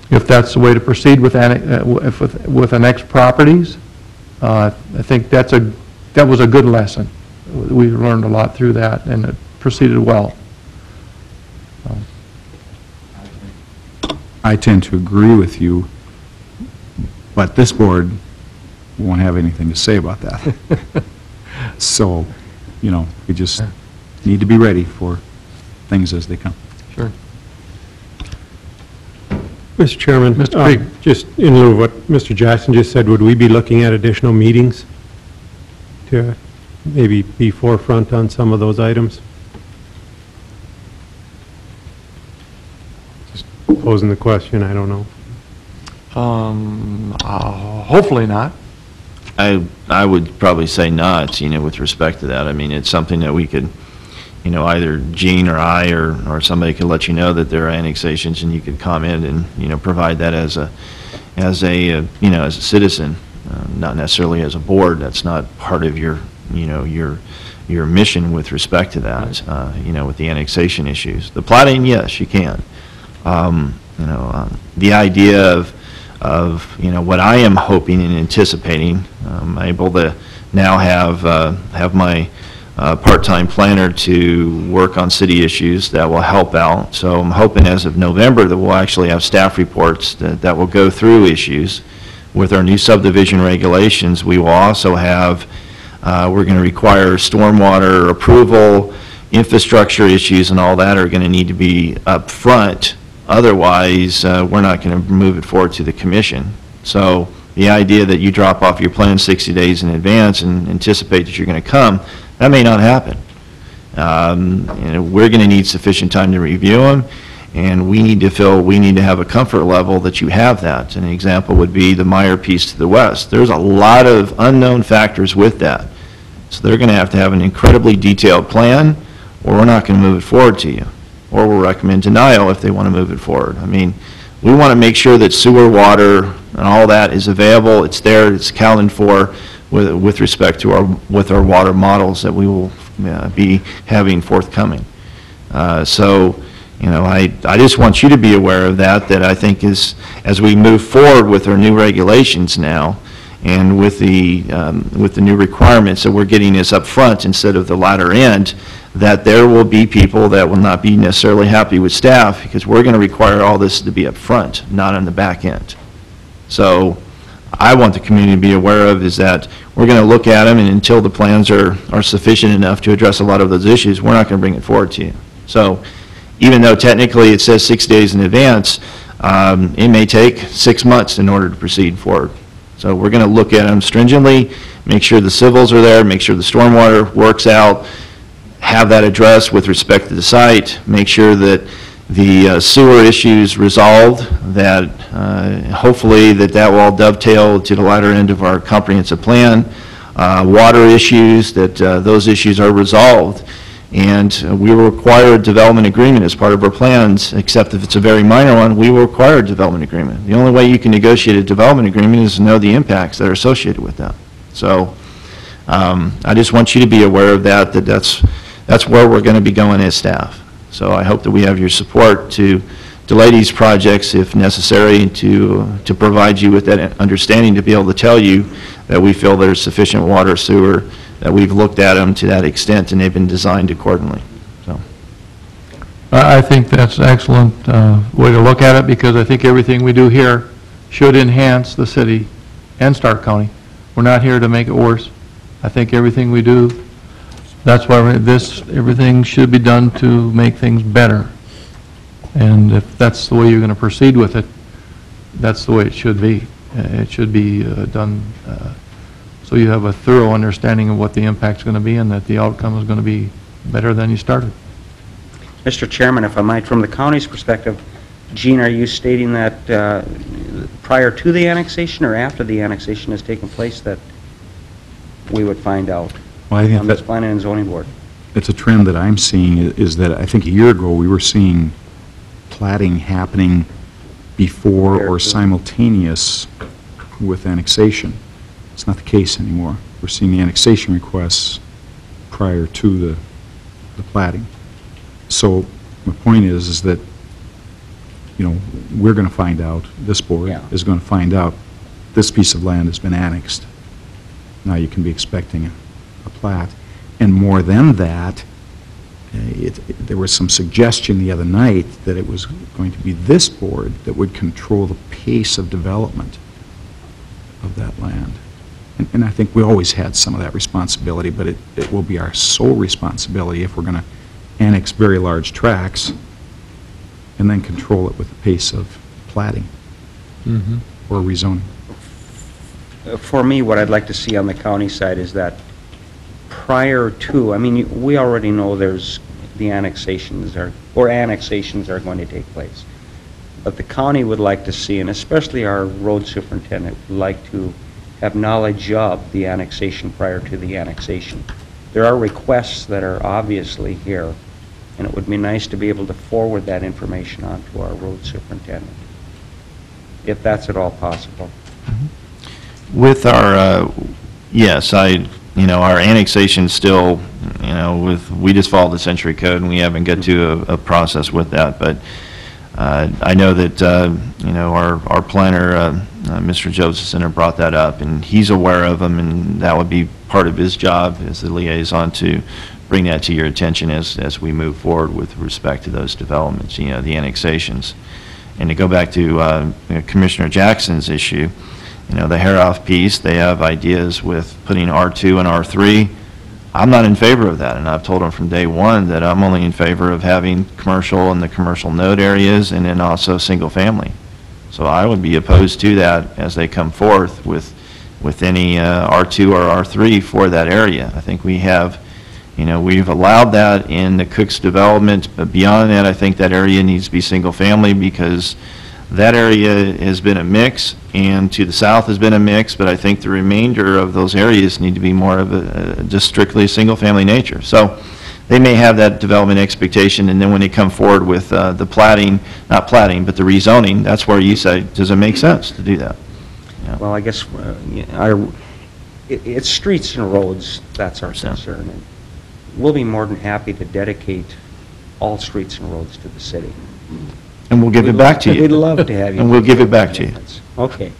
if that's the way to proceed with annexed properties, I think that was a good lesson. We learned a lot through that, and it proceeded well. I tend to agree with you, but this board won't have anything to say about that. So, we just need to be ready for things as they come. Sure. Mr. Chairman, just in lieu of what Mr. Jackson just said, would we be looking at additional meetings to maybe be forefront on some of those items? Just posing the question, I don't know. Hopefully not. I would probably say not, with respect to that. I mean, it's something that we could, either Gene or I or somebody could let you know that there are annexations, and you could comment and, provide that as a citizen, not necessarily as a board. That's not part of your mission with respect to that, with the annexation issues. The plotting, yes, you can. The idea of what I am hoping and anticipating, I'm able to now have my part-time planner to work on city issues that will help out. So I'm hoping as of November that we'll actually have staff reports that will go through issues. With our new subdivision regulations, we will also have, we're going to require stormwater approval, infrastructure issues and all that are going to need to be up front. Otherwise, we're not going to move it forward to the commission. So the idea that you drop off your plan 60 days in advance and anticipate that you're going to come, that may not happen. We're going to need sufficient time to review them, and we need to have a comfort level that you have that. An example would be the Meyer piece to the west. There's a lot of unknown factors with that. So they're going to have an incredibly detailed plan, or we're not going to move it forward to you. Or we'll recommend denial if they want to move it forward. I mean, we want to make sure that sewer, water, and all that is available. It's there. It's accounted for with respect to our water models that we will be having forthcoming. So, I just want you to be aware of that. That I think is as we move forward with our new regulations now, and with the new requirements that we're getting this up front instead of the latter end, that there will be people that will not be necessarily happy with staff because we're going to require all this to be up front, not on the back end. So I want the community to be aware of is that we're going to look at them, and until the plans are sufficient enough to address a lot of those issues, we're not going to bring it forward to you. So even though technically it says 6 days in advance, it may take 6 months in order to proceed forward. So we're going to look at them stringently, make sure the civils are there, make sure the stormwater works out, have that addressed with respect to the site, make sure that the sewer issues resolved, that hopefully that will all dovetail to the latter end of our comprehensive plan. Water issues, that those issues are resolved. And we will require a development agreement as part of our plans, except if it's a very minor one, we will require a development agreement. The only way you can negotiate a development agreement is to know the impacts that are associated with that. So I just want you to be aware of that, that's where we're going to be going as staff. So I hope that we have your support to delay these projects if necessary, to provide you with that understanding, to be able to tell you that we feel there's sufficient water, sewer, that we've looked at them to that extent and they've been designed accordingly. So I think that's an excellent way to look at it, because I think everything we do here should enhance the city and Stark County. We're not here to make it worse. I think everything we do, that's why everything should be done to make things better. And if that's the way you're going to proceed with it, that's the way it should be. It should be done so you have a thorough understanding of what the impact's going to be and that the outcome is going to be better than you started. Mr. Chairman, if I might, from the county's perspective, Gene, are you stating that prior to the annexation or after the annexation has taken place that we would find out Well, I think on this planning and zoning board? it's a trend that I'm seeing, is that I think a year ago, we were seeing platting happening before or simultaneous with annexation. It's not the case anymore. We're seeing the annexation requests prior to the platting. So my point is that, you know, we're going to find out, this board is going to find out, this piece of land has been annexed. Now you can be expecting a plat. And more than that, there was some suggestion the other night that it was going to be this board that would control the pace of development of that land. And I think we always had some of that responsibility, but it will be our sole responsibility if we're going to annex very large tracts and then control it with the pace of platting or rezoning. For me, what I'd like to see on the county side is that prior to, I mean, we already know there's the annexations are going to take place. But the county would like to see, and especially our road superintendent, would like to have knowledge of the annexation prior to the annexation. There are requests that are obviously here, and it would be nice to be able to forward that information on to our road superintendent, if that's at all possible. With our, yes, you know, our annexation still, you know, we just followed the century code and we haven't got to a process with that, but I know that, you know, our planner, Mr. Josephson, brought that up and he's aware of them, and that would be part of his job as the liaison to bring that to your attention as we move forward with respect to those developments, you know, the annexations. And to go back to Commissioner Jackson's issue, you know, the Hair-Off piece, they have ideas with putting R2 and R3. I'm not in favor of that, and I've told them from day one that I'm only in favor of having commercial in the commercial node areas and then also single family. So I would be opposed to that as they come forth with any R2 or R3 for that area. I think we have, you know, we've allowed that in the Cook's development, but beyond that, I think that area needs to be single family because that area has been a mix, and to the south has been a mix, but I think the remainder of those areas need to be more of a just strictly single-family nature. So they may have that development expectation, and then when they come forward with the platting, not platting, but the rezoning, that's where you say, does it make sense to do that? Yeah. Well, I guess it's streets and roads, that's our concern. And we'll be more than happy to dedicate all streets and roads to the city. And we'll give it back to you. We'd love to have you. And we'll give it back to you. Okay.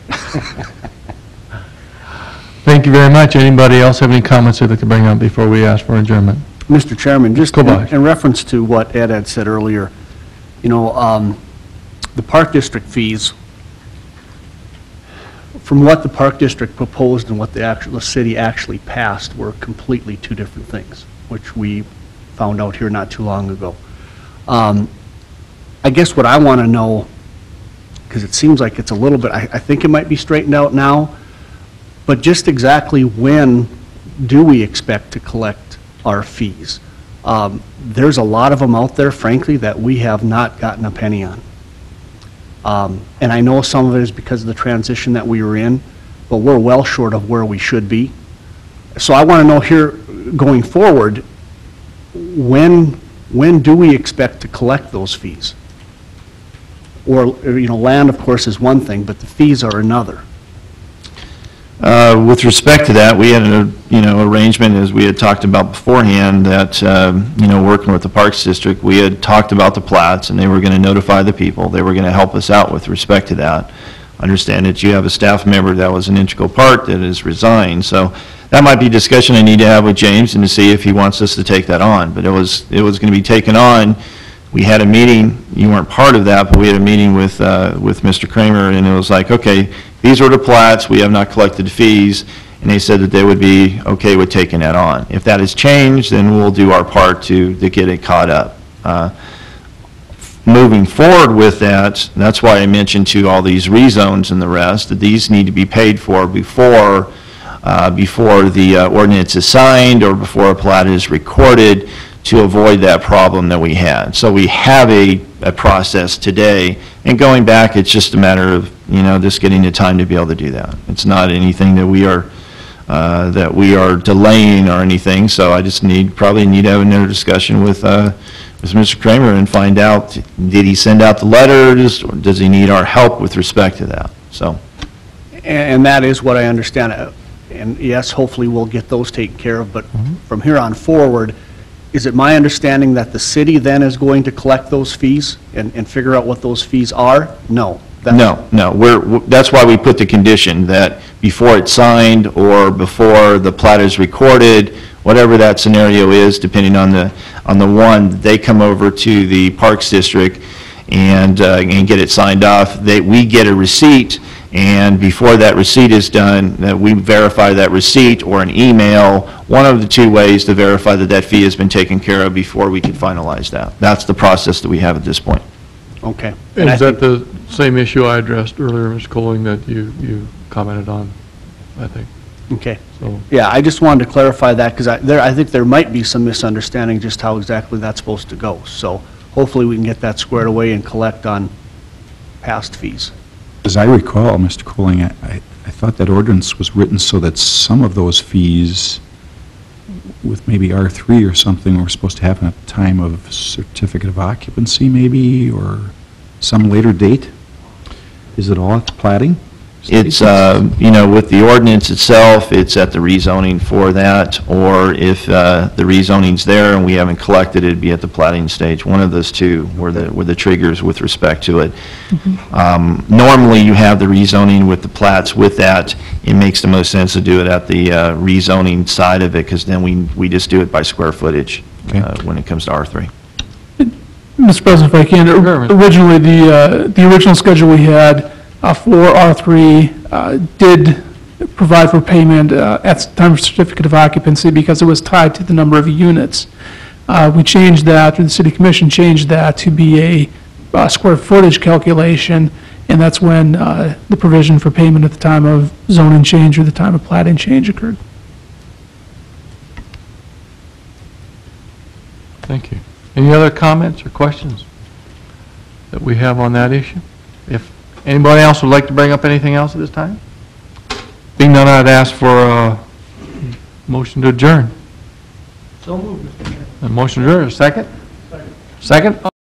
Thank you very much. Anybody else have any comments that they could bring up before we ask for adjournment? Mr. Chairman, just in reference to what Ed had said earlier, you know, the Park District fees, from what the Park District proposed and what the city actually passed were completely two different things, which we found out here not too long ago. I guess what I want to know, because it seems like it's a little bit, I think it might be straightened out now, but just exactly when do we expect to collect our fees? There's a lot of them out there, frankly, that we have not gotten a penny on. And I know some of it is because of the transition that we were in, but we're well short of where we should be. So I want to know here, going forward, when do we expect to collect those fees? Or, land, of course, is one thing, but the fees are another. With respect to that, we had an arrangement, as we had talked about beforehand, that, working with the Parks District, we had talked about the plats, and they were going to notify the people. They were going to help us out with respect to that. Understand that you have a staff member that was an integral part that has resigned, so that might be a discussion I need to have with James and to see if he wants us to take that on. But it was going to be taken on. We had a meeting, you weren't part of that, but we had a meeting with Mr. Kramer, and it was like, okay, these are the plats, we have not collected fees, and they said that they would be okay with taking that on. If that has changed, then we'll do our part to get it caught up. Moving forward with that, that's why I mentioned to all these rezones and the rest, that these need to be paid for before the ordinance is signed or before a plat is recorded, to avoid that problem that we had. So we have a process today, and going back, it's just a matter of, just getting the time to be able to do that. It's not anything that we are delaying or anything, so I just probably need to have another discussion with Mr. Kramer and find out, did he send out the letters, or does he need our help with respect to that? So. And that is what I understand. And yes, hopefully we'll get those taken care of, but from here on forward, is it my understanding that the city then is going to collect those fees and figure out what those fees are? No. No. That's why we put the condition that before it's signed or before the plat is recorded, whatever that scenario is, depending on the one, they come over to the Parks District and get it signed off. We get a receipt, and before that receipt is done, that we verify that receipt or an email, one of the two ways to verify that that fee has been taken care of before we can finalize that. That's the process that we have at this point. Okay. And is that the same issue I addressed earlier, Mr. Colling, that you commented on, I think? Okay. So. Yeah, I just wanted to clarify that, because I think there might be some misunderstanding just how exactly that's supposed to go. So hopefully we can get that squared away and collect on past fees. As I recall, Mr. Colling, I thought that ordinance was written so that some of those fees, with maybe R3 or something, were supposed to happen at the time of certificate of occupancy, maybe, or some later date? Is it all at the plating? It's, with the ordinance itself, it's at the rezoning for that, or if the rezoning's there and we haven't collected, it'd be at the plating stage. One of those two were the triggers with respect to it. Normally, you have the rezoning with the plats with that. It makes the most sense to do it at the rezoning side of it, because then we just do it by square footage when it comes to R3. Mr. President, if I can, originally, the original schedule we had for R3 did provide for payment at the time of certificate of occupancy because it was tied to the number of units. We changed that, or the City Commission changed that to be a square footage calculation, and that's when the provision for payment at the time of zoning change or the time of plating change occurred. Thank you. Any other comments or questions that we have on that issue? If anybody else would like to bring up anything else at this time? Being none, I'd ask for a motion to adjourn. So moved, Mr. Chairman. A motion to adjourn, a second? Second?